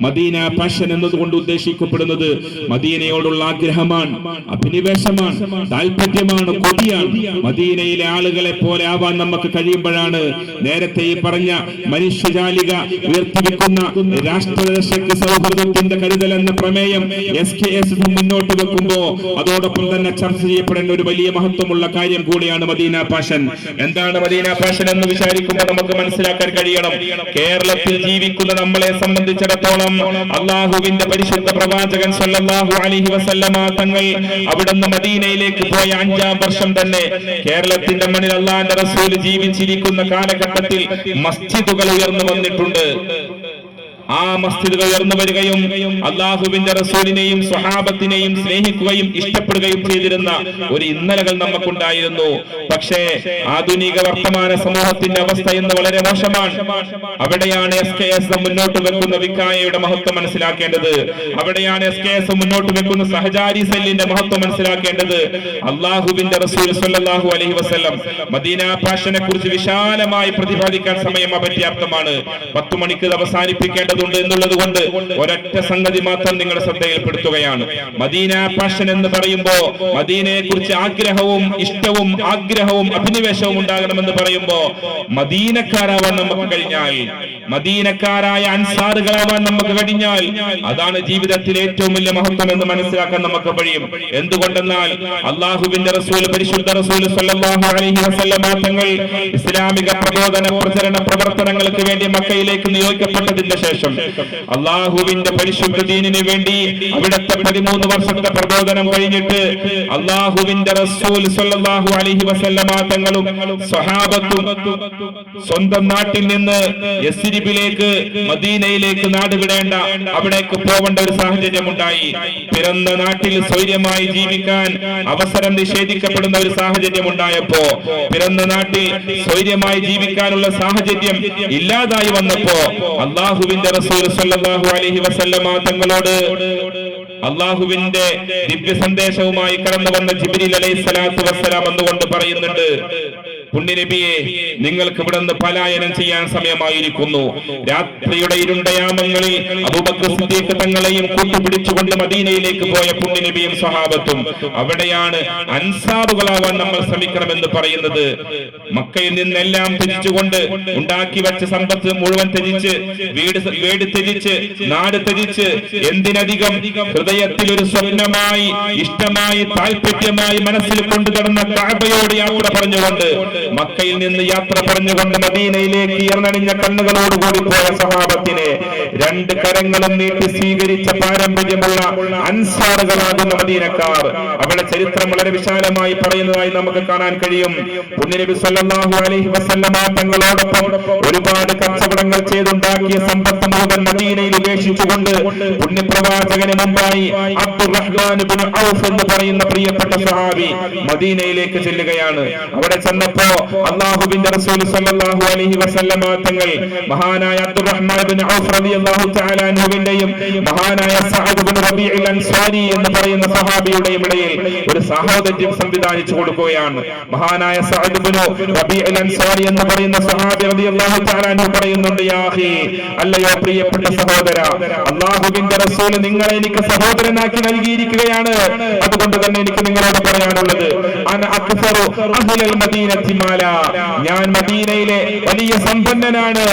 മദീന പാഷൻ എന്നതുകൊണ്ട് ഉദ്ദേശിക്കപ്പെടുന്നത് മദീനയോടുള്ള ആഗ്രഹമാണ്, അഭിനിവേശമാണ്, താല്പര്യമാണ്, കൊതിയാണ്. മദീനയിലെ ആളുകളെ പോലെ ആവാൻ നമുക്ക് കഴിയുമ്പോഴാണ് നേരത്തെ ഈ പറഞ്ഞ മനുഷ്യജാലിക ഉയർത്തിവെക്കുന്ന രാഷ്ട്രരക്ഷയ്ക്ക് സൗഹൃദത്തിന്റെ കരുതൽ എന്ന പ്രമേയം SKSF മുന്നോട്ട് വെക്കുമ്പോ അതോടൊപ്പം തന്നെ ചർച്ച ചെയ്യപ്പെടേണ്ട ഒരു വലിയ മഹത്വമുള്ള കാര്യം കൂടിയാണ് മദീന പാഷൻ. എന്താണ് മദീന പാഷൻ എന്ന് വിചാരിക്കുമ്പോൾ നമുക്ക് മനസ്സിലാക്കാൻ കഴിയണം, കേരളത്തിൽ ജീവിക്കുന്ന നമ്മളെ സംബന്ധിച്ചിടത്തോളം അള്ളാഹുവിന്റെ പരിശുദ്ധ പ്രവാചകൻ സല്ലല്ലാഹു അലൈഹി വസല്ലമ തങ്ങൾ അവിടുന്ന് മദീനയിലേക്ക് പോയ 5-ാം വർഷം തന്നെ കേരളത്തിന്റെ മണ്ണിൽ അള്ളാഹുവിന്റെ റസൂൽ ജീവിച്ചിരിക്കുന്ന കാലഘട്ടത്തിൽ മസ്ജിദുകൾ ഉയർന്നു വന്നിട്ടുണ്ട്. ആ മസ്ജിദുകൾ ഉയർന്നു വരികയും അള്ളാഹുവിന്റെ റസൂലിനെയും സ്വഹാബത്തിനെയും സ്നേഹിക്കുകയും ഇഷ്ടപ്പെടുകയും ചെയ്തിരുന്ന ഒരു ഇന്നലകൾ നമുക്കുണ്ടായിരുന്നു. പക്ഷേ ആധുനിക വർത്തമാന സമൂഹത്തിന്റെ അവസ്ഥ ഇന്ന് വളരെ മോശമാണ്. അവിടെയാണ് SKSF മുന്നോട്ട് വെക്കുന്ന വിക്കായയുടെ മഹത്വം മനസ്സിലാക്കേണ്ടത്. അവിടെയാണ് SKSF മുന്നോട്ട് വെക്കുന്ന സഹചാരി സെല്ലിന്റെ മഹത്വം മനസ്സിലാക്കേണ്ടത്. അള്ളാഹുവിന്റെ റസൂൽ സല്ലല്ലാഹു അലൈഹി വസല്ലം മദീന പാഷനെ കുറിച്ച് വിശാലമായി പ്രതിപാദിക്കാൻ സമയം അപര്യാപ്തമാണ്. 10 മണിക്ക് അവസാനിപ്പിക്കേണ്ടത് എന്നുള്ളത് കൊണ്ട് ഒരൊറ്റ സംഗതി മാത്രം നിങ്ങളുടെ ശ്രദ്ധയിൽപ്പെടുത്തുകയാണ്. മദീന പാഷൻ എന്ന് പറയുമ്പോ മദീനയെ കുറിച്ച് ആഗ്രഹവും ഇഷ്ടവും ആഗ്രഹവും അഭിനിവേശവും ഉണ്ടാകണമെന്ന് പറയുമ്പോ മദീനക്കാരാവാൻ നമുക്ക് കഴിഞ്ഞാൽ, മദീനക്കാരായ അൻസാറുകളാവാൻ നമുക്ക് കഴിഞ്ഞാൽ അതാണ് ജീവിതത്തിലെ ഏറ്റവും വലിയ മഹത്വം എന്ന് മനസ്സിലാക്കാൻ നമുക്ക് കഴിയും. എന്തുകൊണ്ടെന്നാൽ അള്ളാഹുവിന്റെ റസൂൽ പരിശുദ്ധ റസൂൽ സല്ലല്ലാഹു അലൈഹി വസല്ലമ തങ്ങൾ ഇസ്ലാമിക പ്രബോധന പ്രചരണ പ്രവർത്തനങ്ങൾക്ക് വേണ്ടി മക്കയിലേക്ക് നിയോഗിക്കപ്പെട്ടതിന് ശേഷം അള്ളാഹുവിന്റെ പരിശുദ്ധ ദീനിന് വേണ്ടി അവിടുത്തെ 13 വർഷത്തെ പ്രബോധനം കഴിഞ്ഞിട്ട് അള്ളാഹുവിന്റെ റസൂൽ സല്ലല്ലാഹു അലൈഹി വസല്ലമ തങ്ങളും സ്വഹാബത്തും സ്വന്തം നാട്ടിൽ നിന്ന് യസ്രിബിലേക്ക് മദീനയിലേക്ക് നാടുവിടേണ്ട അവിടേക്ക് പോവേണ്ട ഒരു സാഹചര്യം ഉണ്ടായി. പിറന്ന നാട്ടിൽ സ്വൈര്യമായി ജീവിക്കാൻ അവസരം നിഷേധിക്കപ്പെടുന്ന ഒരു സാഹചര്യം ഉണ്ടായപ്പോ, പിറന്ന നാട്ടിൽ സ്വൈര്യമായി ജീവിക്കാനുള്ള സാഹചര്യം ഇല്ലാതായി വന്നപ്പോ അള്ളാഹുവിന്റെ റസൂൽ സല്ലല്ലാഹു അലൈഹി വസല്ലമ തങ്ങളോട് അള്ളാഹുവിന്റെ ദിവ്യ സന്ദേശവുമായി കടന്നു വന്ന ജിബ്രീൽ അലൈഹിസ്സലാത്തു വസ്സലാം എന്നുകൊണ്ട് പറയുന്നുണ്ട്, പുണ്യനബിയെ, നിങ്ങൾക്ക് ഇവിടെ നിന്ന് പലായനം ചെയ്യാൻ സമയമായിരിക്കുന്നു. രാത്രിയുടെ ഇരുണ്ടയാമങ്ങളിൽ അബൂബക്കർ സിദ്ദീഖ് തങ്ങളെയും കൂട്ടുപിടിച്ചുകൊണ്ട് മദീനയിലേക്ക് പോയ പുണ്യനബിയും സ്വഹാബത്തും. അവിടെയാണ് അൻസാറുകളാവാൻ നമ്മൾ ശ്രമിക്കണമെന്ന് പറയുന്നത്. മക്കയിൽ നിന്നെല്ലാം ത്യജിച്ചുകൊണ്ട് ഉണ്ടാക്കി വെച്ച സമ്പത്ത് മുഴുവൻ ത്യജിച്ച്, വീട് ത്യജിച്ച്, നാട് ത്യജിച്ച്, എന്തിനധികം ഹൃദയത്തിൽ ഒരു സ്വപ്നമായി, ഇഷ്ടമായി, താല്പര്യമായി മനസ്സിൽ കൊണ്ടു നടന്ന കഅബയോട് യാത്ര പറഞ്ഞുകൊണ്ട്, മക്കയിൽ നിന്ന് യാത്ര പറഞ്ഞുകൊണ്ട് മദീനയിലേക്ക് ഇറങ്ങണിഞ്ഞ കണ്ണുകളോടുകൂടി പോയ സഹാബത്തിനെ രണ്ട് കരങ്ങളും നീട്ടി സ്വീകരിച്ച പാരമ്പര്യമുള്ള അൻസാറുകളാകുന്ന മദീനക്കാർ. അവരുടെ ചരിത്രം വളരെ വിശാലമായി പറയുന്നതായി നമുക്ക് കാണാൻ കഴിയും. പുണ്യനബി സല്ലല്ലാഹു അലൈഹി വസല്ലമ തങ്ങളോടൊപ്പം ഒരുപാട് കച്ചവടങ്ങൾ ചെയ്തുണ്ടാക്കിയ സമ്പത്ത് മുഴുവൻ മദീനയിൽ ഉപേക്ഷിച്ചുകൊണ്ട് പുണ്യപ്രവാചകന് മുമ്പായി അബ്ദുറഹ്മാൻ ഇബ്നു ഔഫ് എന്ന് പറയുന്ന പ്രിയപ്പെട്ട സ്വഹാബി മദീനയിലേക്ക് ചെല്ലുകയാണ്. അവിടെ ചെന്നപ്പോ അല്ലാഹുവിന്റെ റസൂൽ സല്ലല്ലാഹു അലൈഹി വസല്ലമ തങ്ങൾ മഹാനായ അബ്ദുറഹ്മാൻ ഇബ്നു ഔഫ് റളിയല്ലാഹു തആല അൻഹുവിന്റെയും മഹാനായ സഅദ് ഇബ്നു റബീഉൽ അൻസാരി എന്ന് പറയുന്ന സഹാബിയുടെയും ഇടയിൽ ഒരു സഹോദര്യം സംവിധാനിച്ചു കൊടുക്കുകയാണ്. മഹാനായ സഅദ് ഇബ്നു റബീഉൽ അൻസാരി എന്ന് പറയുന്ന സഹാബി റളിയല്ലാഹു തആല അൻഹു പറയുന്നുണ്ട്, യാ അഖി, അല്ലയോ പ്രിയപ്പെട്ട സഹോദര, അല്ലാഹുവിന്റെ റസൂൽ നിങ്ങളെ എനിക്ക് സഹോദരനാക്കി നൽകിയിരിക്കുകയാണ്. അതുകൊണ്ട് തന്നെ എനിക്ക് നിങ്ങളോട് പറയാനുള്ളത്, അന അക്സറു അഹ്ലൽ മദീനത്തി മാല, ഞാൻ മദീനയിലെ വലിയ സമ്പന്നനാണ്.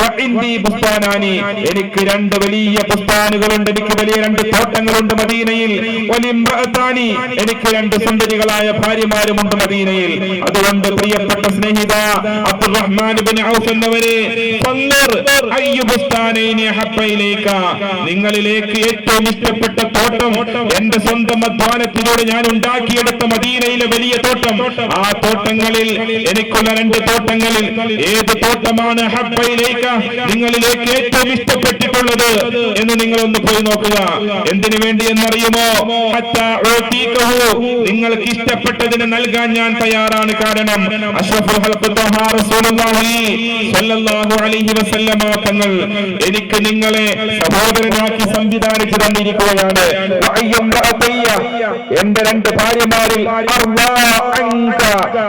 വഇൻദി ബുസ്താനാനി, എനിക്ക് രണ്ട് വലിയ ബുസ്താനുകളുണ്ട്, എനിക്ക് വലിയ രണ്ട് തോട്ടങ്ങളുണ്ട് മദീനയിൽ. വലിംറഅതാനി, എനിക്ക് രണ്ട് സുന്ദരികളായ ഭാര്യമാരുമുണ്ട് മദീനയിൽ. അതുകൊണ്ട് പ്രിയപ്പെട്ട സ്നേഹിത അബ്ദുറഹ്മാൻ ഇബ്നു ഔഫ് എന്നവരെ, ഫൻദർ അയ്യു ബുസ്താനൈനി ഹബ്ബ ഇലൈക, നിങ്ങളിലേക്ക് ഏറ്റവും ഇഷ്ടപ്പെട്ട തോട്ടം എന്റെ സ്വന്തം അധ്വാനത്തിലൂടെ ഞാൻ ഉണ്ടാക്കിയെടുത്ത മദീനയിലെ വലിയ തോട്ടം. ആ തോട്ടങ്ങളിൽ, എനിക്കുള്ള രണ്ട് തോട്ടങ്ങളിൽ ഏത് തോട്ടമാണ് ഹബ്ബ ഇലൈക, നിങ്ങളിലേക്ക് ഏറ്റവും ഇഷ്ടപ്പെട്ടിട്ടുള്ളത് എന്ന് നിങ്ങളൊന്ന് പോയി നോക്കുക. എന്തിനു വേണ്ടി എന്നറിയുമോ? ഹത്താ ഉതീകഹു, നിങ്ങൾക്ക് ഇഷ്ടപ്പെട്ടതിന് നൽകാൻ ഞാൻ തയ്യാറാണ്. കാരണം അഷ്റഫുൽ ഖൽഖ് ത്വഹ റസൂലുള്ളാഹി സ്വല്ലല്ലാഹു അലൈഹി വസല്ലമ തങ്ങൾ എനിക്ക് നിങ്ങളെ സഹോദരനാക്കി സംവിധാനിച്ചു തന്നിരിക്കുകയാണ്. എന്റെ രണ്ട് ഭാര്യമാരിൽ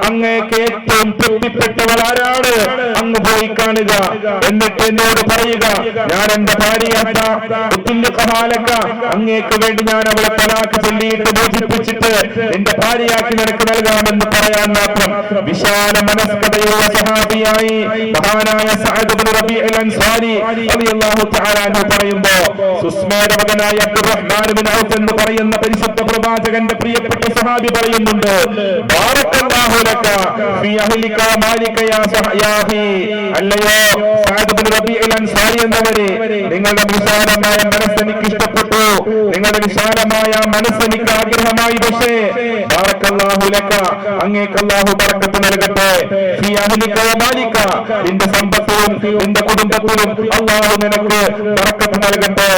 അങ്ങേക്ക് ഏറ്റവും തൃപ്തിപ്പെട്ടവൾ ആരാണ്? അങ്ങ് പോയി കാണുക, എന്നിട്ട് എന്നോട് പറയുക, ഞാൻ എന്റെ ഭാര്യയാത്ത അങ്ങേക്ക് വേണ്ടി ഞാൻ അവളെ തലാഖ് ചൊല്ലിയിട്ട് മോചിപ്പിച്ചിട്ട് എന്റെ ഭാര്യയാക്കി നിനക്ക് നൽകാമെന്ന് പറയാൻ മാത്രം വിശാല മനസ്കതയുള്ള സഹാബിയായി മഹാനായ സഅദ് ഇബ്നു റബീഉൽ അൻസാരി റളിയല്ലാഹു തആല അൻഹു പറയുമ്പോ, സുസ്മയുടെ മകനായ അബ്ദുറഹ്മാൻ ഇബ്നു ഔഫ് എന്ന് പറയുന്ന പരിശുദ്ധ പ്രവാചകന്റെ പ്രിയപ്പെട്ട സഹാബി പറയുന്നുണ്ട്, ബാറക്കല്ലാഹു ലക ഫീ അഹ്ലിക മാലിക യാ സഹയാഹി, അല്ലയോ സഅദ് ഇബ്നു റബീഉൽ അൻസാരി എന്നവരെ, നിങ്ങളുടെ വിശാലമായ മനസ്സ് എനിക്ക് ഇഷ്ടപ്പെട്ടു, നിങ്ങളുടെ വിശാലമായ മനസ്സ് എനിക്ക് ആഗ്രഹമായി. പക്ഷേ ബാറക്കല്ലാഹു ലക, അങ്ങേക്ക് അല്ലാഹു ബറക്കത്ത് നൽകട്ടെ. ഫീ അഹ്ലിക മാലിക, നിന്റെ സമ്പത്തിലും നിന്റെ കുടുംബത്തിലും അല്ലാഹു നിനക്ക് ബറക്കത്ത് നൽകട്ടെ.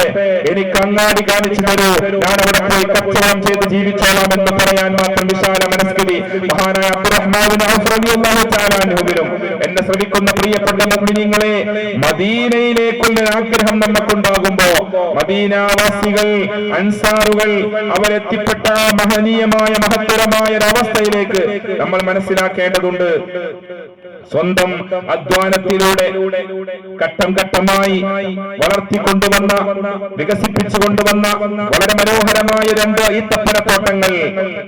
എനിക്ക് അങ്ങാടി കാണിച്ചു തരൂ, ഞാൻ അവിടെ പോയി കച്ചവടം ചെയ്ത് ജീവിച്ചോളാം എന്ന് പറയാൻ മാത്രം വിശാല മനസ്കരി മഹാനായ അബ്ദുറഹ്മാൻ ഇബ്നു ഔഫ് റളിയല്ലാഹു തആല അൻഹുവിലും. എന്നെ ശ്രമിക്കുന്ന പ്രിയപ്പെട്ട മുഅ്മിനീങ്ങളെ, മദീനയിലേക്കുള്ള ആഗ്രഹം നമുക്കുണ്ടാകുമ്പോ മദീനാവാസികൾ, അൻസാറുകൾ അവരെത്തിപ്പെട്ട മഹനീയമായ മഹത്തരമായ ഒരവസ്ഥയിലേക്ക് നമ്മൾ മനസ്സിലാക്കേണ്ടതുണ്ട്. സ്വന്തം അധ്വാനത്തിലൂടെ ഘട്ടം ഘട്ടമായി വളർത്തിക്കൊണ്ടുവന്ന, വികസിപ്പിച്ചുകൊണ്ടുവന്ന വളരെ മനോഹരമായ രണ്ട് ഈത്തപ്പനത്തോട്ടങ്ങൾ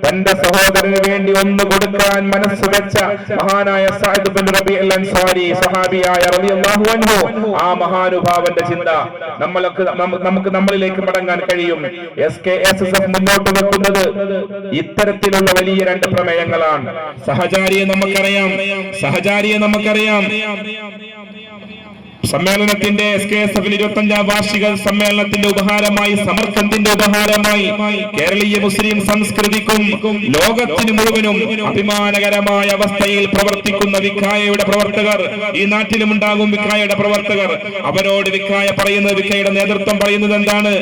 തന്റെ സഹോദരന് വേണ്ടി ഒന്ന് കൊടുക്കാൻ മനസ്സ് വെച്ച മഹാനായ സഅദ് ഇബ്നു റബീഉൽ അൻസാരി സഹാബിയായ റളിയല്ലാഹു അൻഹു, ആ മഹാനുഭാവന്റെ ചിന്ത നമുക്ക് നമ്മളിലേക്ക് മടങ്ങാൻ കഴിയും. SKSSF മുന്നോട്ട് വെക്കുന്നത് ഇത്തരത്തിലുള്ള വലിയ രണ്ട് പ്രമേയങ്ങളാണ്. സഹചാരിയെ നമുക്കറിയാം. സമ്മേളനത്തിന്റെ SKSF 25ാം വാർഷിക സമ്മേളനത്തിന്റെ ഉപഹാരമായി, സമർക്കത്തിന്റെ ഉപഹാരമായി കേരളീയ മുസ്ലിം സംസ്കൃതിക്കും ലോകത്തിന് മുഴുവനും അഭിമാനകരമായ അവസ്ഥയിൽ പ്രവർത്തിക്കുന്ന വിഖായയുടെ പ്രവർത്തകർ, ഈ നാട്ടിലും ഉണ്ടാകും വിഖായയുടെ പ്രവർത്തകർ. അവരോട് വിഖായ പറയുന്നത്, വിഖായയുടെ നേതൃത്വം പറയുന്നത് എന്താണ്?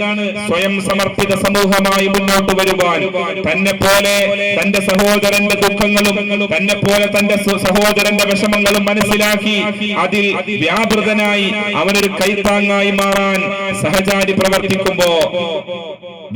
സ്വയം സമർപ്പിത സമൂഹമായി മുന്നോട്ട് വരുവാൻ, തന്നെ പോലെ തന്റെ സഹോദരന്റെ ദുഃഖങ്ങളും തന്നെ പോലെ തന്റെ സഹോദരന്റെ വിഷമങ്ങളും മനസ്സിലാക്കി അതിൽ വ്യാപൃതനായി അവനൊരു കൈത്താങ്ങായി മാറാൻ സഹചാരി പ്രവർത്തിക്കുമ്പോ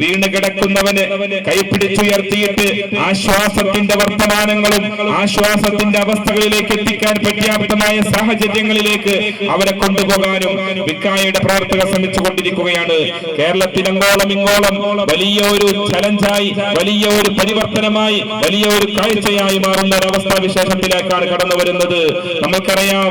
വീണ് കിടക്കുന്നവന് കൈപിടിച്ചുയർത്തിയിട്ട് ആശ്വാസത്തിന്റെ വർത്തമാനങ്ങളും ആശ്വാസത്തിന്റെ അവസ്ഥകളിലേക്ക് എത്തിക്കാൻ പര്യാപ്തമായ സാഹചര്യങ്ങളിലേക്ക് അവരെ കൊണ്ടുപോകാനും വിക്കായയുടെ പ്രവർത്തകർ ശ്രമിച്ചുകൊണ്ടിരിക്കുകയാണ്. കേരളത്തിൽ അങ്ങോളം ഇങ്ങോളം വലിയ ഒരു ചലഞ്ചായി, വലിയ ഒരു പരിവർത്തനമായി, വലിയ ഒരു കാഴ്ചയായി മാറുന്ന ഒരവസ്ഥാ വിശേഷത്തിലേക്കാണ് കടന്നു വരുന്നത്. നമുക്കറിയാം,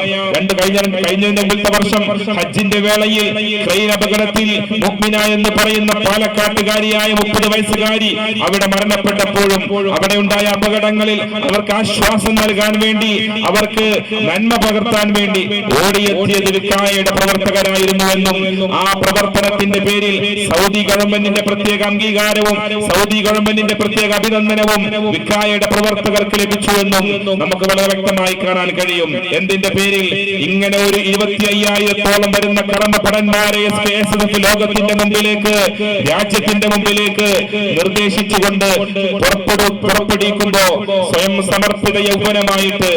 കഴിഞ്ഞ മുമ്പത്തെ വർഷം ഹജ്ജിന്റെ വേളയിൽ ട്രെയിൻ അപകടത്തിൽ മുഅ്മിന എന്ന് പറയുന്ന പാലക്കാട്ടുകാരിയായ 30 വയസ്സുകാരി അവിടെ മരണപ്പെട്ടപ്പോഴും അവിടെ ഉണ്ടായ അപകടങ്ങളിൽ അവർക്ക് ആശ്വാസം നൽകാൻ വേണ്ടി, അവർക്ക് നന്മ പകർത്താൻ വേണ്ടി ഓടിയെത്തിയത് വിക്കായയുടെ പ്രവർത്തകരായിരുന്നുവെന്നും ആ പ്രവർത്തനത്തിന്റെ പേരിൽ സൗദി ഗവൺമെന്റിന്റെ പ്രത്യേക അംഗീകാരവും സൗദി ഗവൺമെന്റിന്റെ പ്രത്യേക അഭിനന്ദനവും വിക്കായയുടെ പ്രവർത്തകർക്ക് ലഭിച്ചുവെന്നും നമുക്ക് വളരെ വ്യക്തമായി കാണാൻ കഴിയും. എന്തിന്റെ പേരിൽ? ഇങ്ങനെ ഒരു 25,000-ഓളം വരുന്ന കർമ്മപടന്മാരെ SKSF ലോകത്തിന്റെ മുമ്പിലേക്ക്, രാജ്യത്തിന്റെ മുമ്പിലേക്ക് നിർദ്ദേശിച്ചുകൊണ്ട് പുറപ്പെടുവിക്കുമ്പോ സ്വയം സമർപ്പിത യൗവനമായിട്ട്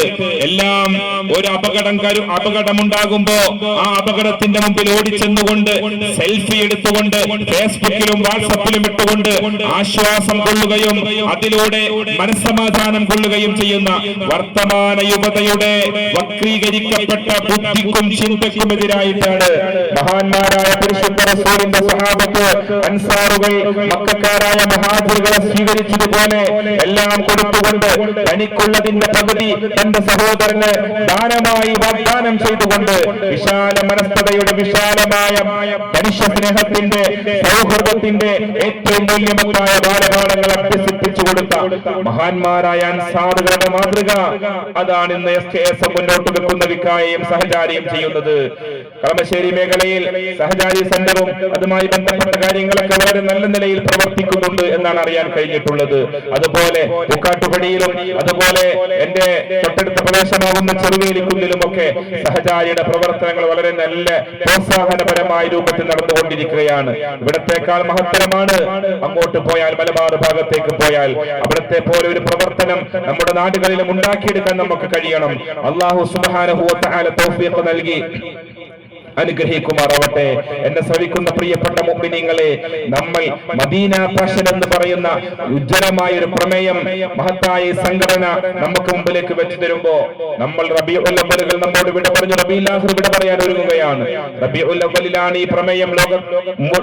എല്ലാം ഒരു അപകടമുണ്ടാകുമ്പോ ആ അപകടത്തിന്റെ മുമ്പിൽ ഓടിച്ചെന്നുകൊണ്ട് സെൽഫി എടുത്തുകൊണ്ട് ഫേസ്ബുക്കിലും വാട്സപ്പിലും ഇട്ടുകൊണ്ട് ആശ്വാസം കൊള്ളുകയും അതിലൂടെ മനസ്സമാധാനം കൊള്ളുകയും ചെയ്യുന്ന വർത്തമാന യുവതയുടെ വക്രീകരിക്കപ്പെട്ട ബുദ്ധിക്കും ചിന്തയ്ക്കുമെതിരായിട്ടാണ് മഹാന്മാരായ പരിശുദ്ധ റസൂലിന്റെ സ്വഹാബത്ത്, അൻസാറുകൾ മക്കക്കാരായ മുഹാജിറുകളെ സ്വീകരിച്ചതുപോലെ എല്ലാം കൊടുത്തുകൊണ്ട് തനിക്കുള്ളതിന്റെ പകുതി തന്റെ സഹോദരന് ദാനമായി വാഗ്ദാനം ചെയ്തുകൊണ്ട് വിശാല മനസ്തതയുടെ വിശാലമായ മനുഷ്യ സ്നേഹത്തിന്റെ സൗഹൃദത്തിന്റെ ഏറ്റവും മൂല്യമത്തായ ബാലപാഠങ്ങൾ അഭ്യസിപ്പിച്ചു കൊടുത്ത മഹാന്മാരായ അൻസാറുകളുടെ മാതൃക അതാണ് ഇന്ന് SKSF മുന്നോട്ട് വെക്കുന്ന വിക്കായയും സഹചാരിയും ചെയ്യുന്നത്. കളമശ്ശേരി മേഖലയിൽ സഹചാരി സെന്ററും അതുമായി ബന്ധപ്പെട്ട കാര്യങ്ങളൊക്കെ വളരെ നല്ല നിലയിൽ പ്രവർത്തിക്കുന്നുണ്ട് എന്നാണ് അറിയാൻ കഴിഞ്ഞിട്ടുള്ളത്. അതുപോലെ പൂക്കാട്ടുപടിയിലും അതുപോലെ എന്റെ തൊട്ടടുത്ത പ്രദേശമാകുന്ന ചെറുവേലിക്കുന്നിലുമൊക്കെ സഹചാരിയുടെ പ്രവർത്തനങ്ങൾ വളരെ നല്ല പ്രോത്സാഹനപരമായ രൂപത്തിൽ നടന്നുകൊണ്ടിരിക്കുകയാണ്. ഇവിടത്തേക്കാൾ മഹത്തരമാണ് അങ്ങോട്ട് പോയാൽ, മലബാർ ഭാഗത്തേക്ക് പോയാൽ അവിടത്തെ പോലെ ഒരു പ്രവർത്തനം നമ്മുടെ നാടുകളിലും ഉണ്ടാക്കിയെടുക്കാൻ നമുക്ക് കഴിയണം. അല്ലാഹു സുബ്ഹാനഹു വ തആല തൗഫീഖ് നൽകി അനുഗ്രഹിക്കുമാറാവട്ടെ. എന്നെ ശ്രവിക്കുന്ന പ്രിയപ്പെട്ട മുഅ്മിനീങ്ങളെ, നമ്മൾ മദീന ഫാഷൻ എന്ന് പറയുന്ന ഉജ്ജ്വലമായ ഒരു പ്രമേയം മഹത്തായ സംഘടന നമുക്ക് മുമ്പിലേക്ക് വെച്ചു തരുമ്പോ നമ്മൾ റബീഉൽ അവ്വലുകൾ നമ്മോട് വിട പറഞ്ഞു റബീഉൽ ആഖിർ വിട പറയാൻ ഒരുങ്ങുകയാണ്. റബീഉൽ അവ്വലിലാണ് ഈ പ്രമേയം ലോകം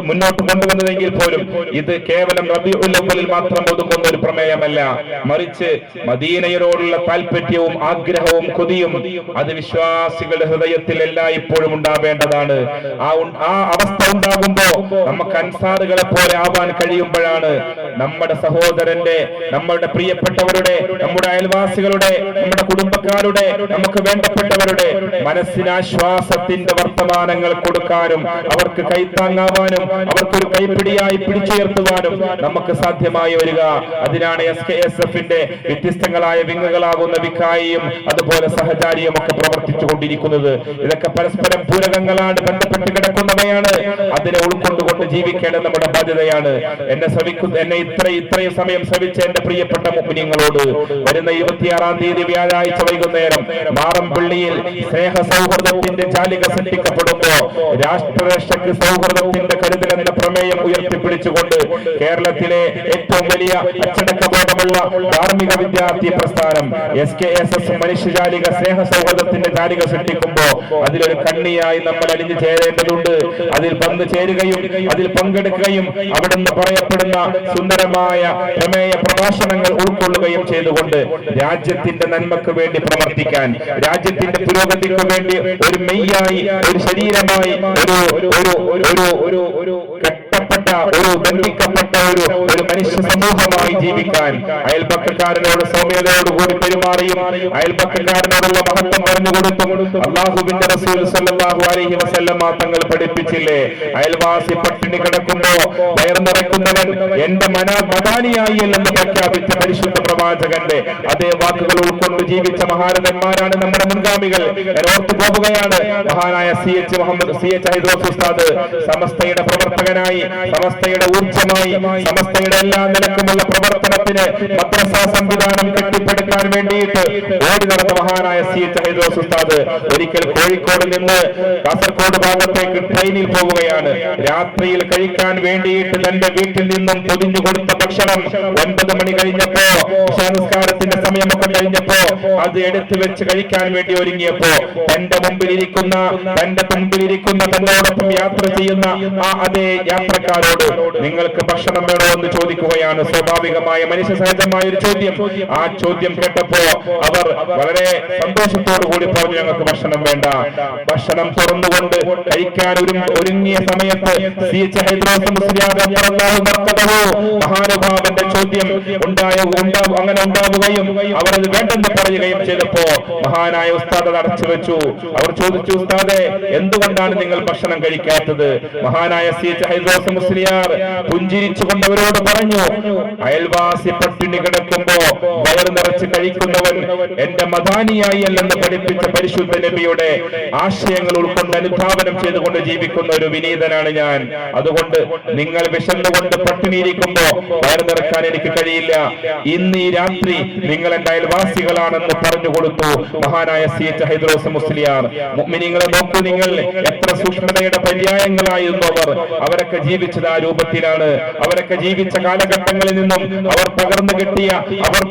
മുന്നോട്ട് കൊണ്ടുവന്നതെങ്കിൽ പോലും ഇത് കേവലം റബീഉൽ അവ്വലിൽ മാത്രം ഒതുങ്ങുന്ന ഒരു പ്രമേയമല്ല, മറിച്ച് മദീനയോടുള്ള താല്പര്യവും ആഗ്രഹവും കൊതിയും അത് വിശ്വാസികളുടെ ഹൃദയത്തിൽ എല്ലായ്പ്പോഴും ഉണ്ടാവേണ്ടതാണ്. ആ അവസ്ഥ ഉണ്ടാകുമ്പോ നമുക്ക് അൻസാറുകളെ പോലെ ആവാൻ കഴിയുമ്പോഴാണ് നമ്മുടെ സഹോദരന്റെ, നമ്മുടെ പ്രിയപ്പെട്ടവരുടെ, നമ്മുടെ അയൽവാസികളുടെ, നമ്മുടെ കുടുംബക്കാരുടെ, നമുക്ക് വേണ്ടപ്പെട്ടവരുടെ മനസ്സിനാശ്വാസത്തിന്റെ വർത്തമാനങ്ങൾ കൊടുക്കാനും അവർക്ക് കൈത്താങ്ങാവാനും അവർക്കൊരു കൈപ്പിടിയായി പിടിച്ചുയർത്തുവാനും നമുക്ക് സാധ്യമായി വരിക. അതിനാണ് SKSFന്റെ വ്യത്യസ്തങ്ങളായ വിങ്ങുകളാകുന്ന വിക്കായിയും അതുപോലെ സഹചാരിയും ഒക്കെ പ്രവർത്തിച്ചു കൊണ്ടിരിക്കുന്നത്. ഇതൊക്കെ പരസ്പരം പൂരകങ്ങളാണ്, ബന്ധപ്പെട്ട് കിടക്കുന്നവയാണ്. അതിനെ ഉൾക്കൊണ്ടുകൊണ്ട് ജീവിക്കേണ്ടത് നമ്മുടെ ബാധ്യതയാണ്. എന്നെ ഇത്രയും സമയം ശ്രവിച്ച എന്റെ പ്രിയപ്പെട്ട മുഅ്മിനീങ്ങളോട് വരുന്ന 26-ാം തീയതി വ്യാഴാഴ്ച വൈകുന്നേരം മാറമ്പള്ളിയിൽ സ്നേഹ സൗഹൃദത്തിന്റെ ജാലിക സൃഷ്ടിക്കപ്പെടുമ്പോ രാഷ്ട്രരക്ഷയ്ക്ക് സൗഹൃദത്തിന്റെ കരുതൽ എന്ന പ്രമേയം ഉയർത്തിപ്പിടിച്ചുകൊണ്ട് കേരളത്തിലെ ഏറ്റവും വലിയ അച്ചടക്കബോധമുള്ള ധാർമ്മിക വിദ്യാർത്ഥി പ്രസ്ഥാനം SKSS മനുഷ്യജാലിക സ്നേഹ സൗഹൃദത്തിന്റെ ജാലിക സൃഷ്ടിക്കുമ്പോ അതിലൊരു കണ്ണിയായി നമ്മൾ അലിഞ്ഞു ചേരേണ്ടതുണ്ട്. അതിൽ പങ്കുചേരുകയും അതിൽ പങ്കെടുക്കുകയും അവിടുന്ന് പറയപ്പെടുന്ന സുന്ദരമായ പ്രമേയ പ്രഭാഷണങ്ങൾ ഉൾക്കൊള്ളുകയും ചെയ്തുകൊണ്ട് രാജ്യത്തിന്റെ നന്മക്ക് വേണ്ടി പ്രവർത്തിക്കാൻ, രാജ്യത്തിന്റെ പുരോഗതിക്ക് വേണ്ടി ഒരു മെയ്യായി, ഒരു ശരീരമായി, ഒരു കെട്ടപ്പെട്ട, ഒരു ബന്ധിക്കപ്പെട്ട ഒരു മനുഷ്യ സമൂഹമായി ജീവിക്കാൻ അയൽപക്കക്കാരനോട് സൗമ്യതയോടുകൂടി പെരുമാറിയും അയൽപക്കക്കാരനോടുള്ള മഹത്വം പറഞ്ഞുകൊടുത്തും അല്ലാഹുവിന്റെ റസൂൽ സല്ലല്ലാഹു അലൈഹി വസല്ലമ തങ്ങൾ പഠിപ്പിച്ചില്ലേ, അയൽവാസി പട്ടിണി കിടക്കുമ്പോ വയർ നിറയ്ക്കുന്നവൻ എന്റെ മതാനിയായി എന്ന് പ്രഖ്യാപിച്ച പരിശുദ്ധ പ്രവാചകന്റെ അതേ വാക്കുകൾ ഉൾക്കൊണ്ട് ജീവിച്ച മഹാരഥന്മാരാണ് നമ്മുടെ മുൻഗാമികൾ. ഞാൻ ഓർത്തു പോകുകയാണ്, മഹാനായ CH ഹൈദ്രോസ് ഉസ്താദ് സമസ്തയുടെ പ്രവർത്തകനായി, സമസ്തയുടെ ഊർജ്ജമായി സമസ്തയുടെ എല്ലാ നിലക്കുമുള്ള പ്രവർത്തനത്തിന് മദ്രസ സംവിധാനം കെട്ടിപ്പടുക്കാൻ വേണ്ടിയിട്ട് ഓടി നടന്ന മഹാനായ സയ്യിദ് ഹൈദ്രോസ് ഉസ്താദ് ഒരിക്കൽ കോഴിക്കോട് നിന്ന് കാസർഗോഡ് ഭാഗത്തേക്ക് ട്രെയിനിൽ പോവുകയാണ്. രാത്രിയിൽ കഴിക്കാൻ വേണ്ടിയിട്ട് തന്റെ വീട്ടിൽ നിന്നും പൊതിഞ്ഞു കൊടുത്ത ഭക്ഷണം 9 മണി കഴിഞ്ഞപ്പോ, നിസ്കാരത്തിന്റെ സമയമൊക്കെ കഴിഞ്ഞപ്പോ അത് എടുത്തു വെച്ച് കഴിക്കാൻ വേണ്ടി ഒരുങ്ങിയപ്പോ തന്റെ മുമ്പിലിരിക്കുന്ന തന്നോടൊപ്പം യാത്ര ചെയ്യുന്ന ആ അതേ യാത്രക്കാരോട് നിങ്ങൾക്ക് ഭക്ഷണം വേണോ എന്ന് ചോദിക്കുകയാണ്. സ്വാഭാവികമായ മനുഷ്യ സഹജമായ ഒരു ചോദ്യം. ആ ചോദ്യം കേട്ടപ്പോ അവർ വളരെ സന്തോഷത്തോടു കൂടി പറഞ്ഞു, ഞങ്ങൾക്ക് ഭക്ഷണം വേണ്ട. ഭക്ഷണം തുറന്നുകൊണ്ട് കഴിക്കാൻ ഒരുങ്ങിയ സമയത്ത് മഹാനുഭാവന്റെ ചോദ്യം അങ്ങനെ ഉണ്ടാവുകയും അവർ അത് വേണ്ടെന്ന് പറയുകയും ചെയ്തപ്പോ മഹാനായ ഉസ്താദ് അടച്ചു വെച്ചു. അവർ ചോദിച്ചു, ഉസ്താദെ എന്തുകൊണ്ടാണ് നിങ്ങൾ ഭക്ഷണം കഴിക്കാത്തത്? മഹാനായ സയ്യിദ് ഹൈദ്രോസ് മുസ്ലിയാർ പുഞ്ചിരിച്ചുകൊണ്ട് അവരോട് പറഞ്ഞു, അയൽവാസി പട്ടിണി കിടക്കുമ്പോ വയറ് നിറച്ച് കഴിക്കുന്നവൻ എന്റെ മദാനിയായി അല്ലെന്ന് പഠിപ്പിച്ച പരിശുദ്ധ നബിയുടെ ആശയങ്ങൾ ഉൾക്കൊണ്ട് അനുധാവനം ചെയ്തുകൊണ്ട് ജീവിക്കുന്ന ഒരു വിനീതനാണ് ഞാൻ. അതുകൊണ്ട് നിങ്ങൾ വിശന്നുകൊണ്ട് പട്ടിണിയിരിക്കുമ്പോ വയറ് നിറക്കാൻ എനിക്ക് കഴിയില്ല. ഇന്ന് ഈ രാത്രി നിങ്ങൾ എന്റെ അയൽവാസികളാണെന്ന് പറഞ്ഞു കൊടുത്തു മഹാനായ സയ്യിദ് ഹൈദ്രോസ് മുസ്ലിയാർ. മുഅ്മിനീങ്ങളെ നോക്കൂ, നിങ്ങൾ എത്ര സൂക്ഷ്മതയുടെ പര്യായങ്ങളായിരുന്നു അവരൊക്കെ ജീവിച്ചത് ആ രൂപത്തിലാണ്. അവരൊക്കെ ജീവിച്ച കാലഘട്ടങ്ങളിൽ നിന്നും അവർ പകർന്നു കിട്ടിയ അവർ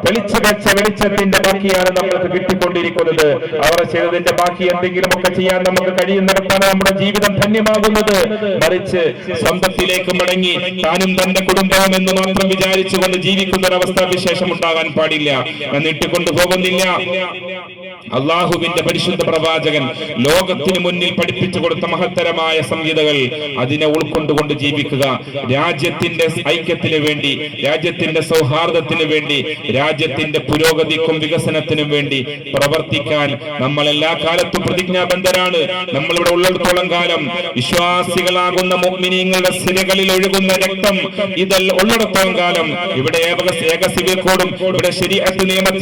തെളിച്ചു വെച്ച വെളിച്ചത്തിന്റെ ബാക്കിയാണ് നമ്മൾക്ക് കിട്ടിക്കൊണ്ടിരിക്കുന്നത്. അവർ ചെയ്തതിന്റെ ബാക്കി എന്തെങ്കിലുമൊക്കെ ചെയ്യാൻ നമുക്ക് കഴിയുന്നിടത്താണ് നമ്മുടെ ജീവിതം ധന്യമാകുന്നത്. മറിച്ച് സ്വന്തത്തിലേക്ക് മടങ്ങി താനും തന്റെ കുടുംബവും എന്ന് മാത്രം വിചാരിച്ചുകൊണ്ട് ജീവിക്കുന്ന ഒരവസ്ഥ വിശേഷം ഉണ്ടാകാൻ പാടില്ല. നീട്ടിക്കൊണ്ടു പോകുന്നില്ല. അള്ളാഹുവിന്റെ പരിശുദ്ധ പ്രവാചകൻ ലോകത്തിന് മുന്നിൽ പഠിപ്പിച്ചു കൊടുത്ത മഹത്തരമായ സംഹിതകൾ, അതിനെ ഉൾക്കൊണ്ടുകൊണ്ട് ജീവിക്കുക. രാജ്യത്തിന്റെ ഐക്യത്തിന് വേണ്ടി, രാജ്യത്തിന്റെ സൗഹാർദ്ദത്തിന് വേണ്ടി, രാജ്യത്തിന്റെ പുരോഗതിക്കും വികസനത്തിനും വേണ്ടി പ്രവർത്തിക്കാൻ നമ്മൾ എല്ലാ കാലത്തും പ്രതിജ്ഞാബദ്ധരാണ്. നമ്മളിവിടെ ഉള്ളിടത്തോളം കാലം വിശ്വാസികളാകുന്ന മുഅ്മിനീങ്ങളുടെ സിരകളിൽ ഒഴുകുന്ന രക്തം ഇതിൽ ഉള്ളിടത്തോളം കാലം ഇവിടെ ഏക സിവിൽ കോഡും ഇവിടെ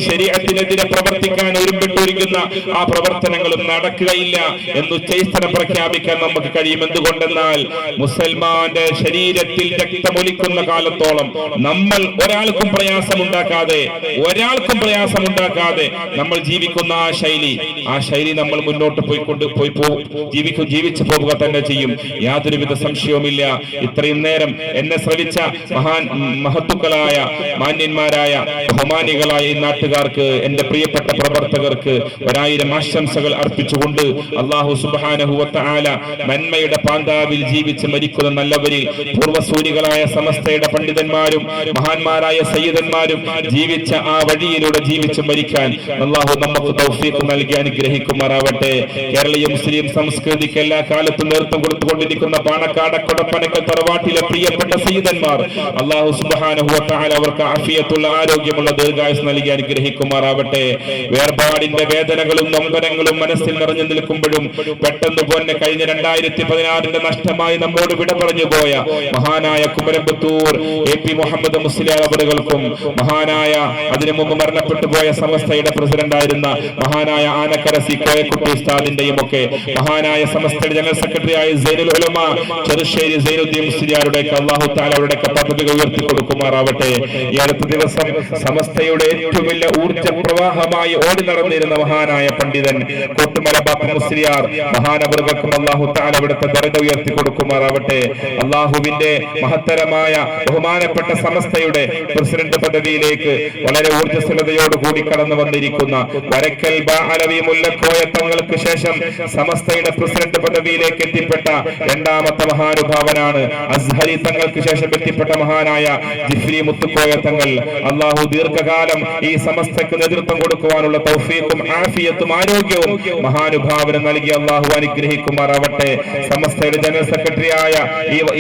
ശരീഅത്തിനെതിരെ പ്രവർത്തിക്കാൻ ഒരുമ്പിട്ടിരിക്കുന്ന ആ പ്രവർത്തനങ്ങളും നടക്കുകയില്ല എന്ന് ചൈസ്തരം പ്രഖ്യാപിക്കാൻ നമുക്ക് കഴിയും. എന്തുകൊണ്ടെന്നാൽ മുസൽമാന്റെ ശരീരത്തിൽ രക്തമൊലിക്കുന്ന കാലത്തോളം നമ്മൾ ഒരാൾക്കും പ്രയാസമുണ്ടാക്കാതെ നമ്മൾ ജീവിക്കുന്ന ആ ശൈലി നമ്മൾ മുന്നോട്ട് ജീവിച്ചു പോവുക തന്നെ ചെയ്യും. യാതൊരുവിധ സംശയവുമില്ല. ഇത്രയും നേരം എന്നെ ശ്രവിച്ച മഹത്തുക്കളായ മാന്യന്മാരായ ബഹുമാനികളായ ഈ നാട്ടുകാർക്ക്, എന്റെ പ്രിയപ്പെട്ട പ്രവർത്തകർക്ക് 1000 ആശംസകൾ അർപ്പിച്ചുകൊണ്ട് അല്ലാഹു സുബ്ഹാനഹു വ തആല നന്മയുടെ പാന്താവിൽ ജീവിച്ച് മരിക്കുന്ന നല്ലവരിൽ പൂർവ്വസൂരികളായ സമസ്തയുടെ പണ്ഡിതന്മാരും മഹാന്മാരായ സയ്യിദന്മാരും ജീവിച്ച ആ വഴിയിലൂടെ ജീവിച്ച് മരിക്കാൻ അല്ലാഹു നമുക്ക് തൗഫീഖ് നൽകി അനുഗ്രഹിക്കുമാറാവട്ടെ. കേരളീയ മുസ്ലിം സംസ്കൃതിക്ക് എല്ലാ കാലത്തും നേതൃത്വം കൊടുത്തുകൊണ്ടിരിക്കുന്ന പാണക്കാട് കൊടപ്പനക്കൽ തറവാട്ടിലെ പ്രിയപ്പെട്ട സയ്യിദന്മാർ, അല്ലാഹു സുബ്ഹാനഹു വ തആല അവർക്ക് ആഫിയത്തുള്ള ആരോഗ്യമുള്ള ദീർഘായുസ് നൽകി അനുഗ്രഹിക്കുമാറാവട്ടെ. വേർപാടിന്റെ വേദനകളും നൊമ്പരങ്ങളും മനസ്സിൽ നിറഞ്ഞു നിൽക്കുമ്പോഴും പെട്ടെന്ന് പോലെ കഴിഞ്ഞ 2016 നഷ്ടമായി നമ്മോട് വിട പറഞ്ഞു പോയ മഹാനായ കുമരമ്പത്തൂർ AP മുഹമ്മദ് മുസ്ലിയാർ അവറുകൾക്കും, മഹാനായ അതിനു മുമ്പ് മരണപ്പെട്ടു പോയ സമസ്തയുടെ പ്രസിഡന്റ് ആയിരുന്ന മഹാനായ ആനക്കര സി കോയക്കുട്ടി ഉസ്താദിന്റെയും ഒക്കെ, മഹാനായ സമസ്തയുടെ ജനറൽ സെക്രട്ടറി ആയ സൈനുൽ ഉലമ ചെറുശ്ശേരി സൈനുദ്ദീൻ മുസ്ലിയാരുടെ അല്ലാഹു തആല അവരുടെ പദവികൾ ഉയർത്തി കൊടുക്കുമാറാവട്ടെ. ഈ അടുത്ത ദിവസം സമസ്തയുടെ ഏറ്റവും വലിയ ഊർജ്ജ പ്രവാഹമായി ഓടി നടന്നിരുന്ന മഹാനായ പണ്ഡിതൻ കോട്ടുമല ബാപ്പ മുസ്ലിയാർ മഹാനവർക്കും അല്ലാഹു തആല അവിടുത്തെ ദർജ ഉയർത്തി കൊടുക്കുമാറാവട്ടെ. അല്ലാഹുവിന്റെ മഹത്തരമായ ബഹുമാനപ്പെട്ട സമസ്തയുടെ പ്രസിഡന്റ് പദവിയിലേക്ക് വളരെ ഊർജ്ജസ്വലതയോടുകൂടി കടന്നു വന്നിരിക്കുന്ന വരക്കൽ അലവി മുല്ലക്കോയ തങ്ങൾക്ക് ശേഷം സമസ്തയുടെ പ്രസിഡന്റ് പദവിയിലേക്ക് എത്തിപ്പെട്ട രണ്ടാമത്തെ മഹാനുഭാവനാണ്. അസ്ഹരി തങ്ങൾക്ക് ശേഷം എത്തിപ്പെട്ട മഹാനായ ജിഫ്രി മുത്തുക്കോയ തങ്ങൾ. അല്ലാഹു ദീർഘകാലം ഈ സമസ്തക്ക് നേതൃത്വം കൊടുക്കുവാനുള്ള തൗഫീഖും ആഫിയത്തും ആരോഗ്യവും മഹാനുഭാവന നൽകി അല്ലാഹു അനുഗ്രഹിക്കുമാറാവട്ടെ. സമസ്തയുടെ ജനറൽ സെക്രട്ടറിയായ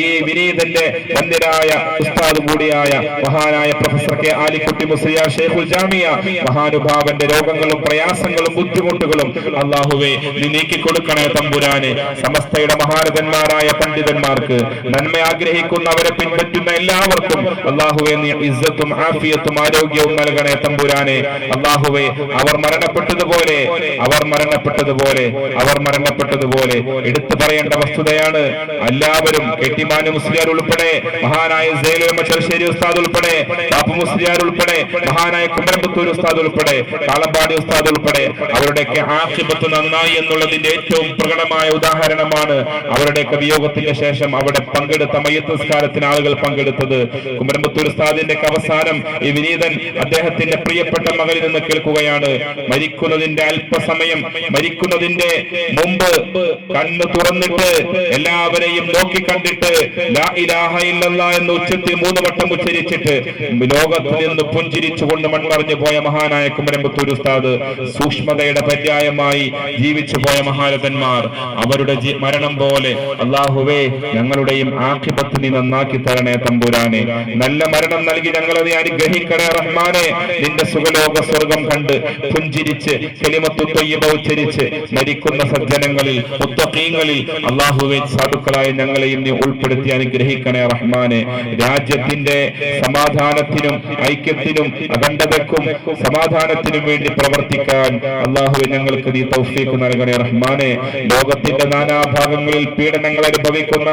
ഈ വിനീതന്റെ വന്ദ്യരായ ഉസ്താദ് കൂടിയായ മഹാനായ പ്രൊഫസർ കെ ആലിക്കുട്ടി മുസ്ലിയാർ ഷെയ്ഖുൽ ജാമിയ മഹാനുഭാവന്റെ രോഗങ്ങളും പ്രയാസങ്ങളും ബുദ്ധിമുട്ടുകളും അല്ലാഹുവേ നീ നീക്കിക്കൊടുക്കണേ തമ്പുരാനെ. സമസ്തയുടെ മഹാരഥന്മാരായ പണ്ഡിതന്മാർക്ക്, നന്മ ആഗ്രഹിക്കുന്നവരെ പിൻപറ്റുന്ന എല്ലാവർക്കും അല്ലാഹുവേ നീ ഇസ്സത്തും ആഫിയത്തും ആരോഗ്യവും നൽകണേ തമ്പുരാനെ. അല്ലാഹുവേ അവർ മരണപ്പെട്ടു മരണപ്പെട്ടതുപോലെ എടുത്തു പറയേണ്ട വസ്തുതയാണ്. എല്ലാവരും കെട്ടിമാനു മുസ്ലിയാർ ഉൾപ്പെടെ, മഹാനായ ചെറുശ്ശേരി ഉസ്താദ് ഉൾപ്പെടെ, ബാപ്പു മുസ്ലിയാർ ഉൾപ്പെടെ, മഹാനായ കുമരമ്പത്തൂർ ഉസ്താദ് ഉൾപ്പെടെ, കാളമ്പാടി ഉസ്താദ് ഉൾപ്പെടെ അവരുടെയൊക്കെ ആഖിബത്ത് നന്നായി എന്നുള്ളതിന്റെ ഏറ്റവും പ്രകടമായ ഉദാഹരണമാണ് അവരുടെയൊക്കെ വിയോഗത്തിന്റെ ശേഷം അവിടെ പങ്കെടുത്ത മയ്യത്ത് നിസ്കാരത്തിന് ആളുകൾ പങ്കെടുത്തത്. കുമരമ്പത്തൂർ ഉസ്താദിന്റെ അവസാനം ഈ വിനീതൻ അദ്ദേഹത്തിന്റെ പ്രിയപ്പെട്ട മകളിൽ നിന്ന് കേൾക്കുകയാണ്, മരിക്കുന്നതിന്റെ അല്പസമയം, മരിക്കുന്നതിന്റെ മുമ്പ് കണ്ണ് തുറന്നിട്ട് എല്ലാവരെയും നോക്കി കണ്ടിട്ട് ലാ ഇലാഹ ഇല്ലല്ലാഹ് എന്ന് ഉച്ചത്തിൽ 3 വട്ടം ഉച്ചരിച്ചിട്ട് ലോകത്തിൽ നിന്ന് പുഞ്ചിരിച്ചുകൊണ്ട് മൺമറഞ്ഞു പോയ മഹാനായ കുമരമ്പത്തൂർ ഉസ്താദ്, സൂക്ഷ്മതയുടെ പര്യായമായി ജീവിച്ചു പോയ മഹാരഥന്മാർ, അവരുടെ മരണം പോലെ അല്ലാഹുവേ ഞങ്ങളുടെയും ആഖിബത്ത് നീ നന്നാക്കി തരണേ തമ്പുരാനെ. നല്ല മരണം നൽകി ഞങ്ങളെ നീ അനുഗ്രഹിക്കണേ റഹ്മാനെ. നിന്റെ സുഖലോക സ്വർഗം കണ്ട് പുഞ്ചിരിച്ച് കലിമത്തു ത്വയ്യിബ ഉച്ചരിച്ച് മരിക്കുന്ന സജ്ജനങ്ങളിൽ, മുത്തഖീങ്ങളിൽ അല്ലാഹുവേ സാധുക്കളായ ഞങ്ങളെയും നീ ഉൾപ്പെടുത്തി അനുഗ്രഹിക്കണേ റഹ്മാനെ. രാജ്യത്തിന്റെ സമാധാനത്തിനും ഐക്യത്തിനും അഖണ്ഡതയ്ക്കും സമാധാനത്തിനും വേണ്ടി പ്രവർത്തിക്കാൻ അല്ലാഹുവേ ഞങ്ങൾക്ക് നീ തൗഫീഖ് നൽകണേ റഹ്മാനെ. ലോകത്തിന്റെ നാനാഭാഗങ്ങളിൽ പീഡനങ്ങൾ അനുഭവിക്കുന്ന,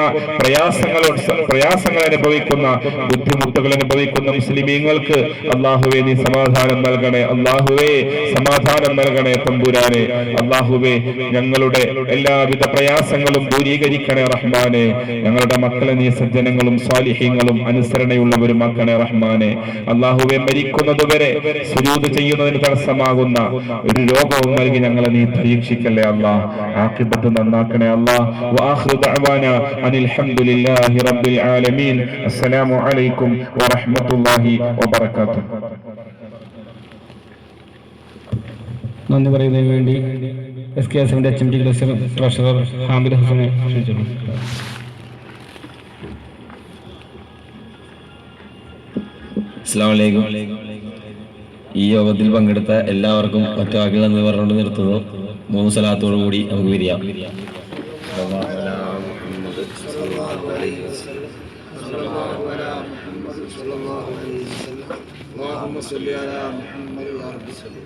പ്രയാസങ്ങൾ അനുഭവിക്കുന്ന, ബുദ്ധിമുട്ടുകൾ അനുഭവിക്കുന്ന മുസ്ലിമീങ്ങൾക്ക് അല്ലാഹുവേ നീ സമാധാനം നൽകണേ. അല്ലാഹുവേ സമാധാനം നൽകണേ തമ്പുരാനെ. അല്ലാഹുവേ ഞങ്ങളുടെ എല്ലാവിധ പ്രയാസങ്ങളും ദൂരീകരിക്കണേ റഹ്മാനെ. ഞങ്ങളുടെ മക്കളെ നീ സജ്ജനങ്ങളും സ്വാലിഹീങ്ങളും അനുസരണയുള്ളവരുമാക്കണേ റഹ്മാനെ. അല്ലാഹുവേ മരിക്കുന്നതുവരെ സുജൂദ് ചെയ്യുന്നതിന് തടസ്സമാകുന്ന ഒരു രോഗവും നൽകി ഞങ്ങളെ നീ പരീക്ഷിക്കല്ലേ അല്ലാഹ്. ആഖിബത്ത് നന്നാക്കണേ അല്ലാഹ്. വആഖിറു ദഅവാനാ അനിൽ ഹംദുലില്ലാഹി റബ്ബിൽ ആലമീൻ. അസ്സലാമു അലൈക്കും വറഹ്മത്തുള്ളാഹി വബറകാതുഹു. നന്ദി പറയുന്നതിന് വേണ്ടി SKSFന്റെ HMD ട്രഷറർ ഹാമിദ് ഹസനെ ക്ഷണിച്ചു. അസ്സലാമു അലൈക്കും. ഈ യോഗത്തിൽ പങ്കെടുത്ത എല്ലാവർക്കും മറ്റു വാക്കുകൾ എന്ന് പറഞ്ഞുകൊണ്ട് നിർത്തുന്നു. 3 സ്വലാത്തോടു കൂടി നമുക്ക് പിരിയാം. اللهم صل على محمد وعلى آله وسلم.